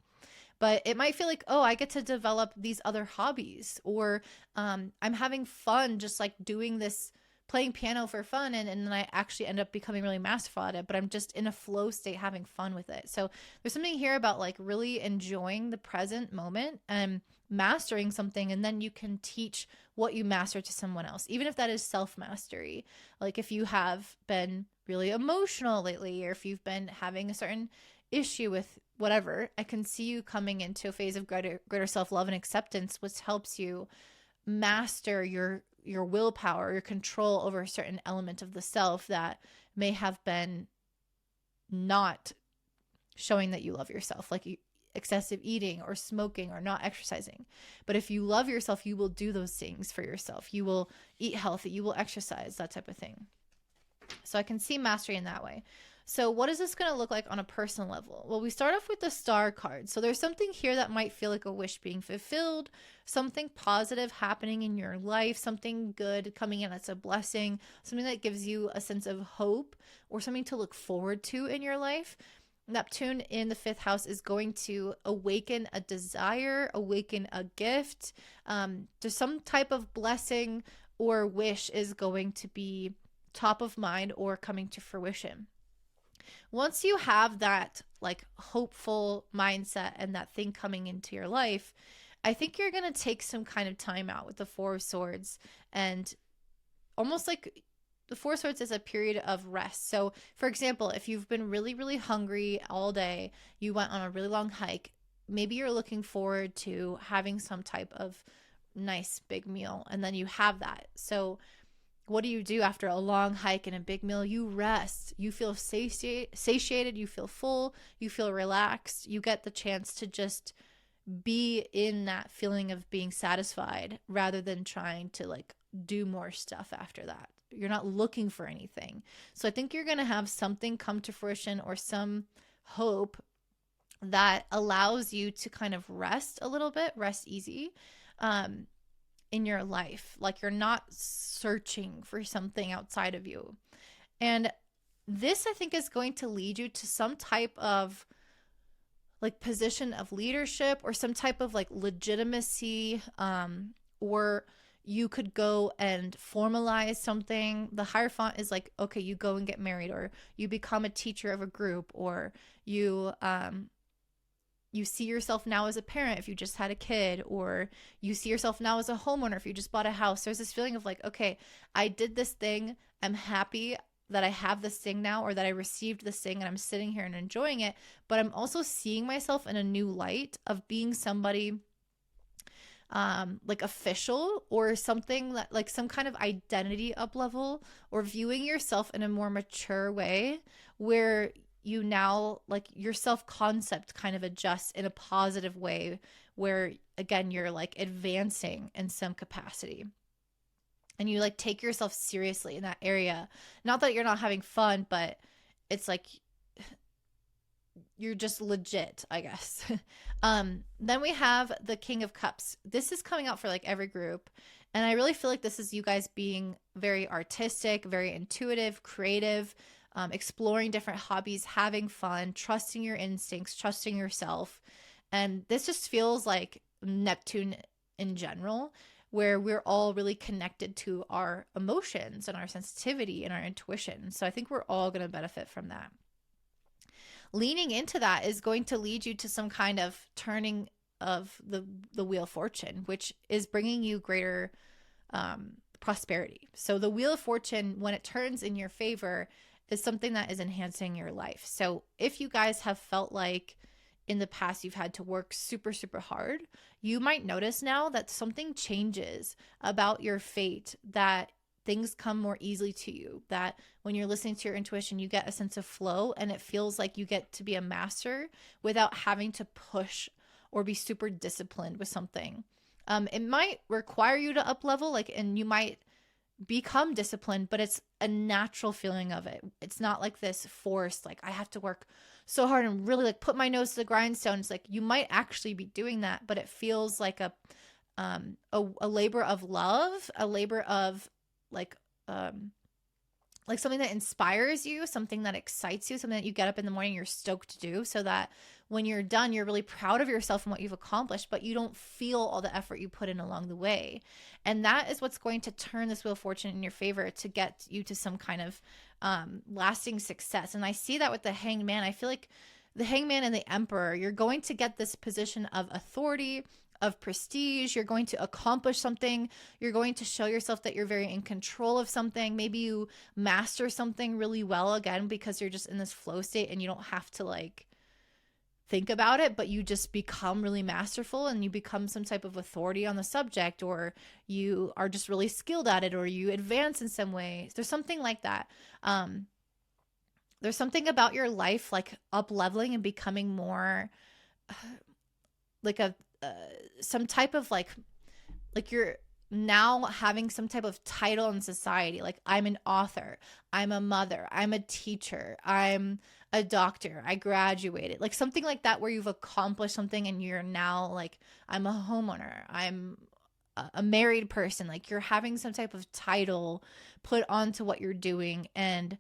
Speaker 1: But it might feel like, oh, I get to develop these other hobbies, or I'm having fun just like doing this, playing piano for fun, and then I actually end up becoming really masterful at it, but I'm just in a flow state having fun with it. So there's something here about like really enjoying the present moment and mastering something, and then you can teach what you master to someone else, even if that is self-mastery. Like if you have been really emotional lately, or if you've been having a certain issue with whatever, I can see you coming into a phase of greater self-love and acceptance, which helps you master your willpower, your control over a certain element of the self that may have been not showing that you love yourself, like excessive eating or smoking or not exercising. But if you love yourself, you will do those things for yourself. You will eat healthy, you will exercise, that type of thing. So I can see mastery in that way. So what is this going to look like on a personal level? Well, we start off with the star card. So there's something here that might feel like a wish being fulfilled, something positive happening in your life, something good coming in that's a blessing, something that gives you a sense of hope or something to look forward to in your life. Neptune in the fifth house is going to awaken a desire, awaken a gift. There's some type of blessing or wish is going to be top of mind or coming to fruition. Once you have that like hopeful mindset and that thing coming into your life, I think you're going to take some kind of time out with the Four of Swords, and almost like the Four of Swords is a period of rest. So for example, if you've been really, really hungry all day, you went on a really long hike, maybe you're looking forward to having some type of nice big meal, and then you have that. So what do you do after a long hike and a big meal? You rest. You feel satiated. You feel full. You feel relaxed. You get the chance to just be in that feeling of being satisfied rather than trying to like do more stuff after that. You're not looking for anything. So I think you're going to have something come to fruition or some hope that allows you to kind of rest a little bit, rest easy. in your life. Like you're not searching for something outside of you. And this, I think, is going to lead you to some type of like position of leadership or some type of like legitimacy, or you could go and formalize something. The Hierophant is like, okay, you go and get married, or you become a teacher of a group, or you see yourself now as a parent if you just had a kid, or you see yourself now as a homeowner if you just bought a house. There's this feeling of like, okay, I did this thing. I'm happy that I have this thing now, or that I received this thing and I'm sitting here and enjoying it. But I'm also seeing myself in a new light of being somebody like official, or something that like some kind of identity up level, or viewing yourself in a more mature way where you now like your self-concept kind of adjusts in a positive way, where again you're like advancing in some capacity, and you like take yourself seriously in that area. Not that you're not having fun, but it's like you're just legit, I guess. Then we have the King of Cups. This is coming out for like every group, and I really feel like this is you guys being very artistic, very intuitive, creative, exploring different hobbies, having fun, trusting your instincts, trusting yourself. And this just feels like Neptune in general, where we're all really connected to our emotions and our sensitivity and our intuition. So I think we're all going to benefit from that. Leaning into that is going to lead you to some kind of turning of the Wheel of Fortune, which is bringing you greater prosperity. So the Wheel of Fortune, when it turns in your favor, is something that is enhancing your life. So if you guys have felt like in the past you've had to work super, super hard, you might notice now that something changes about your fate, that things come more easily to you, that when you're listening to your intuition, you get a sense of flow, and it feels like you get to be a master without having to push or be super disciplined with something. It might require you to up level, like, and you might become disciplined, but it's a natural feeling of it. It's not like this forced, like I have to work so hard and really like put my nose to the grindstone. It's like you might actually be doing that, but it feels like a labor of love, a labor of like something that inspires you, something that excites you, something that you get up in the morning, you're stoked to do, so that when you're done, you're really proud of yourself and what you've accomplished, but you don't feel all the effort you put in along the way. And that is what's going to turn this Wheel of Fortune in your favor to get you to some kind of lasting success. And I see that with the Hanged Man. I feel like the Hanged Man and the Emperor, you're going to get this position of authority, of prestige. You're going to accomplish something. You're going to show yourself that you're very in control of something. Maybe you master something really well, again, because you're just in this flow state and you don't have to like think about it, but you just become really masterful and you become some type of authority on the subject, or you are just really skilled at it, or you advance in some way. There's something like that. There's something about your life like up leveling and becoming more like some type of like you're now having some type of title in society. Like I'm an author, I'm a mother, I'm a teacher, I'm a doctor, I graduated, like something like that, where you've accomplished something and you're now like, I'm a homeowner, I'm a married person. Like you're having some type of title put onto what you're doing, and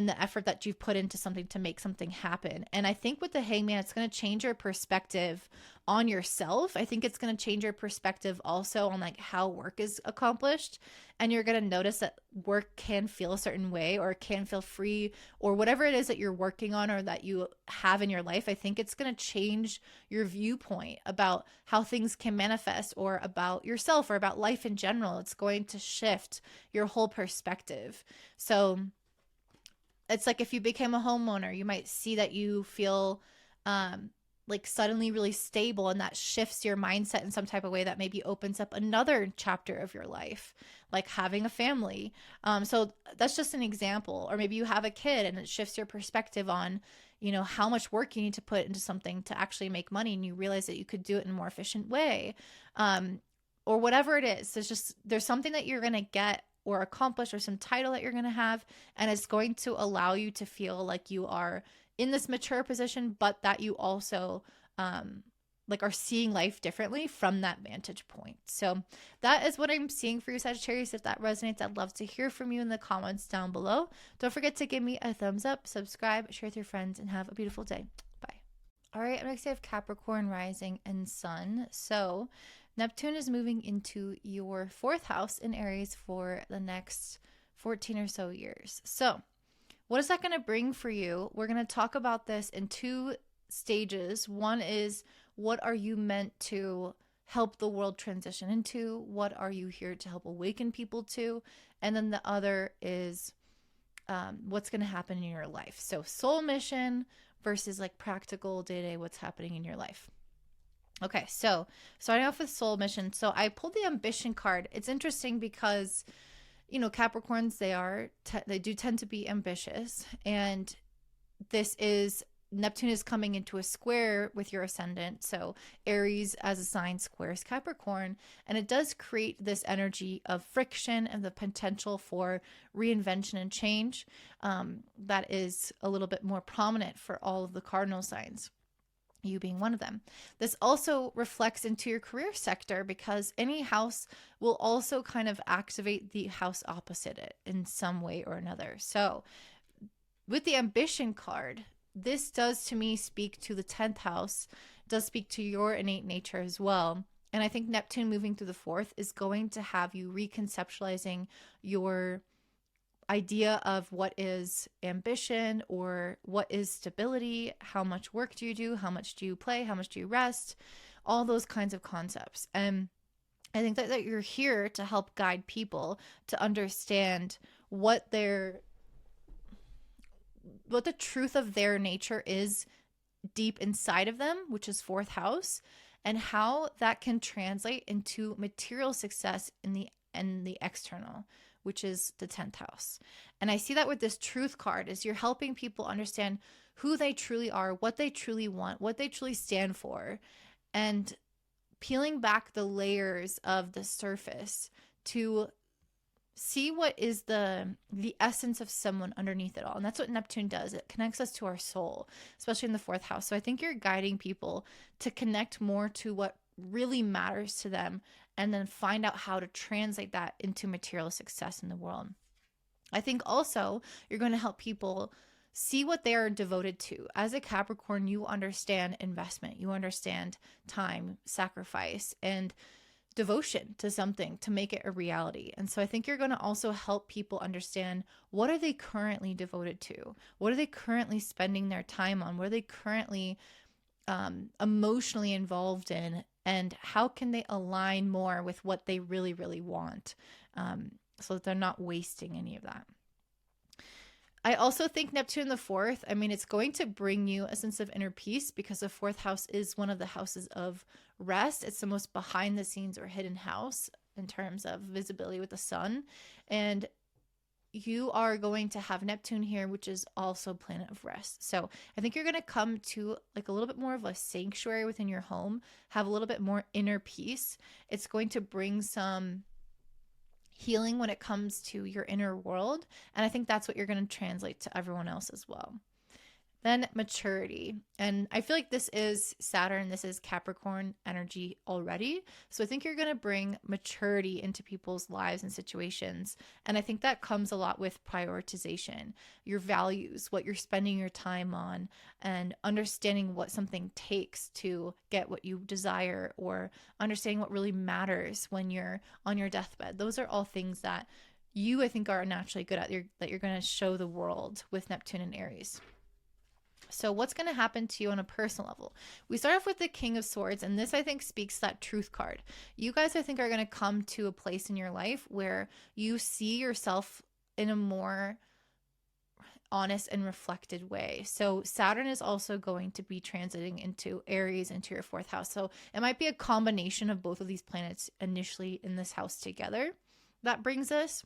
Speaker 1: the effort that you've put into something to make something happen. And I think with the Hangman, it's going to change your perspective on yourself. I think it's going to change your perspective also on like how work is accomplished. And you're going to notice that work can feel a certain way, or it can feel free, or whatever it is that you're working on or that you have in your life. I think it's going to change your viewpoint about how things can manifest, or about yourself, or about life in general. It's going to shift your whole perspective. So it's like if you became a homeowner, you might see that you feel like suddenly really stable, and that shifts your mindset in some type of way that maybe opens up another chapter of your life, like having a family. So that's just an example. Or maybe you have a kid and it shifts your perspective on, you know, how much work you need to put into something to actually make money, and you realize that you could do it in a more efficient way. Or whatever it is. There's something that you're going to get or accomplish, or some title that you're going to have, and it's going to allow you to feel like you are in this mature position, but that you also like are seeing life differently from that vantage point. So that is what I'm seeing for you, Sagittarius. If that resonates, I'd love to hear from you in the comments down below. Don't forget to give me a thumbs up, subscribe, share with your friends, and have a beautiful day. Bye. All right, next I have Capricorn rising and sun. So Neptune is moving into your 4th house in Aries for the next 14 or so years. So what is that going to bring for you? We're going to talk about this in 2 stages. One is, what are you meant to help the world transition into? What are you here to help awaken people to? And then the other is what's going to happen in your life. So soul mission versus like practical day-to-day, what's happening in your life. Okay, so starting off with soul mission. So I pulled the ambition card. It's interesting because, you know, Capricorns, they do tend to be ambitious, and this is Neptune is coming into a square with your ascendant. So Aries as a sign squares Capricorn, and it does create this energy of friction and the potential for reinvention and change that is a little bit more prominent for all of the cardinal signs, you being one of them. This also reflects into your career sector, because any house will also kind of activate the house opposite it in some way or another. So with the ambition card, this does to me speak to the 10th house, does speak to your innate nature as well. And I think Neptune moving through the 4th is going to have you reconceptualizing your idea of what is ambition or what is stability, how much work do you do, how much do you play, how much do you rest, all those kinds of concepts. And I think that you're here to help guide people to understand what the truth of their nature is deep inside of them, which is 4th house, and how that can translate into material success in the external, which is the 10th house. And I see that with this truth card, is you're helping people understand who they truly are, what they truly want, what they truly stand for, and peeling back the layers of the surface to see what is the essence of someone underneath it all. And that's what Neptune does. It connects us to our soul, especially in the 4th house. So I think you're guiding people to connect more to what really matters to them, and then find out how to translate that into material success in the world. I think also you're going to help people see what they are devoted to. As a Capricorn, you understand investment, you understand time, sacrifice, and devotion to something to make it a reality. And so I think you're going to also help people understand, what are they currently devoted to? What are they currently spending their time on? What are they currently emotionally involved in? And how can they align more with what they really, really want, so that they're not wasting any of that. I also think Neptune in the 4th, I mean, it's going to bring you a sense of inner peace, because the 4th house is one of the houses of rest. It's the most behind the scenes or hidden house in terms of visibility with the sun. And you are going to have Neptune here, which is also planet of rest. So I think you're going to come to like a little bit more of a sanctuary within your home, have a little bit more inner peace. It's going to bring some healing when it comes to your inner world. And I think that's what you're going to translate to everyone else as well. Then maturity. And I feel like this is Saturn, this is Capricorn energy already. So I think you're going to bring maturity into people's lives and situations. And I think that comes a lot with prioritization, your values, what you're spending your time on, and understanding what something takes to get what you desire, or understanding what really matters when you're on your deathbed. Those are all things that you, I think, are naturally good at, that you're going to show the world with Neptune and Aries. So what's going to happen to you on a personal level? We start off with the King of Swords, and this, I think, speaks that truth card. You guys, I think, are going to come to a place in your life where you see yourself in a more honest and reflected way. So Saturn is also going to be transiting into Aries, into your 4th house. So it might be a combination of both of these planets initially in this house together that brings us,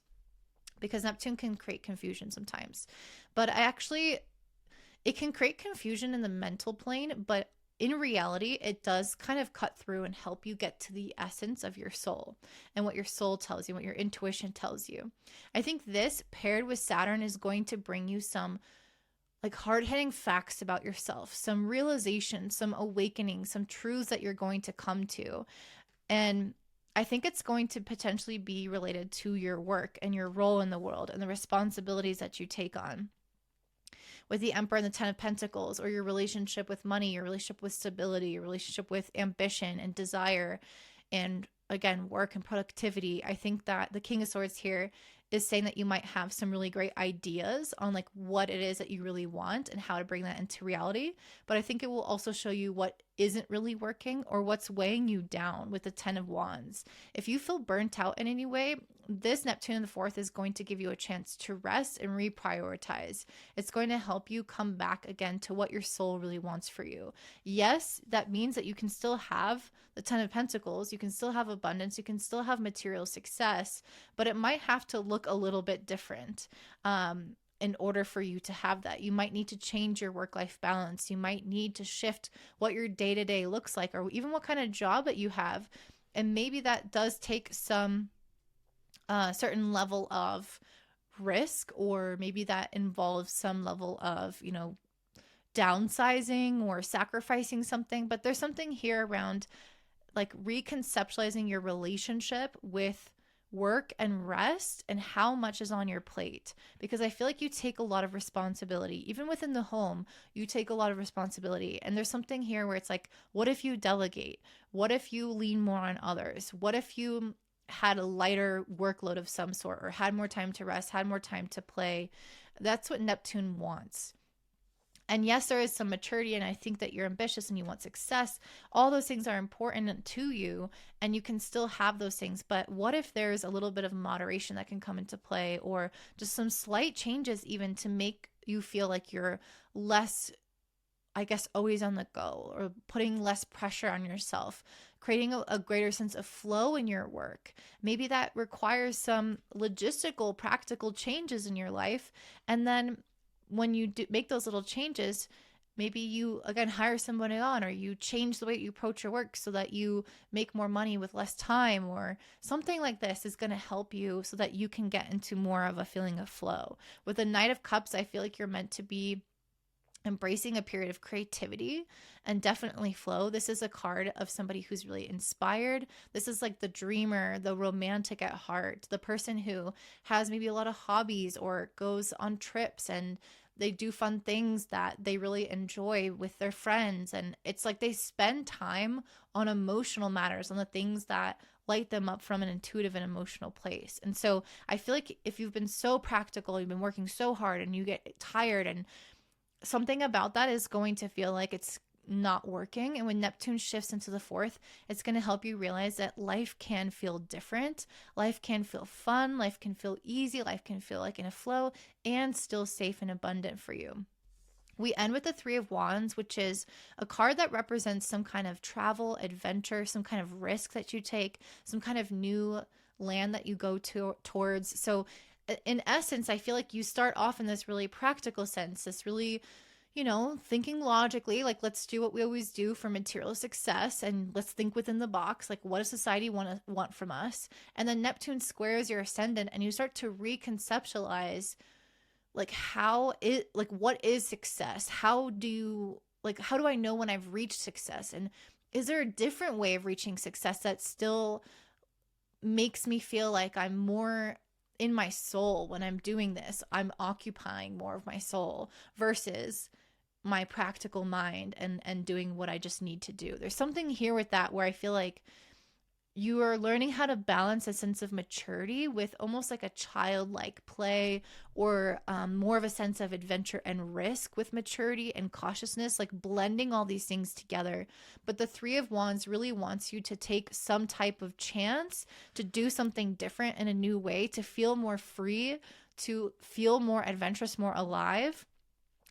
Speaker 1: because Neptune can create confusion sometimes. But it can create confusion in the mental plane, but in reality, it does kind of cut through and help you get to the essence of your soul and what your soul tells you, what your intuition tells you. I think this paired with Saturn is going to bring you some like hard-hitting facts about yourself, some realization, some awakening, some truths that you're going to come to. And I think it's going to potentially be related to your work and your role in the world and the responsibilities that you take on. With the Emperor and the Ten of Pentacles, or your relationship with money, your relationship with stability, your relationship with ambition and desire, and again, work and productivity. I think that the King of Swords here is saying that you might have some really great ideas on like what it is that you really want and how to bring that into reality. But I think it will also show you what isn't really working or what's weighing you down with the 10 of Wands. If you feel burnt out in any way, this Neptune in the fourth is going to give you a chance to rest and reprioritize. It's going to help you come back again to what your soul really wants for you. Yes, that means that you can still have the 10 of Pentacles, you can still have abundance, you can still have material success, but it might have to look a little bit different. In order for you to have that, you might need to change your work-life balance. You might need to shift what your day-to-day looks like, or even what kind of job that you have. And maybe that does take some certain level of risk, or maybe that involves some level of, downsizing or sacrificing something. But there's something here around like reconceptualizing your relationship with work and rest and how much is on your plate, because I feel like you take a lot of responsibility. Even within the home, you take a lot of responsibility. And there's something here where it's like, what if you delegate? What if you lean more on others? What if you had a lighter workload of some sort, or had more time to rest, had more time to play? That's what Neptune wants. And yes, there is some maturity, and I think that you're ambitious and you want success. All those things are important to you, and you can still have those things. But what if there's a little bit of moderation that can come into play, or just some slight changes even to make you feel like you're less, I guess, always on the go, or putting less pressure on yourself, creating a greater sense of flow in your work. Maybe that requires some logistical, practical changes in your life. And then when you do make those little changes, maybe you again hire somebody on, or you change the way you approach your work so that you make more money with less time, or something like this is going to help you so that you can get into more of a feeling of flow. With the Knight of Cups, I feel like you're meant to be embracing a period of creativity and definitely flow. This is a card of somebody who's really inspired. This is like the dreamer, the romantic at heart, the person who has maybe a lot of hobbies or goes on trips and they do fun things that they really enjoy with their friends. And it's like they spend time on emotional matters, on the things that light them up from an intuitive and emotional place. And so I feel like if you've been so practical, you've been working so hard and you get tired, and something about that is going to feel like it's not working. And when Neptune shifts into the fourth, it's going to help you realize that life can feel different. Life can feel fun. Life can feel easy. Life can feel like in a flow and still safe and abundant for you. We end with the Three of Wands, which is a card that represents some kind of travel, adventure, some kind of risk that you take, some kind of new land that you go towards. So in essence, I feel like you start off in this really practical sense, this really, thinking logically, like let's do what we always do for material success, and let's think within the box, like what does society want from us? And then Neptune squares your ascendant, and you start to reconceptualize like what is success? How do I know when I've reached success? And is there a different way of reaching success that still makes me feel like I'm more in my soul when I'm doing this? I'm occupying more of my soul versus my practical mind and doing what I just need to do. There's something here with that where I feel like you are learning how to balance a sense of maturity with almost like a childlike play, or more of a sense of adventure and risk with maturity and cautiousness, like blending all these things together. But the Three of Wands really wants you to take some type of chance to do something different in a new way, to feel more free, to feel more adventurous, more alive.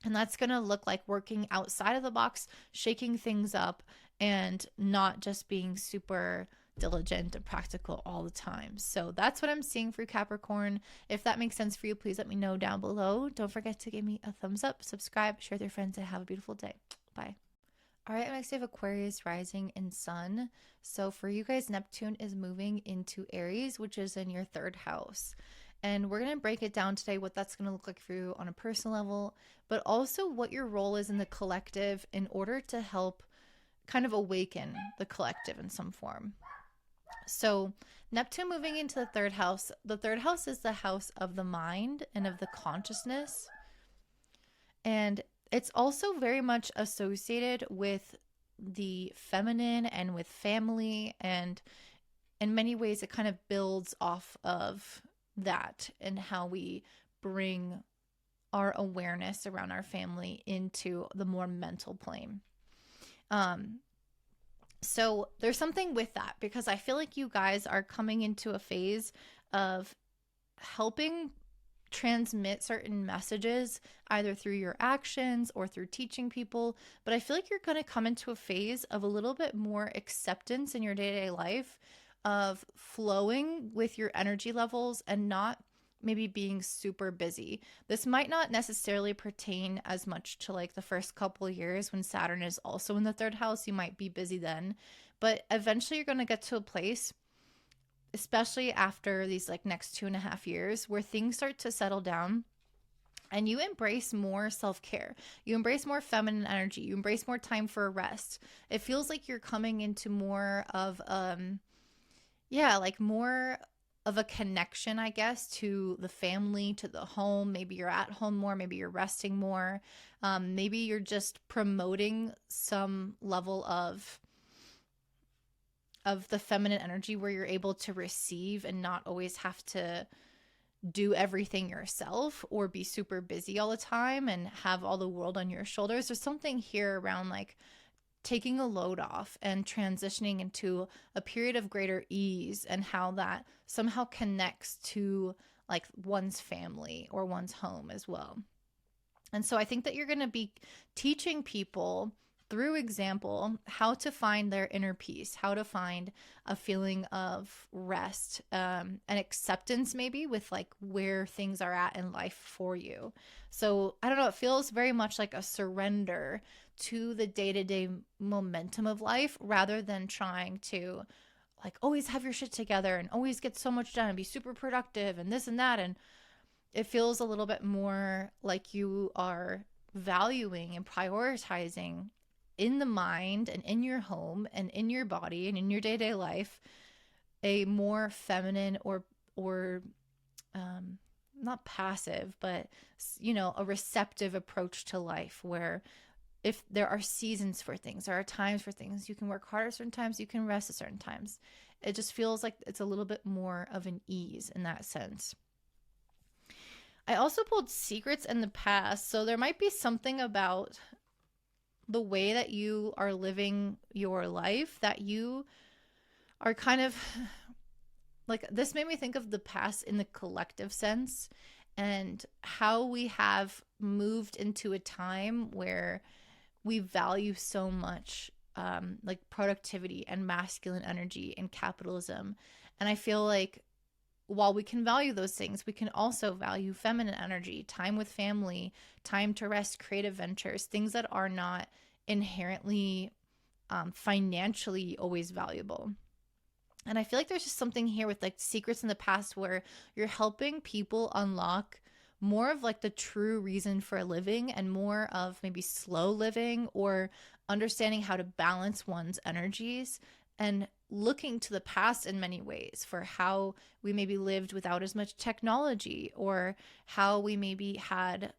Speaker 1: And that's going to look like working outside of the box, shaking things up, and not just being super diligent and practical all the time. So that's what I'm seeing for Capricorn. If that makes sense for you, please let me know down below. Don't forget to give me a thumbs up, subscribe, share with your friends, and have a beautiful day. Bye. All right, next we have Aquarius rising and sun. So for you guys, Neptune is moving into Aries, which is in your third house. And we're going to break it down today, what that's going to look like for you on a personal level, but also what your role is in the collective in order to help kind of awaken the collective in some form. So Neptune moving into the third house. The third house is the house of the mind and of the consciousness. And it's also very much associated with the feminine and with family. And in many ways, it kind of builds off of that and how we bring our awareness around our family into the more mental plane. So there's something with that, because I feel like you guys are coming into a phase of helping transmit certain messages either through your actions or through teaching people. But I feel like you're going to come into a phase of a little bit more acceptance in your day-to-day life, of flowing with your energy levels and not maybe being super busy. This might not necessarily pertain as much to like the first couple of years when Saturn is also in the third house. You might be busy then, but eventually you're going to get to a place, especially after these like next 2.5 years, where things start to settle down and you embrace more self-care. You embrace more feminine energy. You embrace more time for a rest. It feels like you're coming into more of, like more of a connection, I guess, to the family, to the home. Maybe you're at home more, maybe you're resting more. Maybe you're just promoting some level of the feminine energy where you're able to receive and not always have to do everything yourself or be super busy all the time and have all the world on your shoulders. There's something here around like taking a load off and transitioning into a period of greater ease, and how that somehow connects to like one's family or one's home as well. And so I think that you're going to be teaching people through example how to find their inner peace, how to find a feeling of rest, and acceptance maybe with like where things are at in life for you. So I don't know, it feels very much like a surrender to the day-to-day momentum of life, rather than trying to like always have your shit together and always get so much done and be super productive and this and that. And it feels a little bit more like you are valuing and prioritizing in the mind and in your home and in your body and in your day-to-day life a more feminine or not passive, but a receptive approach to life, where if there are seasons for things, there are times for things, you can work hard at certain times, you can rest at certain times. It just feels like it's a little bit more of an ease in that sense. I also pulled secrets in the past. So there might be something about the way that you are living your life that you are kind of like, this made me think of the past in the collective sense, and how we have moved into a time where we value so much like productivity and masculine energy and capitalism. And I feel like while we can value those things, we can also value feminine energy, time with family, time to rest, creative ventures, things that are not inherently financially always valuable. And I feel like there's just something here with like secrets in the past where you're helping people unlock more of like the true reason for living, and more of maybe slow living or understanding how to balance one's energies, and looking to the past in many ways for how we maybe lived without as much technology, or how we maybe had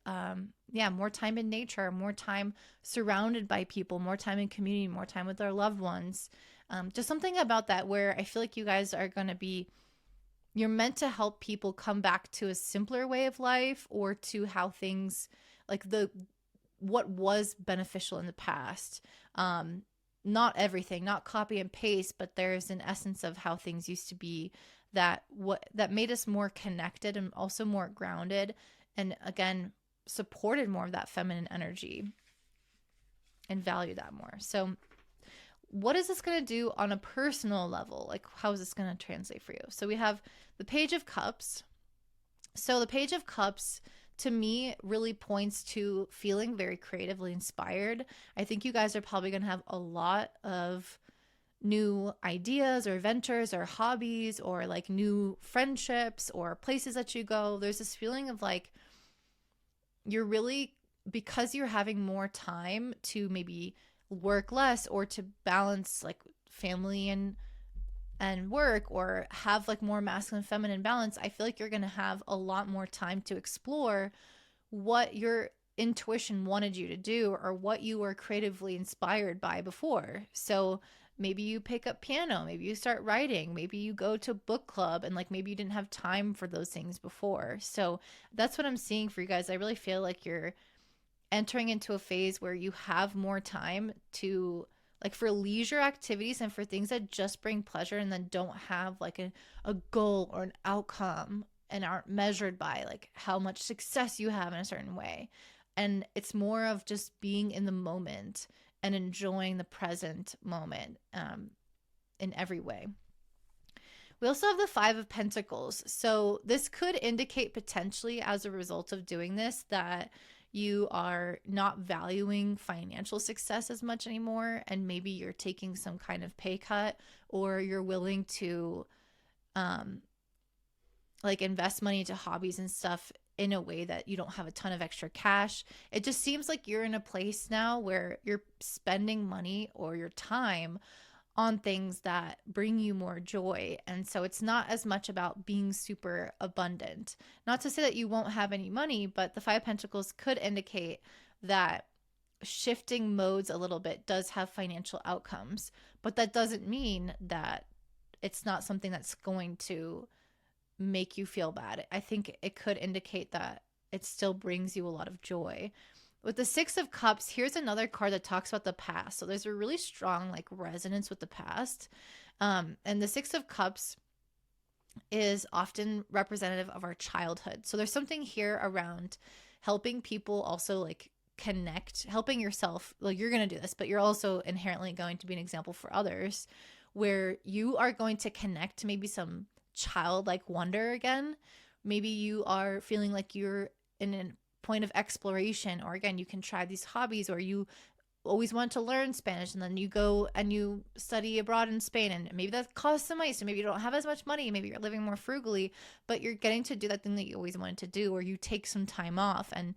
Speaker 1: more time in nature, more time surrounded by people, more time in community, more time with our loved ones. Just something about that where I feel like you guys are going to be, you're meant to help people come back to a simpler way of life, or to how things like what was beneficial in the past. Not everything, not copy and paste, but there's an essence of how things used to be that made us more connected and also more grounded, and again supported more of that feminine energy and value that more. So what is this going to do on a personal level? Like, how is this going to translate for you? So we have the Page of Cups. So the Page of Cups to me really points to feeling very creatively inspired. I think you guys are probably going to have a lot of new ideas or ventures or hobbies or like new friendships or places that you go. There's this feeling of like you're really, because you're having more time to maybe work less or to balance like family and work, or have like more masculine feminine balance, I feel like you're going to have a lot more time to explore what your intuition wanted you to do or what you were creatively inspired by before. So maybe you pick up piano, maybe you start writing, maybe you go to book club, and like maybe you didn't have time for those things before. So that's what I'm seeing for you guys. I really feel like you're entering into a phase where you have more time to, like, for leisure activities and for things that just bring pleasure and then don't have like a goal or an outcome and aren't measured by like how much success you have in a certain way. And it's more of just being in the moment and enjoying the present moment, in every way. We also have the Five of Pentacles. So this could indicate potentially, as a result of doing this, that you are not valuing financial success as much anymore, and maybe you're taking some kind of pay cut, or you're willing to like invest money into hobbies and stuff in a way that you don't have a ton of extra cash. It just seems like you're in a place now where you're spending money or your time on things that bring you more joy. And so it's not as much about being super abundant. Not to say that you won't have any money, but the Five of Pentacles could indicate that shifting modes a little bit does have financial outcomes, but that doesn't mean that it's not something that's going to make you feel bad. I think it could indicate that it still brings you a lot of joy. With the Six of Cups, here's another card that talks about the past. So there's a really strong like resonance with the past. And the Six of Cups is often representative of our childhood. So there's something here around helping people also like connect, helping yourself. Like, you're going to do this, but you're also inherently going to be an example for others, where you are going to connect to maybe some childlike wonder again. Maybe you are feeling like you're in a point of exploration, or again, you can try these hobbies, or you always want to learn Spanish and then you go and you study abroad in Spain, and maybe that costs some money, so maybe you don't have as much money, maybe you're living more frugally, but you're getting to do that thing that you always wanted to do, or you take some time off. And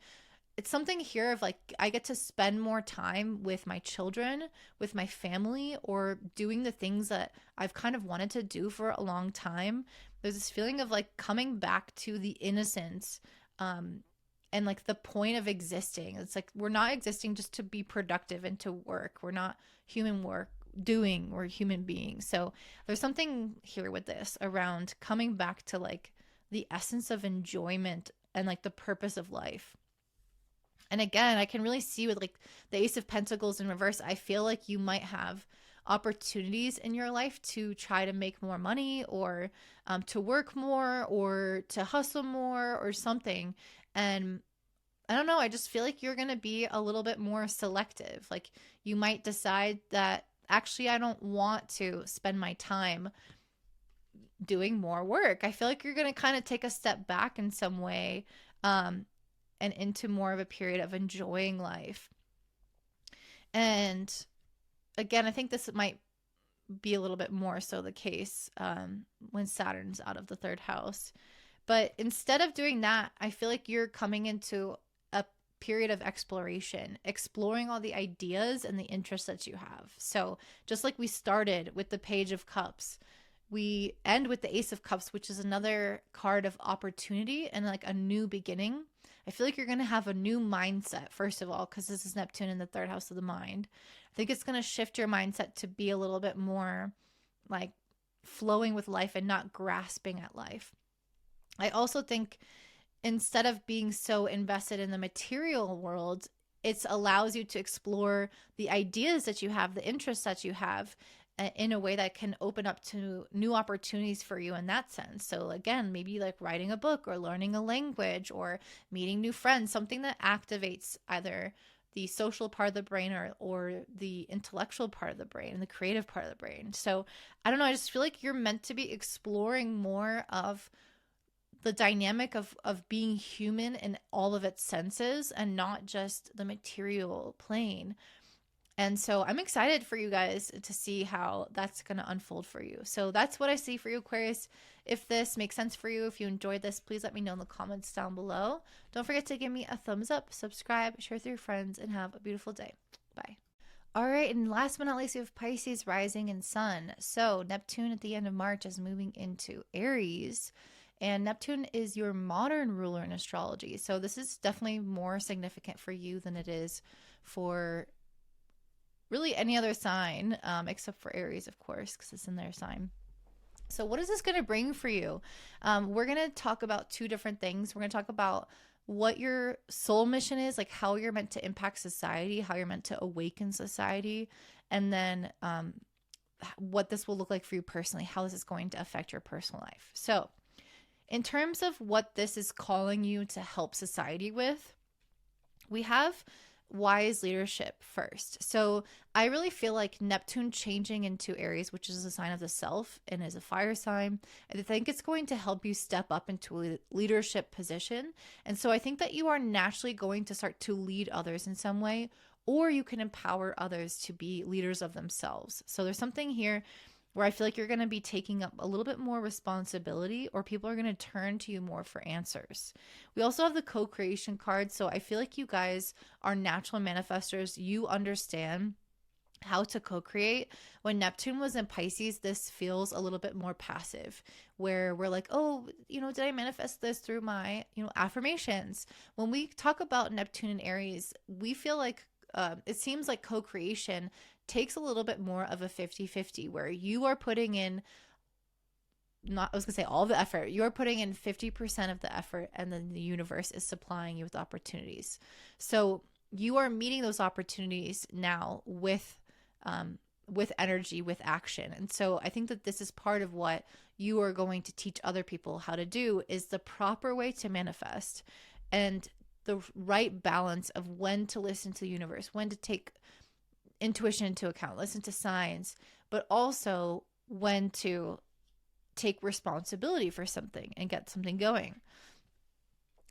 Speaker 1: it's something here of like, I get to spend more time with my children, with my family, or doing the things that I've kind of wanted to do for a long time. There's this feeling of like coming back to the innocence, and like the point of existing. It's like we're not existing just to be productive and to work. We're not human work doing, we're human beings. So there's something here with this around coming back to like the essence of enjoyment and like the purpose of life. And again, I can really see with like the Ace of Pentacles in reverse, I feel like you might have opportunities in your life to try to make more money, or to work more, or to hustle more or something. And I don't know, I just feel like you're going to be a little bit more selective. Like, you might decide that actually I don't want to spend my time doing more work. I feel like you're going to kind of take a step back in some way, and into more of a period of enjoying life. And again, I think this might be a little bit more so the case when Saturn's out of the third house. But instead of doing that, I feel like you're coming into a period of exploration, exploring all the ideas and the interests that you have. So just like we started with the Page of Cups, we end with the Ace of Cups, which is another card of opportunity and like a new beginning. I feel like you're going to have a new mindset, first of all, because this is Neptune in the third house of the mind. I think it's going to shift your mindset to be a little bit more like flowing with life and not grasping at life. I also think instead of being so invested in the material world, it allows you to explore the ideas that you have, the interests that you have, in a way that can open up to new opportunities for you in that sense. So again, maybe like writing a book or learning a language or meeting new friends, something that activates either the social part of the brain or the intellectual part of the brain and the creative part of the brain. So I don't know, I just feel like you're meant to be exploring more of the dynamic of being human in all of its senses and not just the material plane. And so I'm excited for you guys to see how that's going to unfold for you. So that's what I see for you, Aquarius. If this makes sense for you, if you enjoyed this, please let me know in the comments down below. Don't forget to give me a thumbs up, subscribe, share with your friends, and have a beautiful day. Bye. All right, and last but not least, we have Pisces rising and sun. So Neptune at the end of March is moving into Aries, and Neptune is your modern ruler in astrology. So this is definitely more significant for you than it is for really any other sign, except for Aries, of course, because it's in their sign. So what is this going to bring for you? We're going to talk about two different things. We're going to talk about what your soul mission is, like how you're meant to impact society, how you're meant to awaken society, and then what this will look like for you personally, how this is going to affect your personal life. So in terms of what this is calling you to help society with, we have wise leadership first. So I really feel like Neptune changing into Aries, which is a sign of the self and is a fire sign, I think it's going to help you step up into a leadership position. And so I think that you are naturally going to start to lead others in some way, or you can empower others to be leaders of themselves. So there's something here where I feel like you're going to be taking up a little bit more responsibility, or people are going to turn to you more for answers. We also have the co-creation card. So I feel like you guys are natural manifestors. You understand how to co-create. When Neptune was in Pisces, this feels a little bit more passive, where we're like, oh, did I manifest this through my, affirmations? When we talk about Neptune and Aries, we feel like it seems like co-creation takes a little bit more of a 50-50, where you are putting in, all the effort. You're putting in 50% of the effort, and then the universe is supplying you with opportunities. So you are meeting those opportunities now with energy, with action. And so I think that this is part of what you are going to teach other people how to do, is the proper way to manifest, and the right balance of when to listen to the universe, when to take intuition into account, listen to signs, but also when to take responsibility for something and get something going.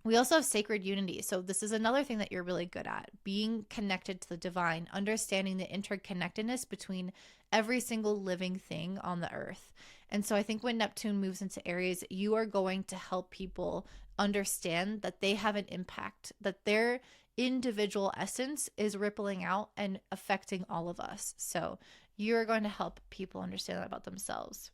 Speaker 1: We also have sacred unity. So this is another thing that you're really good at, being connected to the divine, understanding the interconnectedness between every single living thing on the earth. And so I think when Neptune moves into Aries, you are going to help people understand that they have an impact, that their individual essence is rippling out and affecting all of us. So you're going to help people understand that about themselves.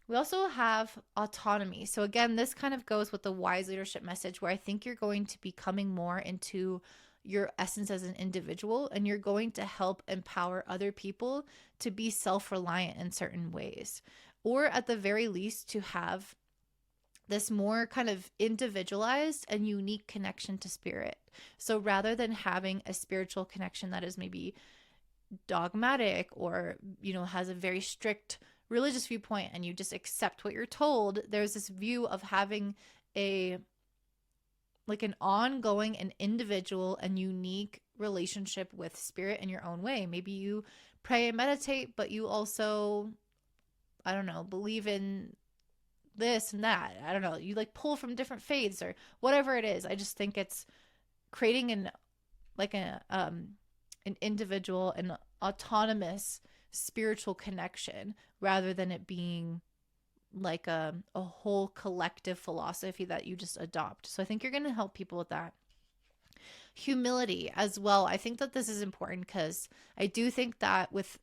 Speaker 1: We also have autonomy. So again, this kind of goes with the wise leadership message, where I think you're going to be coming more into your essence as an individual, and you're going to help empower other people to be self-reliant in certain ways, or at the very least to have this more kind of individualized and unique connection to spirit. So rather than having a spiritual connection that is maybe dogmatic, or, has a very strict religious viewpoint and you just accept what you're told, there's this view of having an ongoing and individual and unique relationship with spirit in your own way. Maybe you pray and meditate, but you also, I don't know, believe in this and that. I don't know. You pull from different faiths or whatever it is. I just think it's creating an individual and autonomous spiritual connection, rather than it being like a whole collective philosophy that you just adopt. So I think you're going to help people with that. Humility as well. I think that this is important, because I do think that with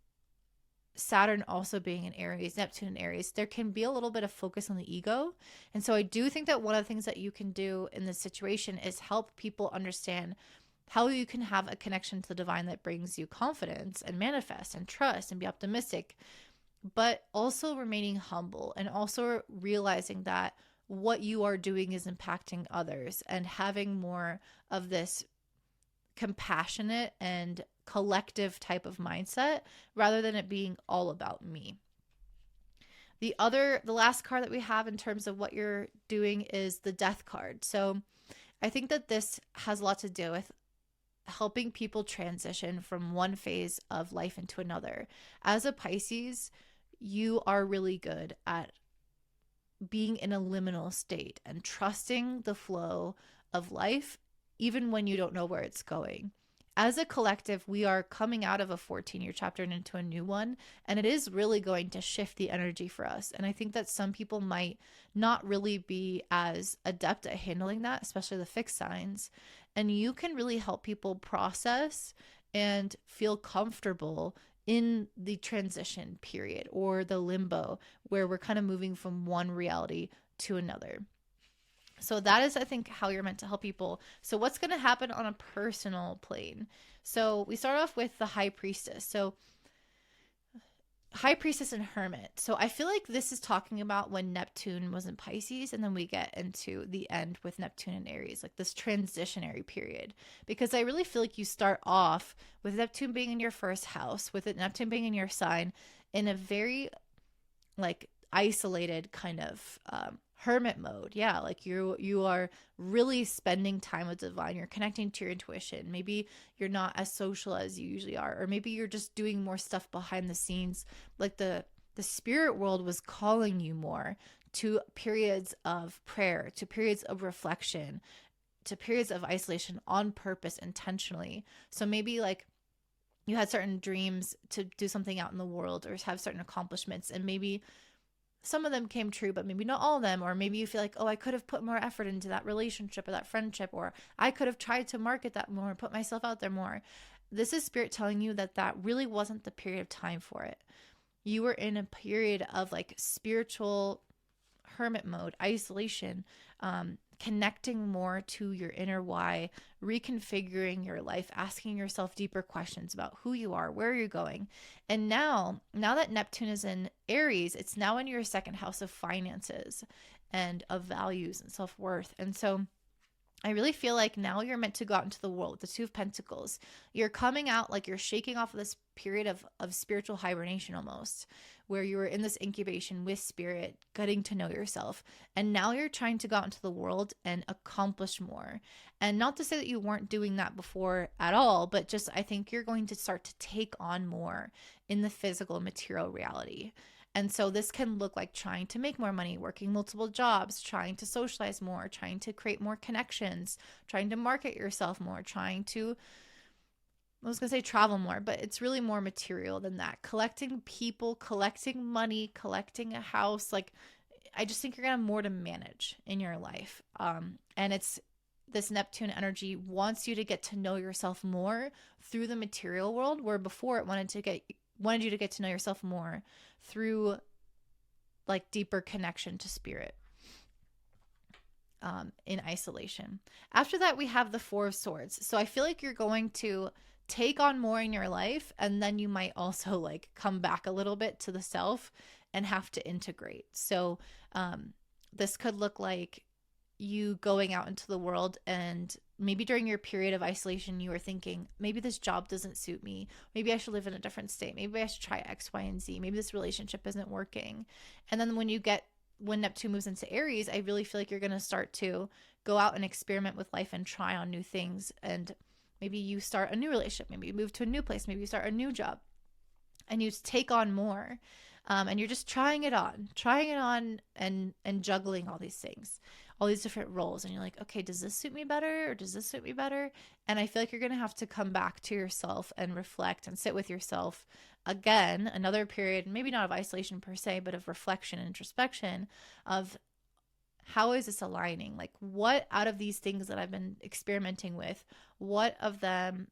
Speaker 1: Saturn also being in Aries, Neptune in Aries, there can be a little bit of focus on the ego. And so I do think that one of the things that you can do in this situation is help people understand how you can have a connection to the divine that brings you confidence and manifest and trust and be optimistic, but also remaining humble, and also realizing that what you are doing is impacting others, and having more of this compassionate and collective type of mindset, rather than it being all about me. The last card that we have in terms of what you're doing is the Death card. So I think that this has a lot to do with helping people transition from one phase of life into another. As a Pisces, you are really good at being in a liminal state and trusting the flow of life, even when you don't know where it's going. as a collective, we are coming out of a 14-year chapter and into a new one. And it is really going to shift the energy for us. And I think that some people might not really be as adept at handling that, especially the fixed signs. And you can really help people process and feel comfortable in the transition period or the limbo where we're kind of moving from one reality to another. So that is, I think, how you're meant to help people. So what's going to happen on a personal plane? So we start off with the High Priestess. So High Priestess and Hermit. So I feel like this is talking about when Neptune was in Pisces, and then we get into the end with Neptune and Aries, like this transitionary period. Because I really feel like you start off with Neptune being in your first house, with it Neptune being in your sign, in a very like isolated kind of hermit mode. Yeah, like you are really spending time with divine. You're connecting to your intuition. Maybe you're not as social as you usually are, or maybe you're just doing more stuff behind the scenes. Like the spirit world was calling you more to periods of prayer, to periods of reflection, to periods of isolation on purpose, intentionally. So maybe like you had certain dreams to do something out in the world or have certain accomplishments, and maybe some of them came true, but maybe not all of them. Or maybe you feel like, oh, I could have put more effort into that relationship or that friendship, or I could have tried to market that more, put myself out there more. This is spirit telling you that that really wasn't the period of time for it. You were in a period of like spiritual hermit mode, isolation, connecting more to your inner why, reconfiguring your life, asking yourself deeper questions about who you are, where you're going. And now that Neptune is in Aries, it's now in your second house of finances and of values and self-worth. And so I really feel like now you're meant to go out into the world with the Two of Pentacles. You're coming out like you're shaking off of this period of spiritual hibernation almost, where you were in this incubation with spirit, getting to know yourself. And now you're trying to go out into the world and accomplish more. And not to say that you weren't doing that before at all, but just I think you're going to start to take on more in the physical material reality. And so this can look like trying to make more money, working multiple jobs, trying to socialize more, trying to create more connections, trying to market yourself more, trying to, I was going to say travel more, but it's really more material than that. Collecting people, collecting money, collecting a house. Like, I just think you're going to have more to manage in your life. And it's this Neptune energy wants you to get to know yourself more through the material world, where before it wanted you to get to know yourself more through like deeper connection to spirit, in isolation. After that, we have the Four of Swords. So I feel like you're going to take on more in your life, and then you might also like come back a little bit to the self and have to integrate. So this could look like you going out into the world, and maybe during your period of isolation, you were thinking, maybe this job doesn't suit me. Maybe I should live in a different state. Maybe I should try X, Y, and Z. Maybe this relationship isn't working. And then when Neptune moves into Aries, I really feel like you're going to start to go out and experiment with life and try on new things. And maybe you start a new relationship. Maybe you move to a new place. Maybe you start a new job and you take on more. And you're just trying it on and juggling all these things, all these different roles. And you're like, okay, does this suit me better? Or does this suit me better? And I feel like you're going to have to come back to yourself and reflect and sit with yourself again, another period, maybe not of isolation per se, but of reflection and introspection of how is this aligning? Like, what out of these things that I've been experimenting with, what of them,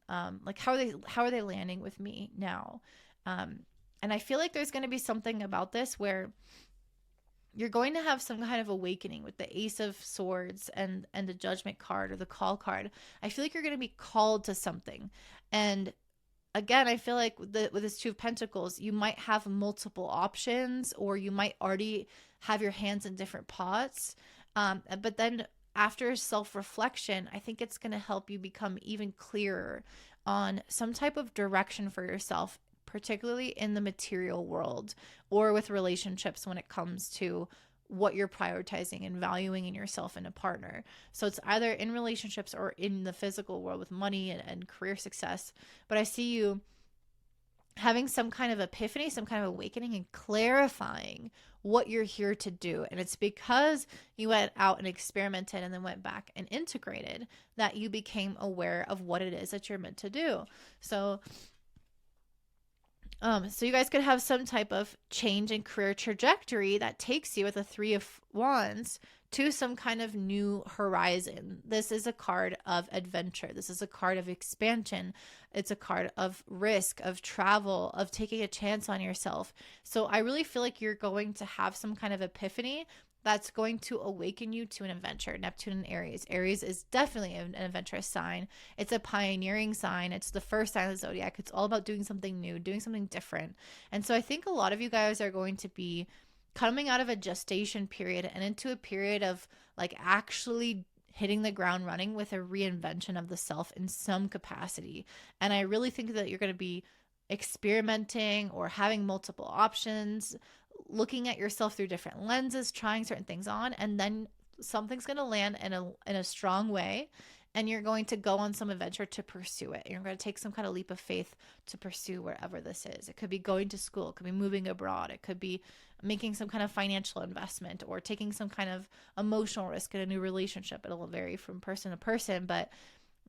Speaker 1: like how are they landing with me now? And I feel like there's going to be something about this where you're going to have some kind of awakening with the Ace of Swords and the Judgment card or the Call card. I feel like you're going to be called to something. And again, I feel like with this Two of Pentacles, you might have multiple options, or you might already have your hands in different pots. But then after self-reflection, I think it's going to help you become even clearer on some type of direction for yourself, particularly in the material world or with relationships when it comes to what you're prioritizing and valuing in yourself and a partner. So it's either in relationships or in the physical world with money and career success. But I see you having some kind of epiphany, some kind of awakening, and clarifying what you're here to do. And it's because you went out and experimented and then went back and integrated that you became aware of what it is that you're meant to do. So you guys could have some type of change in career trajectory that takes you with a 3 of Wands to some kind of new horizon. This is a card of adventure. This is a card of expansion. It's a card of risk, of travel, of taking a chance on yourself. So I really feel like you're going to have some kind of epiphany that's going to awaken you to an adventure. Neptune and Aries. Aries is definitely an adventurous sign. It's a pioneering sign. It's the first sign of the zodiac. It's all about doing something new, doing something different. And so I think a lot of you guys are going to be coming out of a gestation period and into a period of like actually hitting the ground running with a reinvention of the self in some capacity. And I really think that you're going to be experimenting or having multiple options, looking at yourself through different lenses, trying certain things on, and then something's going to land in a strong way, and you're going to go on some adventure to pursue it. You're going to take some kind of leap of faith to pursue wherever this is. It could be going to school, it could be moving abroad, it could be making some kind of financial investment or taking some kind of emotional risk in a new relationship. It'll vary from person to person, but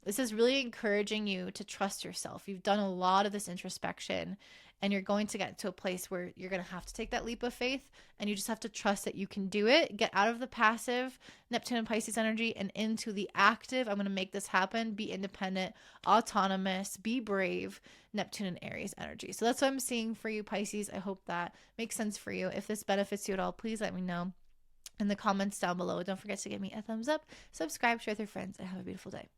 Speaker 1: this is really encouraging you to trust yourself. You've done a lot of this introspection, and you're going to get to a place where you're going to have to take that leap of faith, and you just have to trust that you can do it. Get out of the passive Neptune and Pisces energy and into the active, I'm going to make this happen, be independent, autonomous, be brave, Neptune and Aries energy. So that's what I'm seeing for you, Pisces. I hope that makes sense for you. If this benefits you at all, please let me know in the comments down below. Don't forget to give me a thumbs up, subscribe, share with your friends, and have a beautiful day.